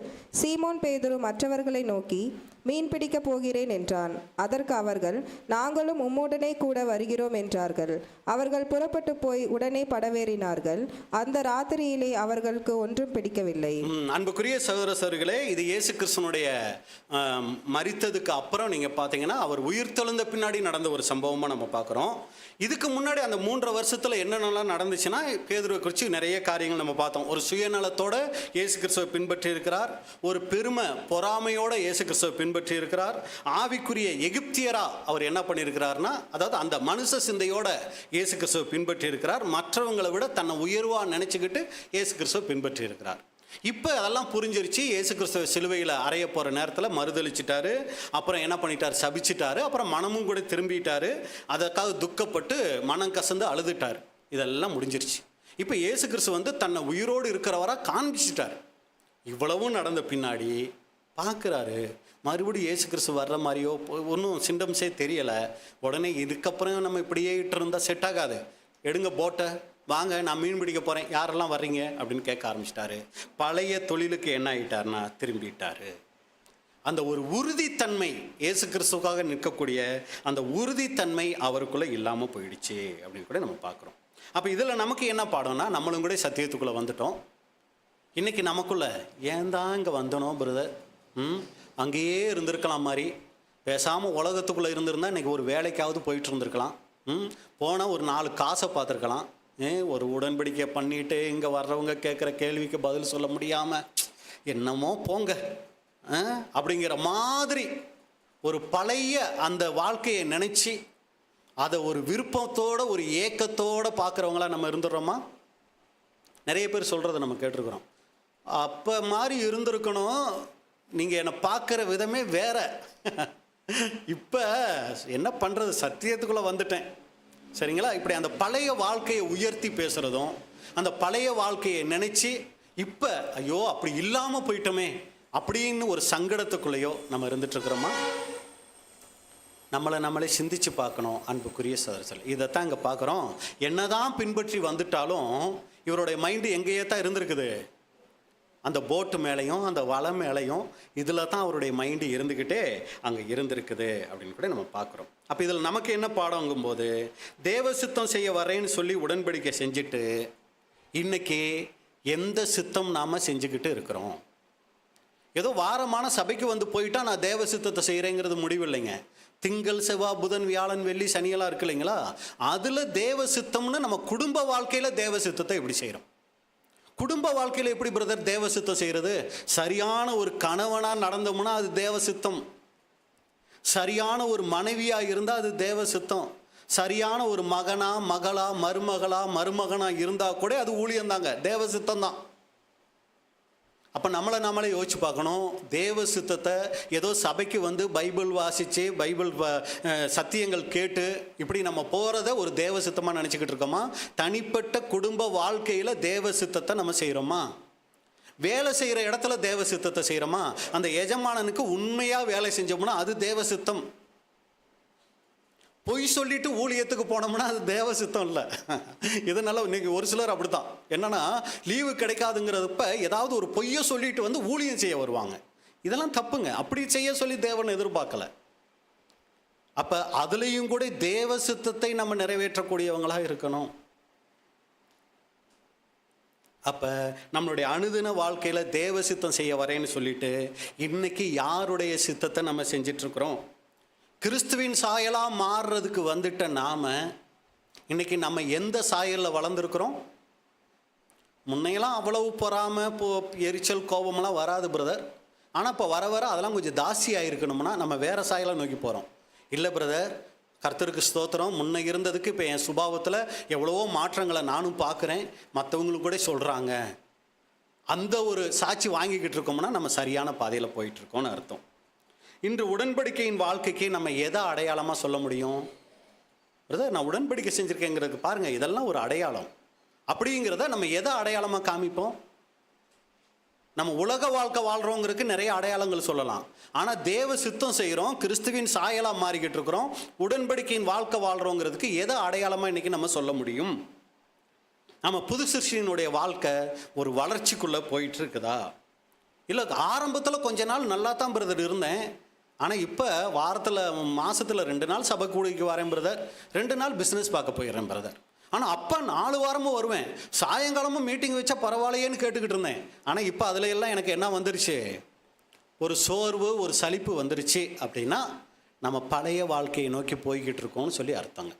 சீமோன் பேதுரு மற்றவர்களை நோக்கி, மீன் பிடிக்கப் போகிறேன் என்றான். அதற்கு அவர்கள், நாங்களும் உம்முடனே கூட வருகிறோம் என்றார்கள். அவர்கள் புறப்பட்டு போய் உடனே படவேறினார்கள். அந்த ராத்திரியிலே அவர்களுக்கு ஒன்றும் பிடிக்கவில்லை. அன்புக்குரிய சகோதர சகோதரிகளே, இது இயேசு கிறிஸ்துனுடைய மரித்ததுக்கு அப்புறம் நீங்கள் பார்த்தீங்கன்னா அவர் உயிர்த்தெழுந்த பின்னாடி நடந்த ஒரு சம்பவமாக நம்ம பார்க்குறோம். இதுக்கு முன்னாடி அந்த 3 வருஷத்தில் என்னென்னலாம் நடந்துச்சுன்னா, பேதுருவை குறித்து நிறைய காரியங்கள் நம்ம பார்த்தோம். ஒரு சுயநலத்தோடு இயேசு கிறிஸ்துவை பின்பற்றி இருக்கிறார். ஒரு பெருமை பொறாமையோடு இயேசு கிறிஸ்துவை பின்பற்றி இருக்கிறார். ஆவிக்குரிய எகிப்தியரா அவர் என்ன பண்ணியிருக்கிறார்னா, அதாவது அந்த மனுஷ சிந்தையோட இயேசு கிறிஸ்துவை பின்பற்றி இருக்கிறார். மற்றவங்களை விட தன்னை உயர்வாக நினச்சிக்கிட்டு இயேசு கிறிஸ்துவை பின்பற்றி இருக்கிறார். இப்போ அதெல்லாம் புரிஞ்சிருச்சு. இயேசு கிறிஸ்துவ சிலுவையில் அறைய போகிற நேரத்தில் மறுதளிச்சிட்டாரு. அப்புறம் என்ன பண்ணிட்டார், சபிச்சிட்டாரு. அப்புறம் மனமும் கூட திரும்பிட்டாரு. அதற்காக துக்கப்பட்டு மனம் கசந்து அழுதுட்டார். இதெல்லாம் முடிஞ்சிருச்சு. இப்போ இயேசு கிறிஸ்து தன்னை உயிரோடு இருக்கிறவராக காண்பிச்சிட்டார். இவ்வளவும் நடந்த பின்னாடி பார்க்குறாரு, மறுபடியும் இயேசு கிறிஸ்து வர்ற மாதிரியோ ஒன்றும் சிம்டம்ஸே தெரியலை. உடனே இதுக்கப்புறம் நம்ம இப்படியே இட்டு இருந்தால் செட் ஆகாது, எடுங்க போட்டை, வாங்க நான் மீன் பிடிக்க போகிறேன், யாரெல்லாம் வர்றீங்க அப்படின்னு கேட்க ஆரம்பிச்சிட்டாரு. பழைய தொழிலுக்கு என்ன ஆகிட்டார்னா திரும்பிட்டார். அந்த ஒரு உறுதித்தன்மை, இயேசு கிறிஸ்துவுக்காக நிற்கக்கூடிய அந்த உறுதித்தன்மை அவருக்குள்ளே இல்லாமல் போயிடுச்சு அப்படின்னு கூட நம்ம பார்க்குறோம். அப்போ இதில் நமக்கு என்ன பாடம்னா, நம்மளும் கூட சத்தியத்துக்குள்ளே வந்துட்டோம். இன்றைக்கி நமக்குள்ளே ஏன் தான் இங்கே வந்தனோ பிரதர், அங்கேயே இருந்திருக்கலாம், மாதிரி பேசாமல் உலகத்துக்குள்ளே இருந்திருந்தால் இன்றைக்கி ஒரு வேலைக்காவது போயிட்டு இருந்திருக்கலாம், போனால் ஒரு 4 காசை பார்த்துருக்கலாம். ஒரு உடன்படிக்கை பண்ணிட்டு இங்கே வர்றவங்க கேட்குற கேள்விக்கு பதில் சொல்ல முடியாமல் என்னமோ போங்க அப்படிங்கிற மாதிரி ஒரு பழைய அந்த வாழ்க்கையை நினச்சி அதை ஒரு விருப்பத்தோடு ஒரு ஏக்கத்தோடு பார்க்குறவங்களா நம்ம இருந்துடுறோமா? நிறைய பேர் சொல்கிறத நம்ம கேட்டிருக்கிறோம். அப்போ மாதிரி இருந்திருக்கணும், நீங்கள் என்னை பார்க்குற விதமே வேற. இப்போ என்ன பண்ணுறது, சத்தியத்துக்குள்ளே வந்துட்டேன், சரிங்களா? இப்படி அந்த பழைய வாழ்க்கையை உயர்த்தி பேசுகிறதும், அந்த பழைய வாழ்க்கையை நினச்சி இப்போ ஐயோ அப்படி இல்லாமல் போயிட்டோமே அப்படின்னு ஒரு சங்கடத்துக்குள்ளேயோ நம்ம இருந்துட்டுருக்குறோமா? நம்மளே சிந்திச்சு பார்க்கணும். அன்புக்குரிய சகோதரர்களே, இதைத்தான் இங்கே பார்க்குறோம். என்னதான் பின்பற்றி வந்துட்டாலும் இவருடைய மைண்டு எங்கேயே தான் இருந்திருக்குது, அந்த போட்டு மேலேயும் அந்த வலை மேலேயும் இதில் தான் அவருடைய மைண்டு இருந்துக்கிட்டே அங்கே இருந்திருக்குது அப்படின்னு கூட நம்ம பார்க்குறோம். அப்போ இதில் நமக்கு என்ன பாடங்கும்போது, தேவ சித்தம் செய்ய வரேன்னு சொல்லி உடன்படிக்கை செஞ்சுட்டு இன்றைக்கி எந்த சித்தம் நாம் செஞ்சுக்கிட்டு இருக்கிறோம்? ஏதோ வாரமான சபைக்கு போயிட்டா நான் தேவ சித்தத்தை செய்கிறேங்கிறது முடிவு இல்லைங்க. திங்கள் செவ்வாய் புதன் வியாழன் வெள்ளி சனியெல்லாம் இருக்கு இல்லைங்களா, அதில் தேவ சித்தம்னு நம்ம குடும்ப வாழ்க்கையில் தேவ சித்தத்தை எப்படி செய்கிறோம்? குடும்ப வாழ்க்கையில் எப்படி பிரதர் தேவ சித்தம் செய்கிறது? சரியான ஒரு கணவனாக நடந்தோம்னா அது தேவ சித்தம். சரியான ஒரு மனைவியாக இருந்தால் அது தேவ சித்தம். சரியான ஒரு மகனா மகளா மருமகளா மருமகனா இருந்தால் கூட அது ஊழியந்தாங்க, தேவ சித்தம் தான். அப்போ நம்மளே யோசிச்சு பார்க்கணும். தேவ சித்தத்தை ஏதோ சபைக்கு பைபிள் வாசித்து பைபிள் சத்தியங்கள் கேட்டு இப்படி நம்ம போகிறத ஒரு தேவ சித்தமாக நினச்சிக்கிட்டு இருக்கோமா? தனிப்பட்ட குடும்ப வாழ்க்கையில் தேவ சித்தத்தை நம்ம செய்கிறோமா? வேலை செய்கிற இடத்துல தேவ சித்தத்தை செய்கிறோமா? அந்த எஜமானனுக்கு உண்மையாக வேலை செஞ்சோம்னா அது தேவ சித்தம். பொய் சொல்லிட்டு ஊழியத்துக்கு போனோம்னா அது தேவ சித்தம் இல்லை. இதனால இன்னைக்கு ஒரு சிலர் அப்படித்தான், என்னன்னா லீவு கிடைக்காதுங்கிறப்ப ஏதாவது ஒரு பொய்யை சொல்லிட்டு ஊழியம் செய்ய வருவாங்க. இதெல்லாம் தப்புங்க. அப்படி செய்ய சொல்லி தேவன் எதிர்பார்க்கல. அப்ப அதுலேயும் கூட தேவ சித்தத்தை நம்ம நிறைவேற்றக்கூடியவங்களாக இருக்கணும். அப்போ நம்மளுடைய அனுதின வாழ்க்கையில் தேவ சித்தம் செய்ய வரேன்னு சொல்லிட்டு இன்னைக்கு யாருடைய சித்தத்தை நம்ம செஞ்சிட்ருக்குறோம்? கிறிஸ்துவின் சாயலாக மாறுறதுக்கு வந்துட்ட நாம் இன்னைக்கு நம்ம எந்த சாயலில் வளர்ந்துருக்குறோம்? முன்னையெல்லாம் அவ்வளவு பொறாமல் எரிச்சல் கோபமெல்லாம் வராது பிரதர். ஆனால் இப்போ வர அதெல்லாம் கொஞ்சம் தாசியாக இருக்கணும்னா நம்ம வேறு சாயலை நோக்கி போகிறோம். இல்லை பிரதர், கர்த்தருக்கு ஸ்தோத்திரம், முன்ன இருந்ததுக்கு இப்போ என் சுபாவத்தில் எவ்வளவோ மாற்றங்களை நானும் பார்க்குறேன், மற்றவங்களும் கூட சொல்கிறாங்க. அந்த ஒரு சாட்சி வாங்கிக்கிட்டு இருக்கோம்னா நம்ம சரியான பாதையில் போயிட்டுருக்கோம்னு அர்த்தம். இன்று உடன்படிக்கையின் வாழ்க்கைக்கு நம்ம எதை அடையாளமாக சொல்ல முடியும்? பிரதர், நான் உடன்படிக்கை செஞ்சுருக்கேங்கிறதுக்கு பாருங்கள், இதெல்லாம் ஒரு அடையாளம். அப்படிங்கிறத நம்ம எதை அடையாளமாக காமிப்போம்? நம்ம உலக வாழ்க்கை வாழ்கிறோங்கிறதுக்கு நிறைய அடையாளங்கள் சொல்லலாம். ஆனால் தேவ சித்தம் செய்கிறோம், கிறிஸ்துவின் சாயலாக மாறிக்கிட்டு இருக்கிறோம், உடன்படிக்கையின் வாழ்க்கை வாழ்கிறோங்கிறதுக்கு எதை அடையாளமாக இன்றைக்கி நம்ம சொல்ல முடியும்? நம்ம புது சிருஷ்டியினுடைய வாழ்க்கை ஒரு வளர்ச்சிக்குள்ளே போயிட்டு இருக்குதா? இல்லை ஆரம்பத்தில் கொஞ்ச நாள் நல்லா தான் பிரதர் இருந்தேன், ஆனால் இப்போ வாரத்தில் மாதத்தில் 2 நாள் சபை கூடிக்கு வரேன் பிரதர், 2 நாள் பிஸ்னஸ் பார்க்க போயிடுறேன் பிரதர். ஆனால் அப்போ 4 வாரமும் வருவேன், சாயங்காலமும் மீட்டிங் வச்சா பரவாயில்லையேன்னு கேட்டுக்கிட்டு இருந்தேன். ஆனால் இப்போ அதில் எல்லாம் எனக்கு என்ன வந்துருச்சு, ஒரு சோர்வு, ஒரு சலிப்பு வந்துருச்சு. அப்படின்னா நம்ம பழைய வாழ்க்கையை நோக்கி போய்கிட்டு இருக்கோம்னு சொல்லி அர்த்தங்க.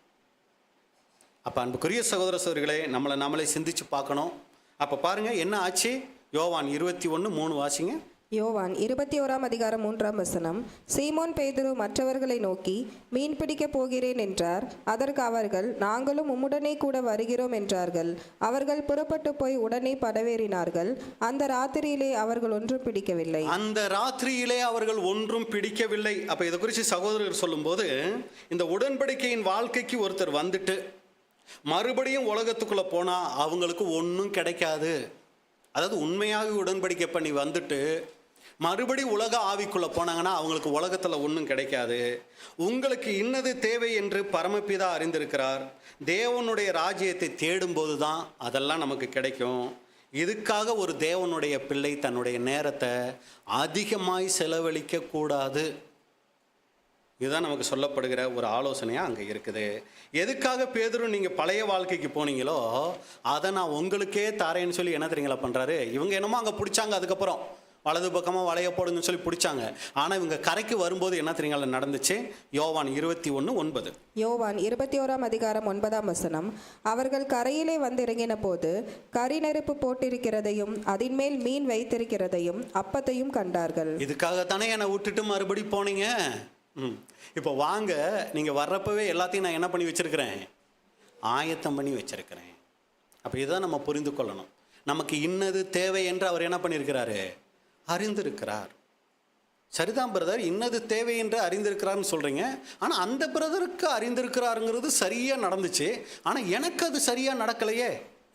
அப்போ அன்புக்குரிய சகோதர சகோதரிகளே, நம்மளை சிந்திச்சு பார்க்கணும். அப்போ பாருங்கள் என்ன ஆச்சு. யோவான் 21:3 வாசிங்க. யோவான் 21:3 சீமோன் பேதுரு மற்றவர்களை நோக்கி, மீன் பிடிக்கப் போகிறேன் என்றார். அதற்கு அவர்கள், நாங்களும் உம்முடனே கூட வருகிறோம் என்றார்கள். அவர்கள் புறப்பட்டு போய் உடனே படவேறினார்கள். அந்த ராத்திரியிலே அவர்கள் ஒன்றும் பிடிக்கவில்லை. அப்போ இதை குறித்து சகோதரர் சொல்லும்போது, இந்த உடன்படிக்கையின் வாழ்க்கைக்கு ஒருத்தர் வந்துட்டு மறுபடியும் உலகத்துக்குள்ளே போனால் அவங்களுக்கு ஒன்றும் கிடைக்காது. அதாவது உண்மையாக உடன்படிக்கை பண்ணி வந்துட்டு மறுபடி உலக ஆவிக்குள்ளே போனாங்கன்னா அவங்களுக்கு உலகத்தில் ஒன்றும் கிடைக்காது. உங்களுக்கு இன்னது தேவை என்று பரமபிதா அறிந்திருக்கிறார். தேவனுடைய ராஜ்யத்தை தேடும்போது தான் அதெல்லாம் நமக்கு கிடைக்கும். இதுக்காக ஒரு தேவனுடைய பிள்ளை தன்னுடைய நேரத்தை அதிகமாய் செலவழிக்க கூடாது. இதுதான் நமக்கு சொல்லப்படுகிற ஒரு ஆலோசனையாக அங்கே இருக்குது. எதுக்காக பேதுரு நீங்கள் பழைய வாழ்க்கைக்கு போனீங்களோ அதை நான் உங்களுக்கே தாரேன்னு சொல்லி என்ன தெரியுங்களா பண்ணுறாரு. இவங்க என்னமோ அங்கே பிடிச்சாங்க, அதுக்கப்புறம் வலது பக்கமாக வளைய போடுங்கன்னு சொல்லி பிடிச்சாங்க. ஆனால் இவங்க கரைக்கு வரும்போது என்ன தெரியுங்களா நடந்துச்சு. யோவான் 21:9. யோவான் 21:9 அவர்கள் கரையிலே வந்து இறங்கின போது கரி நெருப்பு போட்டிருக்கிறதையும் அதின் மேல் மீன் வைத்திருக்கிறதையும் அப்பத்தையும் கண்டார்கள். இதுக்காகத்தானே என்னை விட்டுட்டு மறுபடி போனீங்க. இப்போ வாங்க, நீங்கள் வர்றப்பவே எல்லாத்தையும் நான் என்ன பண்ணி வச்சுருக்கிறேன், ஆயத்தம் பண்ணி வச்சுருக்கிறேன். அப்போ இதுதான் நம்ம புரிந்து கொள்ளணும். நமக்கு இன்னது தேவை என்று அவர் என்ன பண்ணியிருக்கிறாரு, அறிந்திருக்கிறார். சரிதான் பிரதர், இன்னது தேவை என்று அறிந்திருக்கிறார்னு சொல்கிறீங்க. ஆனால் அந்த பிரதருக்கு அறிந்திருக்கிறாருங்கிறது சரியாக நடந்துச்சு. ஆனால் எனக்கு அது சரியாக நடக்கலையே.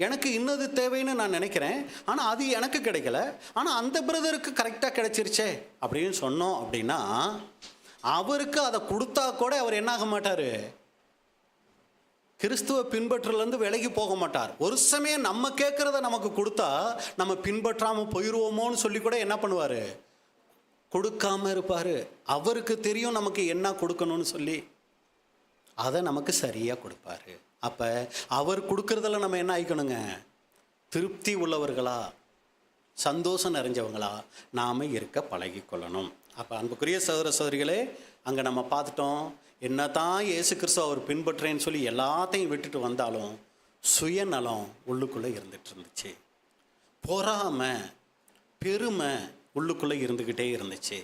எனக்கு இன்னது தேவைன்னு நான் நினைக்கிறேன், ஆனால் அது எனக்கு கிடைக்கல. ஆனால் அந்த பிரதருக்கு கரெக்டாக கிடைச்சிருச்சே அப்படின்னு சொன்னோம். அப்படின்னா அவருக்கு அதை கொடுத்தா கூட அவர் என்ன ஆக மாட்டார், கிறிஸ்துவ பின்பற்றலேருந்து விலகி போக மாட்டார். ஒரு சமயம் நம்ம கேட்குறத நமக்கு கொடுத்தா நம்ம பின்பற்றாமல் போயிடுவோமோன்னு சொல்லி கூட என்ன பண்ணுவார், கொடுக்காம இருப்பார். அவருக்கு தெரியும் நமக்கு என்ன கொடுக்கணும்னு சொல்லி, அதை நமக்கு சரியாக கொடுப்பாரு. அப்போ அவர் கொடுக்குறதில் நம்ம என்ன ஆயிக்கணுங்க, திருப்தி உள்ளவர்களா, சந்தோஷம் நிறைஞ்சவங்களா நாம் இருக்க பழகிக்கொள்ளணும். அப்போ அன்புக்குரிய சகோதர சகோதரிகளே, அங்கே நம்ம பார்த்துட்டோம், என்ன தான் இயேசு கிறிஸ்துவ அவர் பின்பற்றேன்னு சொல்லி எல்லாத்தையும் விட்டுட்டு வந்தாலும் சுயநலம் உள்ளுக்குள்ளே இருந்துகிட்டு இருந்துச்சு. பொறாமை, பெருமை உள்ளுக்குள்ளே இருந்துக்கிட்டே இருந்துச்சு.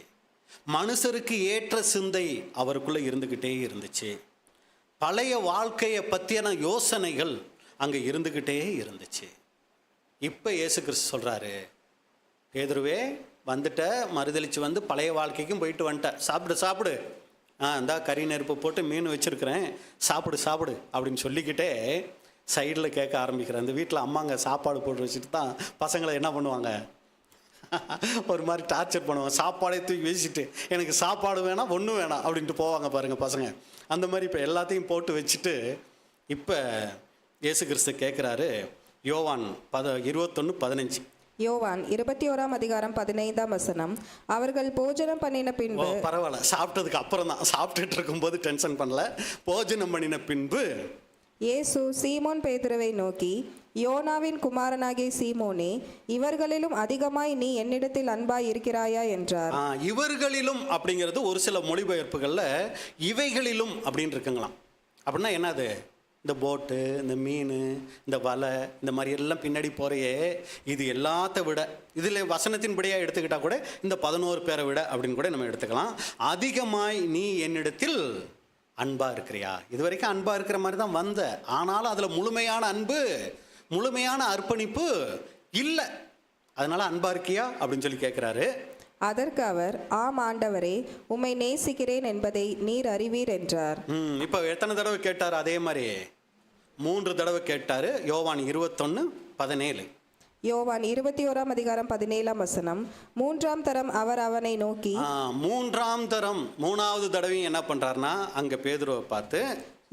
மனுஷருக்கு ஏற்ற சிந்தை அவருக்குள்ளே இருந்துக்கிட்டே இருந்துச்சு. பழைய வாழ்க்கையை பற்றியான யோசனைகள் அங்கே இருந்துக்கிட்டே இருந்துச்சு. இப்போ இயேசு கிறிஸ்து சொல்கிறாரு, பேதுருவே வந்துட்ட, மறுதளித்து வந்து பழைய வாழ்க்கைக்கும் போயிட்டு வந்துட்ட, சாப்பிடு இந்தா கறி நெருப்பு போட்டு மீன் வச்சுருக்கிறேன், சாப்பிடு அப்படின்னு சொல்லிக்கிட்டே சைடில் கேட்க ஆரம்பிக்கிறேன். இந்த வீட்டில் அம்மாங்க சாப்பாடு போட்டு வச்சுட்டு தான் பசங்களை என்ன பண்ணுவாங்க, ஒரு மாதிரி டார்ச்சர் பண்ணுவாங்க. சாப்பாடே தூக்கி வீசிட்டு எனக்கு சாப்பாடு வேணாம் ஒன்றும் வேணாம் அப்படின்ட்டு போவாங்க பாருங்கள் பசங்க. அந்த மாதிரி இப்போ எல்லாத்தையும் போட்டு வச்சுட்டு இப்போ இயேசு கிறிஸ்து கேட்குறாரு. யோவான் 21:15. யோவான் 21:15 அவர்கள் போஜனம் பண்ணின பின்பு, பரவாயில்ல, சாப்பிட்டதுக்கு அப்புறம் தான், சாப்பிட்டுட்டு இருக்கும்போது டென்ஷன் பண்ணல. போஜனம் பண்ணின பின்பு இயேசு சீமோன் பேதுருவை நோக்கி, யோனாவின் குமாரனாகிய சீமோனே, இவர்களிலும் அதிகமாய் நீ என்னிடத்தில் அன்பாய் இருக்கிறாயா என்றார். இவர்களிலும் அப்படிங்கிறது ஒரு சில மொழிபெயர்ப்புகளில் இவைகளிலும் அப்படின்னு இருக்குங்களாம். அப்படின்னா என்னது, இந்த போட்டு, இந்த மீன், இந்த வலை, இந்த மாதிரி எல்லாம் பின்னாடி போகிறையே, இது எல்லாத்த விட, இதில் வசனத்தின்படியாக எடுத்துக்கிட்டால் கூட இந்த 11 பேரை விட அப்படின்னு கூட நம்ம எடுத்துக்கலாம். அதிகமாய் நீ என்னிடத்தில் அன்பாக இருக்கிறியா. இது வரைக்கும் அன்பாக இருக்கிற மாதிரி தான் வந்த, ஆனாலும் அதில் முழுமையான அன்பு, முழுமையான அர்ப்பணிப்பு இல்லை. அதனால் அன்பாக இருக்கியா அப்படின்னு சொல்லி கேட்குறாரு. அதற்கு அவர், ஆம் ஆண்டவரே, உம்மை நேசிக்கிறேன் என்பதை நீர் அறிவீர் என்றார். இப்போ எத்தனை தடவை கேட்டார், அதே மாதிரி 3 தடவை கேட்டார். யோவான் 21:17. யோவான் 21:17 மூன்றாம் தரம் அவர் அவனை நோக்கி, மூன்றாம் தரம், 3வது தடவையும் என்ன பண்ணுறாருனா அங்கே பேதுருவை பார்த்து,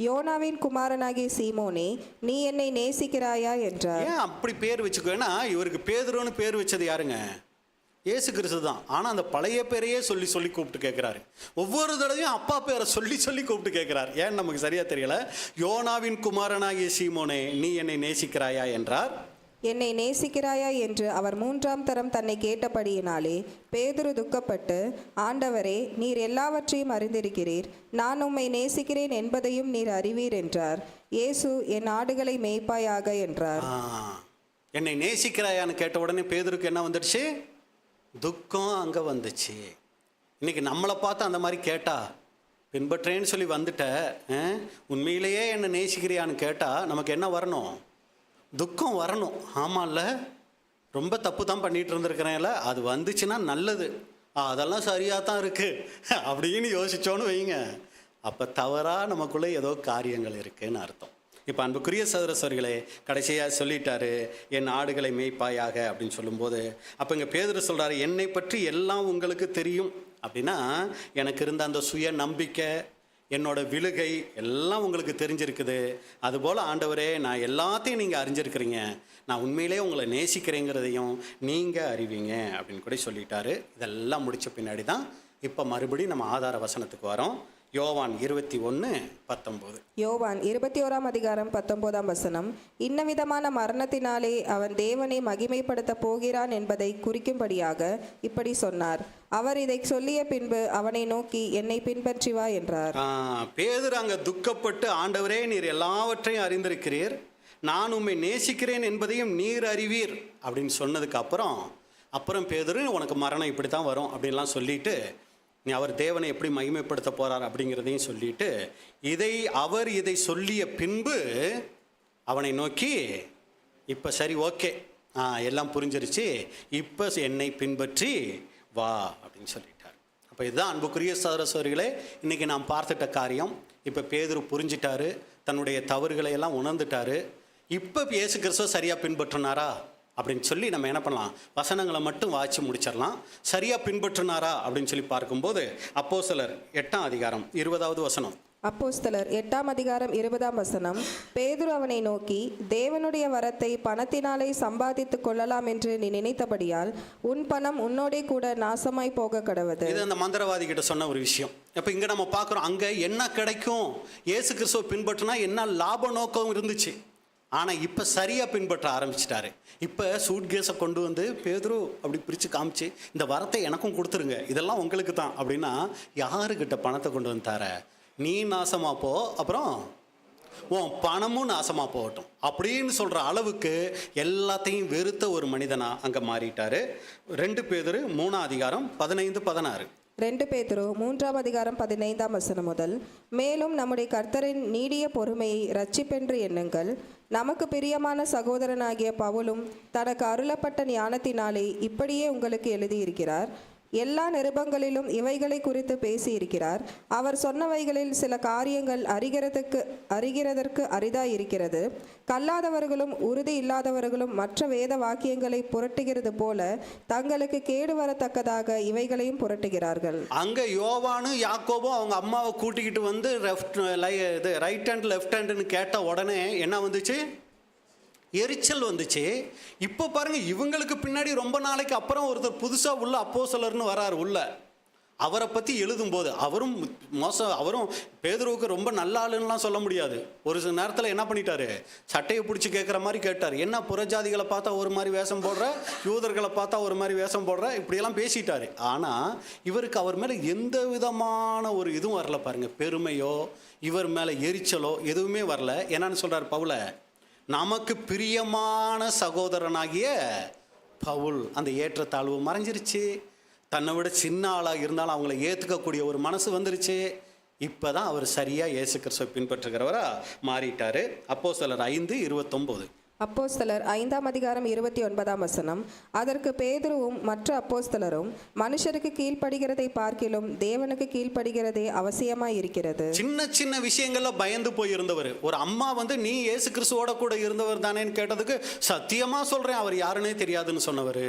யோனாவின் குமாரனாகிய சீமோனே, நீ என்னை நேசிக்கிறாயா என்றார். ஏன் அப்படி பேர் வச்சுக்கோன்னா, இவருக்கு பேதுருன்னு பேர் வச்சது யாருங்க, இயேசு கிறிஸ்து தான். ஆனால் அந்த பழைய பேரையே சொல்லி சொல்லி கூப்பிட்டு கேட்குறாரு. ஒவ்வொரு தடவையும் அப்பா பேரை சொல்லி சொல்லி கூப்பிட்டு கேட்குறார். ஏன்னு நமக்கு சரியா தெரியல. யோனாவின் குமாரனாகிய சீமோனே, நீ என்னை நேசிக்கிறாயா என்றார். என்னை நேசிக்கிறாயா என்று அவர் 3ஆம் தரம் தன்னை கேட்டபடியினாலே பேதுரு துக்கப்பட்டு, ஆண்டவரே, நீர் எல்லாவற்றையும் அறிந்திருக்கிறீர், நான் உம்மை நேசிக்கிறேன் என்பதையும் நீர் அறிவீர் என்றார். இயேசு, என் ஆடுகளை மேய்ப்பாயாக என்றார். என்னை நேசிக்கிறாயான்னு கேட்ட உடனே பேதுருக்கு என்ன வந்துடுச்சு? துக்கம் அங்கே வந்துச்சு. இன்னைக்கு நம்மளை பார்த்து அந்த மாதிரி கேட்டா, பின்பற்றேன்னு சொல்லி வந்துட்ட, உண்மையிலேயே என்னை நேசிக்கிறியான்னு கேட்டால் நமக்கு என்ன வரணும்? துக்கம் வரணும். ஆமாம்ல, ரொம்ப தப்பு தான் பண்ணிகிட்டு இருந்திருக்கிறேன்ல, அது வந்துச்சுன்னா நல்லது, அதெல்லாம் சரியாக தான் இருக்குது அப்படின்னு யோசித்தோன்னு வைங்க, அப்போ தவறாக நமக்குள்ளே ஏதோ காரியங்கள் இருக்குதுன்னு அர்த்தம். இப்போ அன்புக்குரிய சகோதரர்களே, கடைசியாக சொல்லிட்டாரு, என் ஆடுகளை மேய்ப்பாயாக அப்படின்னு சொல்லும்போது, அப்போ இங்கே பேதுரு சொல்கிறாரு, என்னை பற்றி எல்லாம் உங்களுக்கு தெரியும் அப்படின்னா, எனக்கு இருந்த அந்த சுய நம்பிக்கை, என்னோட விழுகை எல்லாம் உங்களுக்கு தெரிஞ்சிருக்குது. அதுபோல் ஆண்டவரே, நான் எல்லாத்தையும் நீங்கள் அறிஞ்சிருக்கிறீங்க, நான் உண்மையிலே உங்களை நேசிக்கிறேங்கிறதையும் நீங்கள் அறிவீங்க அப்படின்னு கூட சொல்லிட்டாரு. இதெல்லாம் முடித்த பின்னாடி தான் இப்போ மறுபடியும் நம்ம ஆதார வசனத்துக்கு வரோம். யோவான் 21:19. யோவான் 21ஆம் அதிகாரம் 19ஆம் வசனம். இன்னவிதமான மரணத்தினாலே அவன் தேவனை மகிமைப்படுத்த போகிறான் என்பதை குறிக்கும்படியாக இப்படி சொன்னார். அவர் இதை சொல்லிய பின்பு அவனை நோக்கி, என்னை பின்பற்றி வா என்றார். பேதுரு அங்கே துக்கப்பட்டு, ஆண்டவரே, நீர் எல்லாவற்றையும் அறிந்திருக்கிறீர், நான் உம்மை நேசிக்கிறேன் என்பதையும் நீர் அறிவீர் அப்படின்னு சொன்னதுக்கு அப்புறம் பேதுரு, உனக்கு மரணம் இப்படி தான் வரும் அப்படின்லாம் சொல்லிட்டு, நீ அவர் தேவனை எப்படி மகிமைப்படுத்த போகிறார் அப்படிங்கிறதையும் சொல்லிட்டு, அவர் இதை சொல்லிய பின்பு அவனை நோக்கி, இப்போ சரி, ஓகே, எல்லாம் புரிஞ்சிருச்சு, இப்போ என்னை பின்பற்றி வா அப்படின்னு சொல்லிட்டார். அப்போ இதுதான் அன்புக்குரிய சகோதரர்களே, இன்றைக்கி நாம் பார்த்துட்ட காரியம். இப்போ பேதுரு புரிஞ்சிட்டாரு, தன்னுடைய தவறுகளை எல்லாம் உணர்ந்துட்டாரு. இப்போ இயேசு கிறிஸ்துவ சரியாக பின்பற்றினாரா அப்படின்னு சொல்லி நம்ம என்ன பண்ணலாம்? வசனங்களை மட்டும் வாய்ச்சி முடிச்சிடலாம். சரியாக பின்பற்றினாரா அப்படின்னு சொல்லி பார்க்கும்போது, அப்போஸ்தலர் 8ஆம் அதிகாரம் 20வது வசனம். அப்போஸ்தலர் 8ஆம் அதிகாரம் 20ஆம் வசனம். பேதுரு அவனை நோக்கி, தேவனுடைய வரத்தை பணத்தினாலே சம்பாதித்து கொள்ளலாம் என்று நீ நினைத்தபடியால் உன் பணம் உன்னோடே கூட நாசமாய் போக கடவது. இது அந்த மந்திரவாதி கிட்ட சொன்ன ஒரு விஷயம். இப்போ இங்கே நம்ம பார்க்குறோம், அங்கே என்ன கிடைக்கும், இயேசு கிறிஸ்துவை பின்பற்றினா என்ன லாப நோக்கம் இருந்துச்சு. ஆனால் இப்போ சரியாக பின்பற்ற ஆரம்பிச்சிட்டாரு. இப்போ சூட்கேஸை கொண்டு வந்து பேதுரு அப்படி பிரித்து காமிச்சு, இந்த வரத்தை எனக்கும் கொடுத்துருங்க, இதெல்லாம் உங்களுக்கு தான் அப்படின்னா, யாருக்கிட்ட பணத்தை கொண்டு வந்து தர? நீ நாசமாக போ, அப்புறம் உன் பணமும் நாசமாக போகட்டும் அப்படின்னு சொல்கிற அளவுக்கு எல்லாத்தையும் வெறுத்த ஒரு மனிதனாக அங்கே மாறிட்டார். 2 பேதுரு 3ஆம் அதிகாரம் 15-16. 2 பேதுரு 3ஆம் அதிகாரம் 15ஆம் வசனம் முதல். மேலும் நம்முடைய கர்த்தரின் நீடிய பொறுமையை இரட்சிப்பென்று எண்ணுங்கள். நமக்கு பிரியமான சகோதரனாகிய பவுலும் தனக்கு அருளப்பட்ட ஞானத்தினாலே இப்படியே உங்களுக்கு எழுதியிருக்கிறார். எல்லா நிருபங்களிலும் இவைகளை குறித்து பேசியிருக்கிறார். அவர் சொன்னவைகளில் சில காரியங்கள் அறிகிறதற்கு அரிதாய் இருக்கிறது. கல்லாதவர்களும் உறுதி இல்லாதவர்களும் மற்ற வேத வாக்கியங்களை புரட்டுகிறது போல தங்களுக்கு கேடு வரத்தக்கதாக இவைகளையும் புரட்டுகிறார்கள். அங்கே யோவானும் யாக்கோபும் அவங்க அம்மாவை கூட்டிக்கிட்டு வந்து ரைட் ஹேண்ட் லெஃப்ட் ஹேண்டுன்னு கேட்ட உடனே என்ன வந்துச்சு? எரிச்சல் வந்துச்சு. இப்போ பாருங்க, இவங்களுக்கு பின்னாடி ரொம்ப நாளைக்கு அப்புறம் ஒருத்தர் புதுசாக உள்ள அப்போஸ்தலர்னு வராரு உள்ள. அவரை பற்றி எழுதும்போது அவரும் பேதுருவுக்கு ரொம்ப நல்ல ஆளுன்னெலாம் சொல்ல முடியாது. ஒரு சில நேரத்தில் என்ன பண்ணிட்டாரு? சட்டையை பிடிச்சி கேட்குற மாதிரி கேட்டார். என்ன புறஜாதிகளை பார்த்தா ஒரு மாதிரி வேஷம் போடுற, யூதர்களை பார்த்தா ஒரு மாதிரி வேஷம் போடுற, இப்படியெல்லாம் பேசிட்டாரு. ஆனால் இவருக்கு அவர் மேலே எந்த விதமான ஒரு இதுவும் வரல பாருங்க. பெருமையோ இவர் மேலே எரிச்சலோ எதுவுமே வரல. என்னன்னு சொல்கிறார் பவுல? நமக்கு பிரியமான சகோதரனாகிய பவுல். அந்த ஏற்றத்தாழ்வு மறைஞ்சிருச்சு. தன்னை விட சின்ன ஆளாக இருந்தாலும் அவங்கள ஏற்றுக்கக்கூடிய ஒரு மனசு வந்துருச்சு. இப்போ தான் அவர் சரியாக இயேசு கிறிஸ்துவை பின்பற்றுகிறவராக மாறிட்டார். அப்போஸ்தலர் 5:29. அப்போஸ்தலர் 5ஆம் அதிகாரம் 29ஆம் வசனம். அதற்கு பேதுருவும் மற்ற அப்போஸ்தலரும், மனுஷருக்கு கீழ்ப்படுகிறதை பார்க்கிலும் தேவனுக்கு கீழ்ப்படுகிறதே அவசியமாய் இருக்கிறது. சின்ன சின்ன விஷயங்கள்ல பயந்து போயிருந்தவர். ஒரு அம்மா வந்து, நீ இயேசு கிறிஸ்துவோட கூட இருந்தவர் தானேன்னு கேட்டதுக்கு, சத்தியமா சொல்றேன் அவர் யாருன்னே தெரியாதுன்னு சொன்னவர்.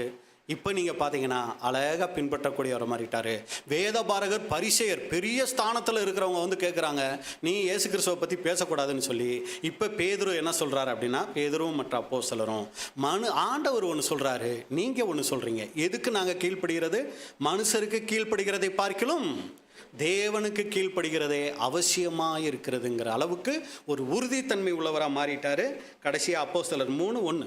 இப்போ நீங்கள் பார்த்தீங்கன்னா அழகாக பின்பற்றக்கூடியவரை மாறிட்டாரு. வேதபாரகர் பரிசேயர் பெரிய ஸ்தானத்தில் இருக்கிறவங்க வந்து கேட்குறாங்க, நீ இயேசு கிறிஸ்துவை பற்றி பேசக்கூடாதுன்னு சொல்லி. இப்போ பேதுரு என்ன சொல்கிறாரு அப்படின்னா, பேதுருவும் மற்ற அப்போஸ்தலரும் ஆண்டவர் ஒன்று சொல்கிறாரு, நீங்கள் ஒன்று சொல்கிறீங்க. எதுக்கு நாங்கள் கீழ்ப்படுகிறது? மனுஷருக்கு கீழ்ப்படுகிறதை பார்க்கிலும் தேவனுக்கு கீழ்ப்படுகிறதே அவசியமாக இருக்கிறதுங்கிற அளவுக்கு ஒரு உறுதித்தன்மை உள்ளவராக மாறிட்டார். கடைசியாக அப்போஸ்தலர் 3:1.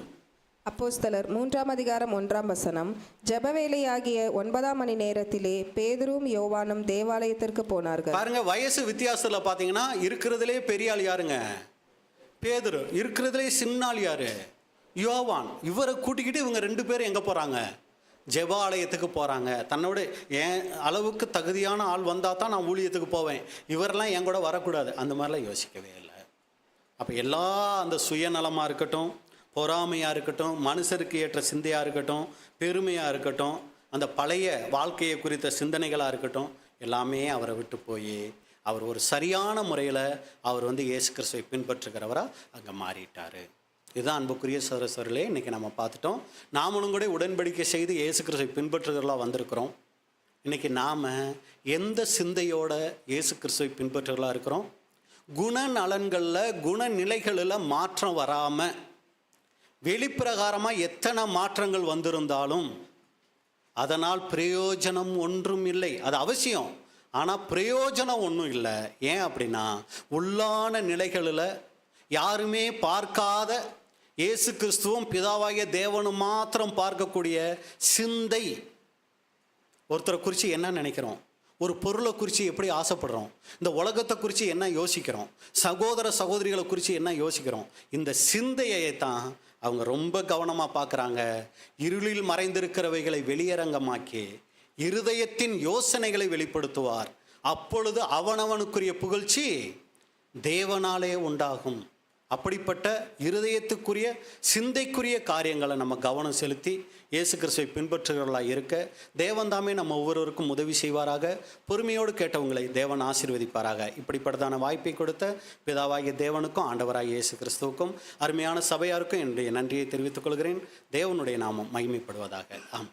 அப்போஸ்தலர் 3:1 ஜெபவேளையாகிய 9 மணி நேரத்திலே பேதுருவும் யோவானும் தேவாலயத்திற்கு போனார்கள். பாருங்க, வயசு வித்தியாசத்தில் பார்த்தீங்கன்னா இருக்கிறதுலே பெரிய ஆள் யாருங்க? பேதுரு. இருக்கிறதுலே சின்ன ஆள் யாரு? யோவான். இவரை கூட்டிக்கிட்டு இவங்க 2 பேரும் எங்கே போகிறாங்க? ஜெபாலயத்துக்கு போகிறாங்க. தன்னோட என் அளவுக்கு தகுதியான ஆள் வந்தால் தான் நான் ஊழியத்துக்கு போவேன், இவரெல்லாம் என் கூட வரக்கூடாது, அந்த மாதிரிலாம் யோசிக்கவே இல்லை. அப்போ எல்லா அந்த சுயநலமாக இருக்கட்டும், பொறாமையாக இருக்கட்டும், மனுஷருக்கு ஏற்ற சிந்தையாக இருக்கட்டும், பெருமையாக இருக்கட்டும், அந்த பழைய வாழ்க்கையை குறித்த சிந்தனைகளாக இருக்கட்டும், எல்லாமே அவரை விட்டு போய் அவர் ஒரு சரியான முறையில் அவர் வந்து இயேசு கிறிஸ்துவை பின்பற்றுகிறவராக அங்கே மாறிட்டார். இதுதான் அன்புக்குரிய சகோதரர்களே, இன்றைக்கி நம்ம பார்த்துட்டோம். நாமளும் கூட உடன்படிக்கை செய்து இயேசு கிறிஸ்துவை பின்பற்றுகிறவர்களாக வந்திருக்கிறோம். இன்றைக்கி நாம் எந்த சிந்தையோட இயேசு கிறிஸ்துவை பின்பற்றுகிறவர்களாக இருக்கிறோம்? குணநலன்களில் குணநிலைகளில் மாற்றம் வராமல், வெளிப்பிரகாரமாக எத்தனை மாற்றங்கள் வந்திருந்தாலும் அதனால் பிரயோஜனம் ஒன்றும் இல்லை. அது அவசியம், ஆனால் பிரயோஜனம் ஒன்றும் இல்லை. ஏன் அப்படின்னா, உள்ளான நிலைகளில் யாருமே பார்க்காத இயேசு கிறிஸ்துவும் பிதாவாகிய தேவனும் மாத்திரம் பார்க்கக்கூடிய சிந்தை. ஒருத்தரை குறித்து என்ன நினைக்கிறோம், ஒரு பொருளை குறித்து எப்படி ஆசைப்படுறோம், இந்த உலகத்தை குறித்து என்ன யோசிக்கிறோம், சகோதர சகோதரிகளை குறித்து என்ன யோசிக்கிறோம், இந்த சிந்தையை தான் அவங்க ரொம்ப கவனமாக பார்க்குறாங்க. இருளில் மறைந்திருக்கிறவைகளை வெளியரங்கமாக்கி இருதயத்தின் யோசனைகளை வெளிப்படுத்துவார். அப்பொழுது அவனவனுக்குரிய புகழ்ச்சி தேவனாலே உண்டாகும். அப்படிப்பட்ட இருதயத்துக்குரிய சிந்தைக்குரிய காரியங்களை நம்ம கவனம் செலுத்தி இயேசு கிறிஸ்துவை பின்பற்றுகிறவர்களாக இருக்க தேவன் தாமே நம்ம ஒவ்வொருவருக்கும் உதவி செய்வாராக. பொறுமையோடு கேட்டவங்களை தேவன் ஆசீர்வதிப்பாராக. இப்படிப்பட்டதான வாய்ப்பை கொடுத்த பிதாவாகிய தேவனுக்கும் ஆண்டவராகிய இயேசு கிறிஸ்துவுக்கும் அருமையான சபையாருக்கும் என்னுடைய நன்றியை தெரிவித்துக் கொள்கிறேன். தேவனுடைய நாமம் மகிமைப்படுவதாக. ஆம்.